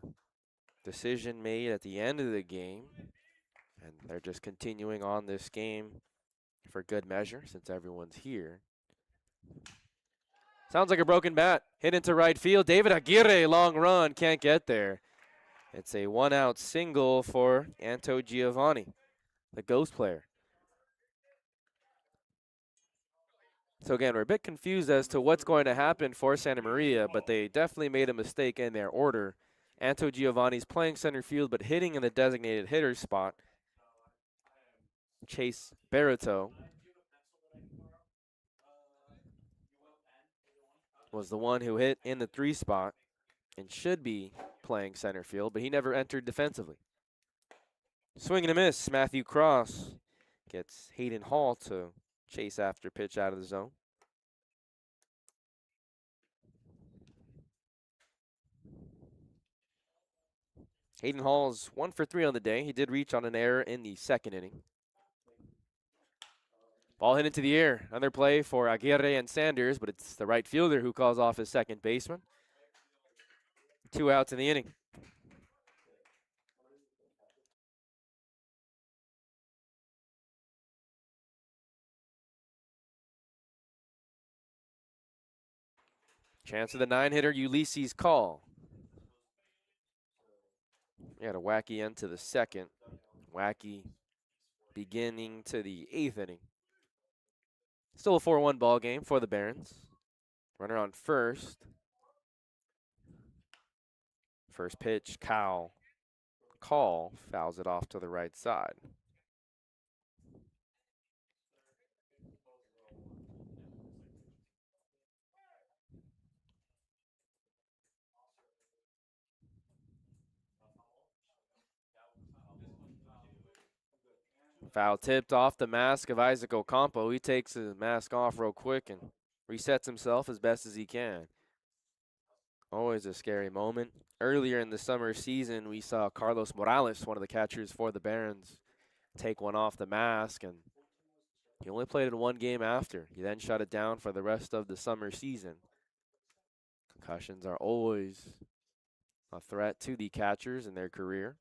decision made at the end of the game, and they're just continuing on this game for good measure since everyone's here. Sounds like a broken bat. Hit into right field. David Aguirre, long run, can't get there. It's a one-out single for Anto Giovanni, the ghost player. So again, we're a bit confused as to what's going to happen for Santa Maria, but they definitely made a mistake in their order. Anto Giovanni's playing center field, but hitting in the designated hitter spot. Chase Barreto was the one who hit in the 3 spot and should be playing center field, but he never entered defensively. Swing and a miss. Matthew Cross gets Hayden Hall to chase after pitch out of the zone. Hayden Hall's 1 for 3 on the day. He did reach on an error in the 2nd inning. Ball hit into the air. Another play for Aguirre and Sanders, but it's the right fielder who calls off his second baseman. 2 outs in the inning. Chance of the 9-hitter, Ulysses Call. We had a wacky end to the 2nd. Wacky beginning to the 8th inning. Still a 4-1 ball game for the Barons. Runner on first. First pitch, Call fouls it off to the right side. Foul tipped off the mask of Isaac Ocampo. He takes his mask off real quick and resets himself as best as he can. Always a scary moment. Earlier in the summer season, we saw Carlos Morales, one of the catchers for the Barons, take one off the mask, and he only played in 1 game after. He then shut it down for the rest of the summer season. Concussions are always a threat to the catchers in their career.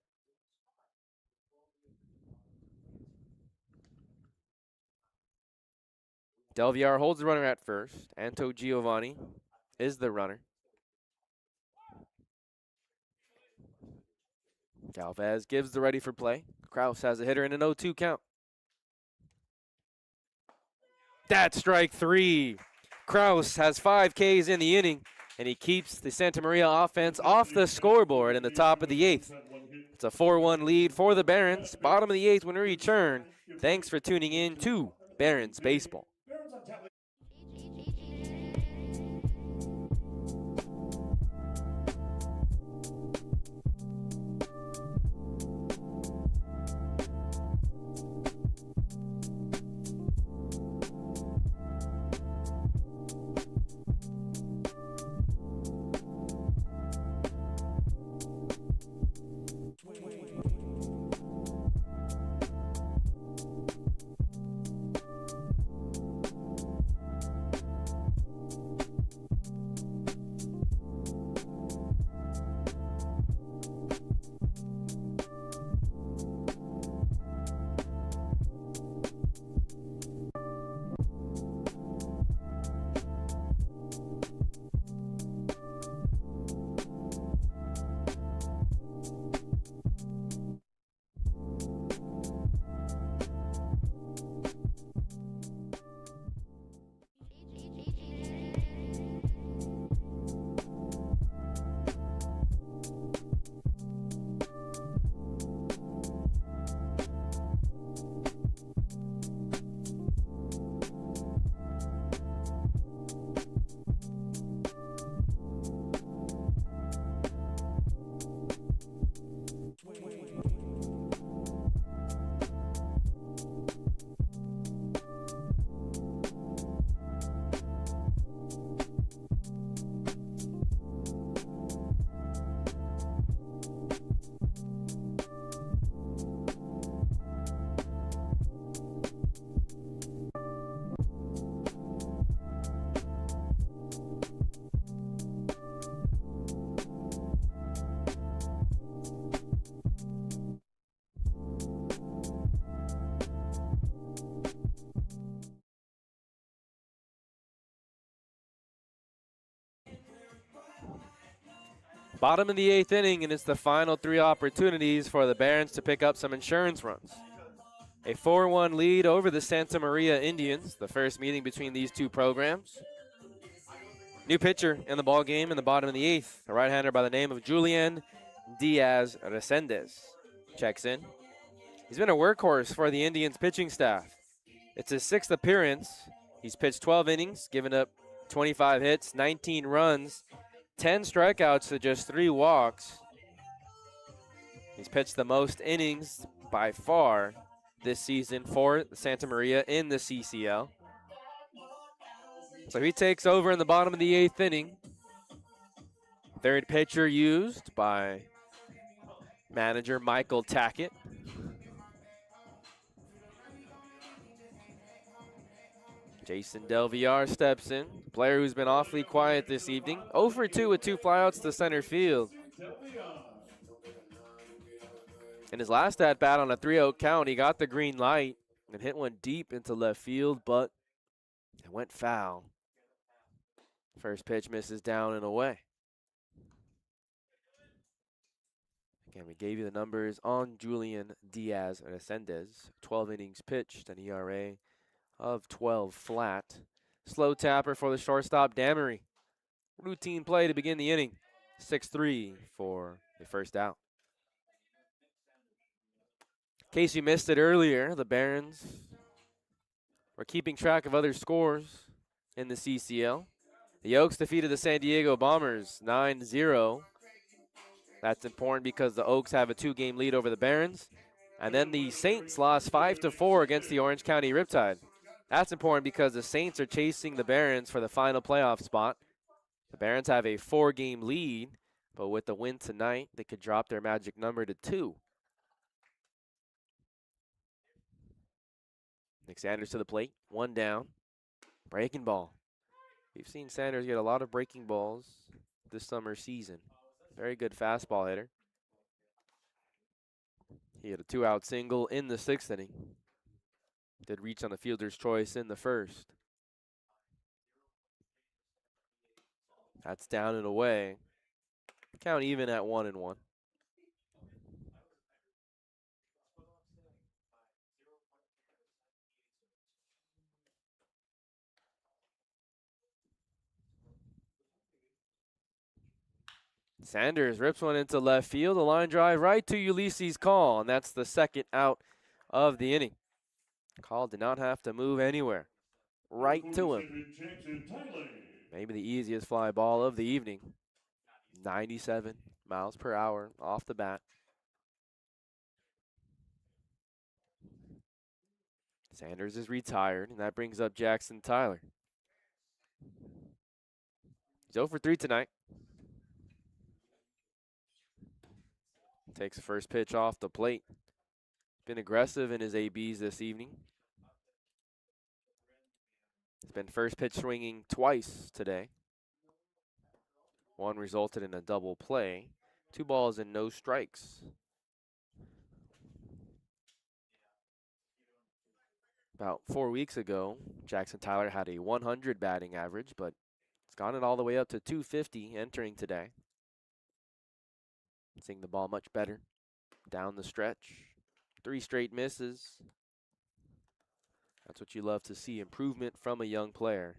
Del Villar holds the runner at first. Anto Giovanni is the runner. Alvarez gives the ready for play. Kraus has a hitter in an 0-2 count. That's strike 3. Kraus has 5 Ks in the inning, and he keeps the Santa Maria offense off the scoreboard in the top of the 8th. It's a 4-1 lead for the Barons. Bottom of the 8th when we return. Thanks for tuning in to Barons Baseball. Bottom of the 8th inning, and it's the final 3 opportunities for the Barons to pick up some insurance runs. A 4-1 lead over the Santa Maria Indians, the first meeting between these two programs. New pitcher in the ball game in the bottom of the 8th, a right-hander by the name of Julian Diaz Resendez checks in. He's been a workhorse for the Indians pitching staff. It's his 6th appearance. He's pitched 12 innings, given up 25 hits, 19 runs, 10 strikeouts to just 3 walks. He's pitched the most innings by far this season for Santa Maria in the CCL. So he takes over in the bottom of the 8th inning. Third pitcher used by manager Michael Tackett. Jason Del Villar steps in, player who's been awfully quiet this evening. 0 for 2 with 2 flyouts to center field. In his last at-bat on a 3-0 count, he got the green light and hit one deep into left field, but it went foul. First pitch misses down and away. Again, we gave you the numbers on Julian Diaz Resendez. 12 innings pitched, an ERA of 12 flat. Slow tapper for the shortstop, Damery. Routine play to begin the inning. 6-3 for the first out. In case you missed it earlier, the Barons were keeping track of other scores in the CCL. The Oaks defeated the San Diego Bombers 9-0. That's important because the Oaks have a 2-game lead over the Barons. And then the Saints lost 5-4 against the Orange County Riptide. That's important because the Saints are chasing the Barons for the final playoff spot. The Barons have a 4-game lead, but with the win tonight, they could drop their magic number to 2. Nick Sanders to the plate, 1 down. Breaking ball. We've seen Sanders get a lot of breaking balls this summer season. Very good fastball hitter. He had a 2-out single in the 6th inning. Did reach on the fielder's choice in the 1st. That's down and away. Count even at 1-1. Sanders rips one into left field, a line drive right to Ulysses Call, and that's the 2nd out of the inning. Call did not have to move anywhere. Right to him. Maybe the easiest fly ball of the evening. 97 miles per hour off the bat. Sanders is retired, and that brings up Jackson Tyler. He's 0 for 3 tonight. Takes the first pitch off the plate. Been aggressive in his ABs this evening. He's been first pitch swinging twice today. One resulted in a double play. 2 balls and no strikes. About 4 weeks ago, Jackson Tyler had a 100 batting average, but it's gone it all the way up to 250 entering today. Seeing the ball much better down the stretch. 3 straight misses. That's what you love to see, improvement from a young player.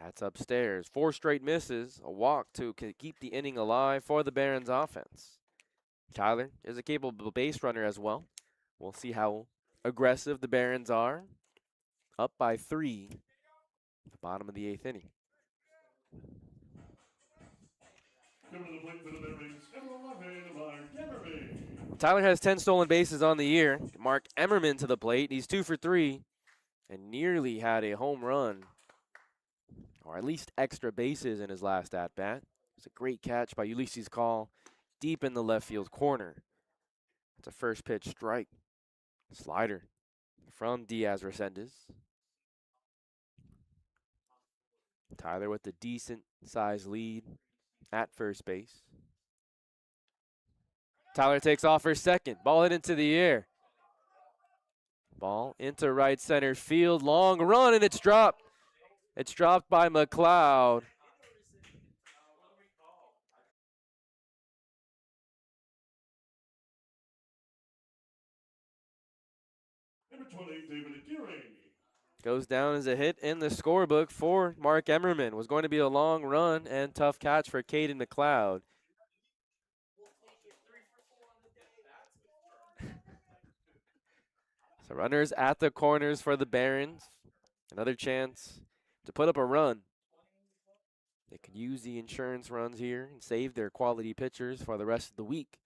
That's upstairs. 4 straight misses, a walk to keep the inning alive for the Barons offense. Tyler is a capable base runner as well. We'll see how aggressive the Barons are. Up by 3, the bottom of the 8th inning. Tyler has 10 stolen bases on the year. Mark Emmerman to the plate. He's 2 for 3 and nearly had a home run, or at least extra bases in his last at-bat. It's a great catch by Ulysses Call deep in the left field corner. It's a first pitch strike. Slider from Diaz Resendez. Tyler with a decent size lead at first base. Tyler takes off for second. Ball hit into the air. Ball into right center field. Long run, and it's dropped. It's dropped by McLeod. Number 20, David Aguirre. Goes down as a hit in the scorebook for Mark Emmerman. Was going to be a long run and tough catch for Caden McLeod. So runners at the corners for the Barons. Another chance to put up a run. They could use the insurance runs here and save their quality pitchers for the rest of the week.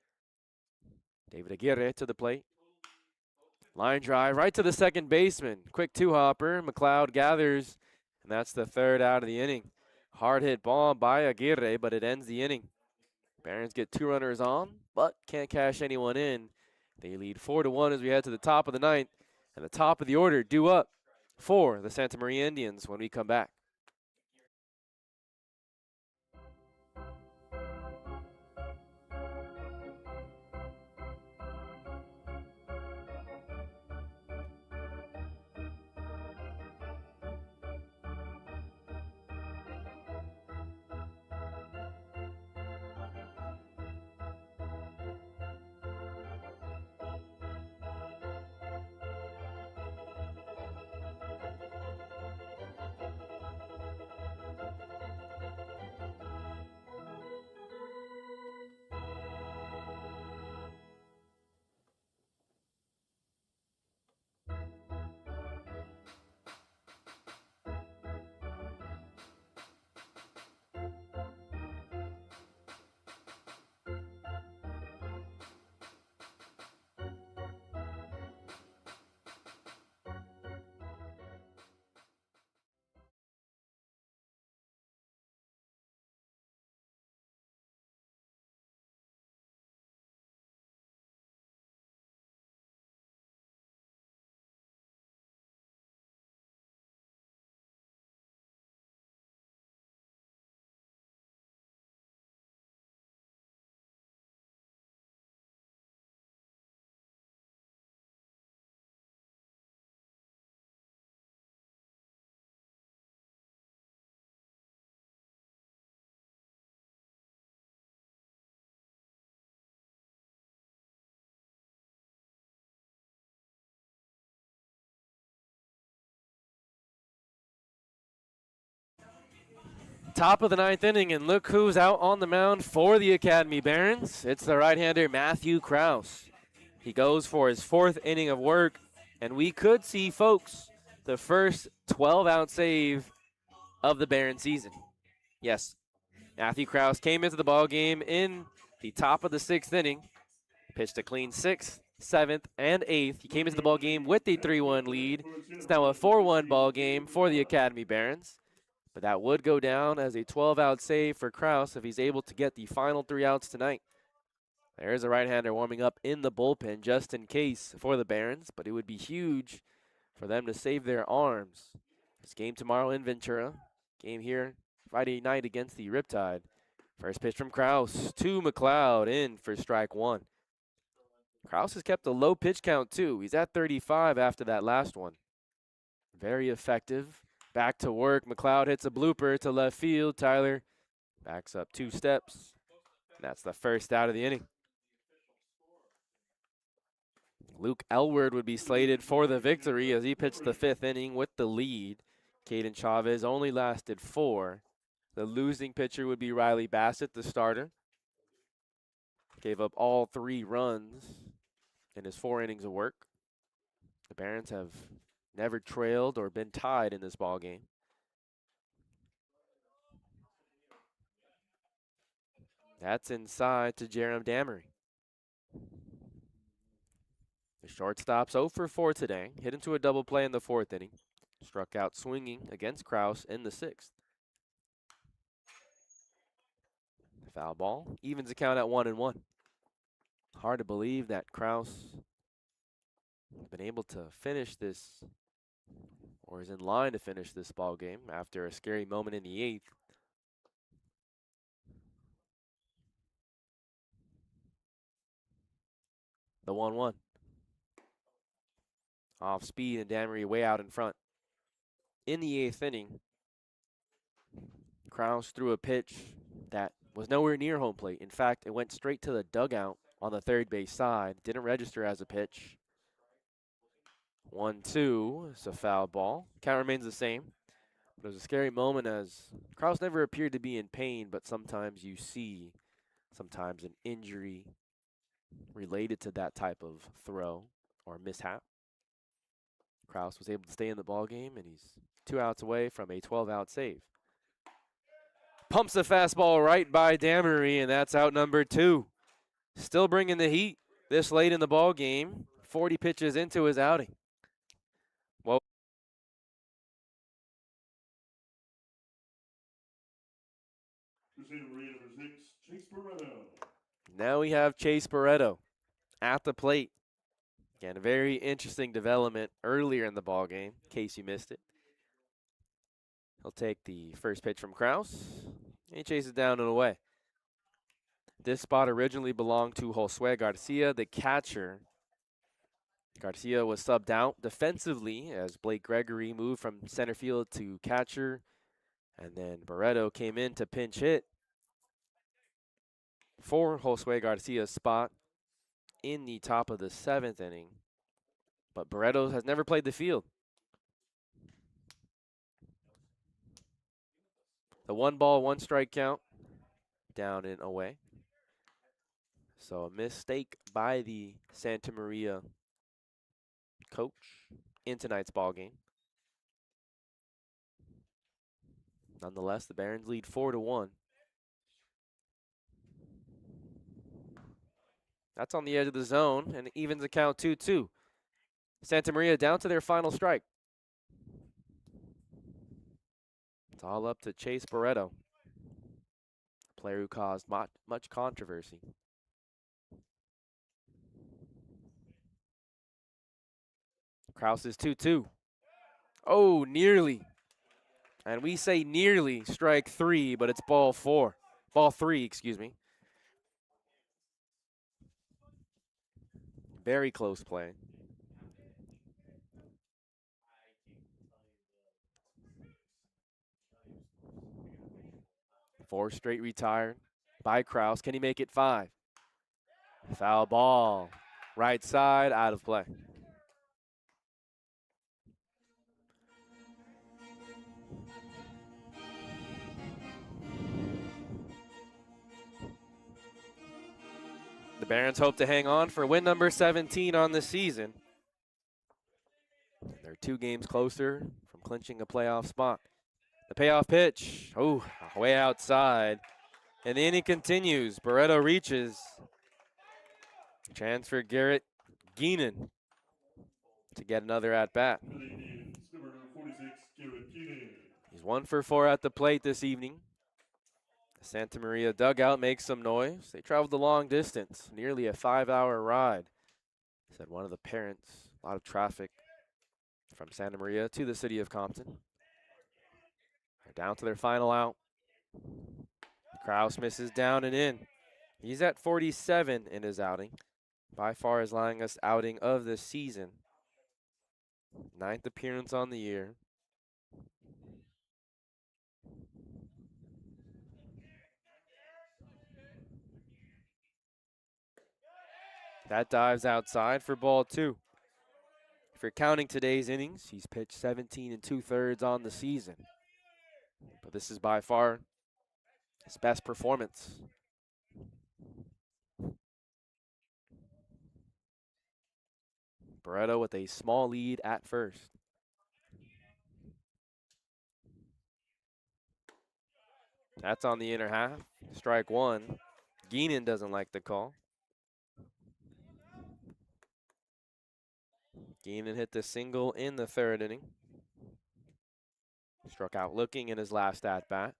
David Aguirre to the plate. Line drive right to the second baseman. Quick two-hopper. McLeod gathers, and that's the third out of the inning. Hard hit ball by Aguirre, but it ends the inning. Barons get 2 runners on, but can't cash anyone in. They lead 4-1 as we head to the top of the ninth, and the top of the order due up for the Santa Maria Indians when we come back. Top of the ninth inning, and look who's out on the mound for the Academy Barons. It's the right-hander Matthew Krause. He goes for his 4th inning of work, and we could see, folks, the first 12-out save of the Baron season. Yes, Matthew Krause came into the ball game in the top of the 6th inning, pitched a clean 6th, 7th, and 8th. He came into the ball game with a 3-1 lead. It's now a 4-1 ball game for the Academy Barons. But that would go down as a 12-out save for Krause if he's able to get the final 3 outs tonight. There's a right-hander warming up in the bullpen just in case for the Barons, but it would be huge for them to save their arms. This game tomorrow in Ventura. Game here Friday night against the Riptide. First pitch from Krause to McLeod in for strike 1. Krause has kept a low pitch count too. He's at 35 after that last one. Very effective. Back to work. McLeod hits a blooper to left field. Tyler backs up 2 steps. And that's the first out of the inning. Luke Elward would be slated for the victory as he pitched the 5th inning with the lead. Caden Chavez only lasted 4. The losing pitcher would be Riley Bassett, the starter. Gave up all 3 runs in his 4 innings of work. The Barons have never trailed or been tied in this ball game. That's inside to Jerem Damery. The shortstop's 0 for 4 today. Hit into a double play in the 4th inning. Struck out swinging against Krause in the 6th. Foul ball. Evens the count at 1-1. Hard to believe that Krause has been able to finish this, or is in line to finish this ball game after a scary moment in the 8th. The 1-1. Off speed and Damery way out in front. In the 8th inning, Kraus threw a pitch that was nowhere near home plate. In fact, it went straight to the dugout on the third base side. Didn't register as a pitch. 1-2. It's a foul ball. Count remains the same. But it was a scary moment as Kraus never appeared to be in pain, but sometimes you see an injury related to that type of throw or mishap. Kraus was able to stay in the ball game, and he's 2 outs away from a 12-out save. Pumps the fastball right by Damery, and that's out number 2. Still bringing the heat this late in the ball game. 40 pitches into his outing. Well, now we have Chase Barreto at the plate. Again, a very interesting development earlier in the ball game, in case you missed it. He'll take the first pitch from Kraus, and he chases down and away. This spot originally belonged to Josue Garcia, the catcher. Garcia was subbed out defensively as Blake Gregory moved from center field to catcher, and then Barreto came in to pinch hit for Josue Garcia's spot in the top of the 7th inning. But Barreto has never played the field. The 1-ball, 1-strike count, down and away. So a mistake by the Santa Maria coach in tonight's ball game. Nonetheless, the Barons lead 4-1. That's on the edge of the zone, and it evens the count 2-2. Santa Maria down to their final strike. It's all up to Chase Barreto, a player who caused much controversy. Kraus is 2-2. Oh, nearly. And we say nearly strike 3, but it's ball 3, excuse me. Very close play. Four straight retired by Kraus. Can he make it 5? Foul ball. Right side, out of play. The Barons hope to hang on for win number 17 on the season. They're 2 games closer from clinching a playoff spot. The payoff pitch, way outside. And the inning continues. Barreto reaches. Chance for Garrett Geenan to get another at-bat. He's 1 for 4 at the plate this evening. The Santa Maria dugout makes some noise. They traveled a long distance, nearly a 5-hour ride. Said one of the parents, a lot of traffic from Santa Maria to the city of Compton. They're down to their final out. Kraus misses down and in. He's at 47 in his outing. By far his longest outing of the season. 9th appearance on the year. That dives outside for ball 2. If you're counting today's innings, he's pitched 17 2/3 on the season. But this is by far his best performance. Barreto with a small lead at first. That's on the inner half. Strike 1. Geenan doesn't like the call. Geenan hit the single in the 3rd inning. Struck out looking in his last at-bat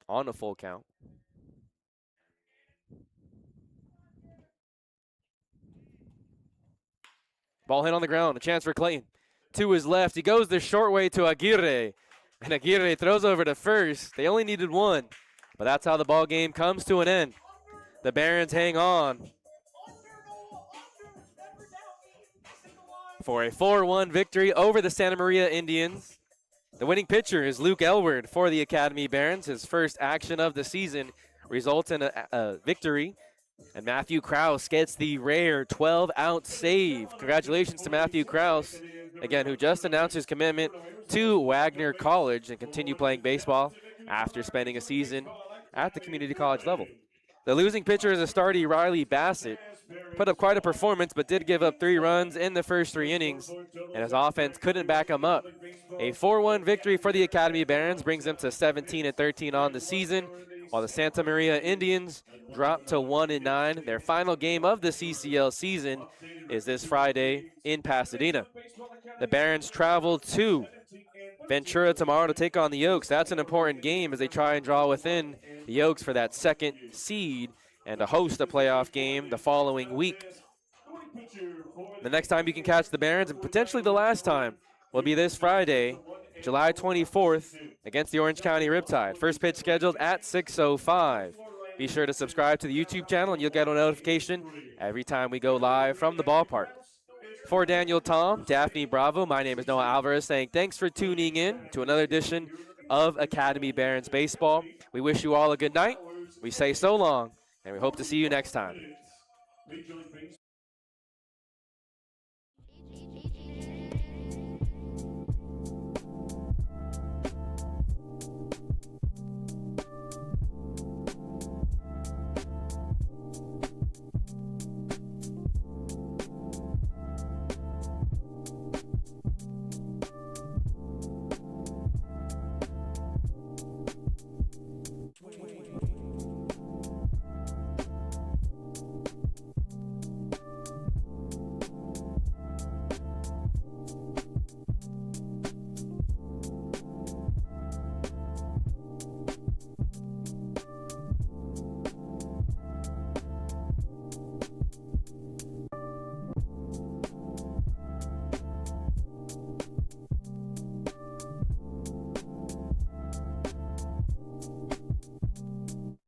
on a full count. Ball hit on the ground, a chance for Clayton. To his left, he goes the short way to Aguirre. And Aguirre throws over to first. They only needed 1, but that's how the ball game comes to an end. The Barons hang on for a 4-1 victory over the Santa Maria Indians. The winning pitcher is Luke Elward for the Academy Barons. His first action of the season results in a victory. And Matthew Krause gets the rare 12-out save. Congratulations to Matthew Krause, again, who just announced his commitment to Wagner College and continue playing baseball after spending a season at the community college level. The losing pitcher is a starter, Riley Bassett. Put up quite a performance, but did give up 3 runs in the first 3 innings, and his offense couldn't back him up. A 4-1 victory for the Academy Barons brings them to 17-13 on the season, while the Santa Maria Indians drop to 1-9. Their final game of the CCL season is this Friday in Pasadena. The Barons travel to Ventura tomorrow to take on the Oaks. That's an important game as they try and draw within the Oaks for that second seed and to host a playoff game the following week. The next time you can catch the Barons, and potentially the last time, will be this Friday, July 24th, against the Orange County Riptide. First pitch scheduled at 6:05. Be sure to subscribe to the YouTube channel, and you'll get a notification every time we go live from the ballpark. For Daniel, Tom, Daphne, Bravo, my name is Noah Alvarez, saying thanks for tuning in to another edition of Academy Barons Baseball. We wish you all a good night. We say so long, and we hope to see you next time.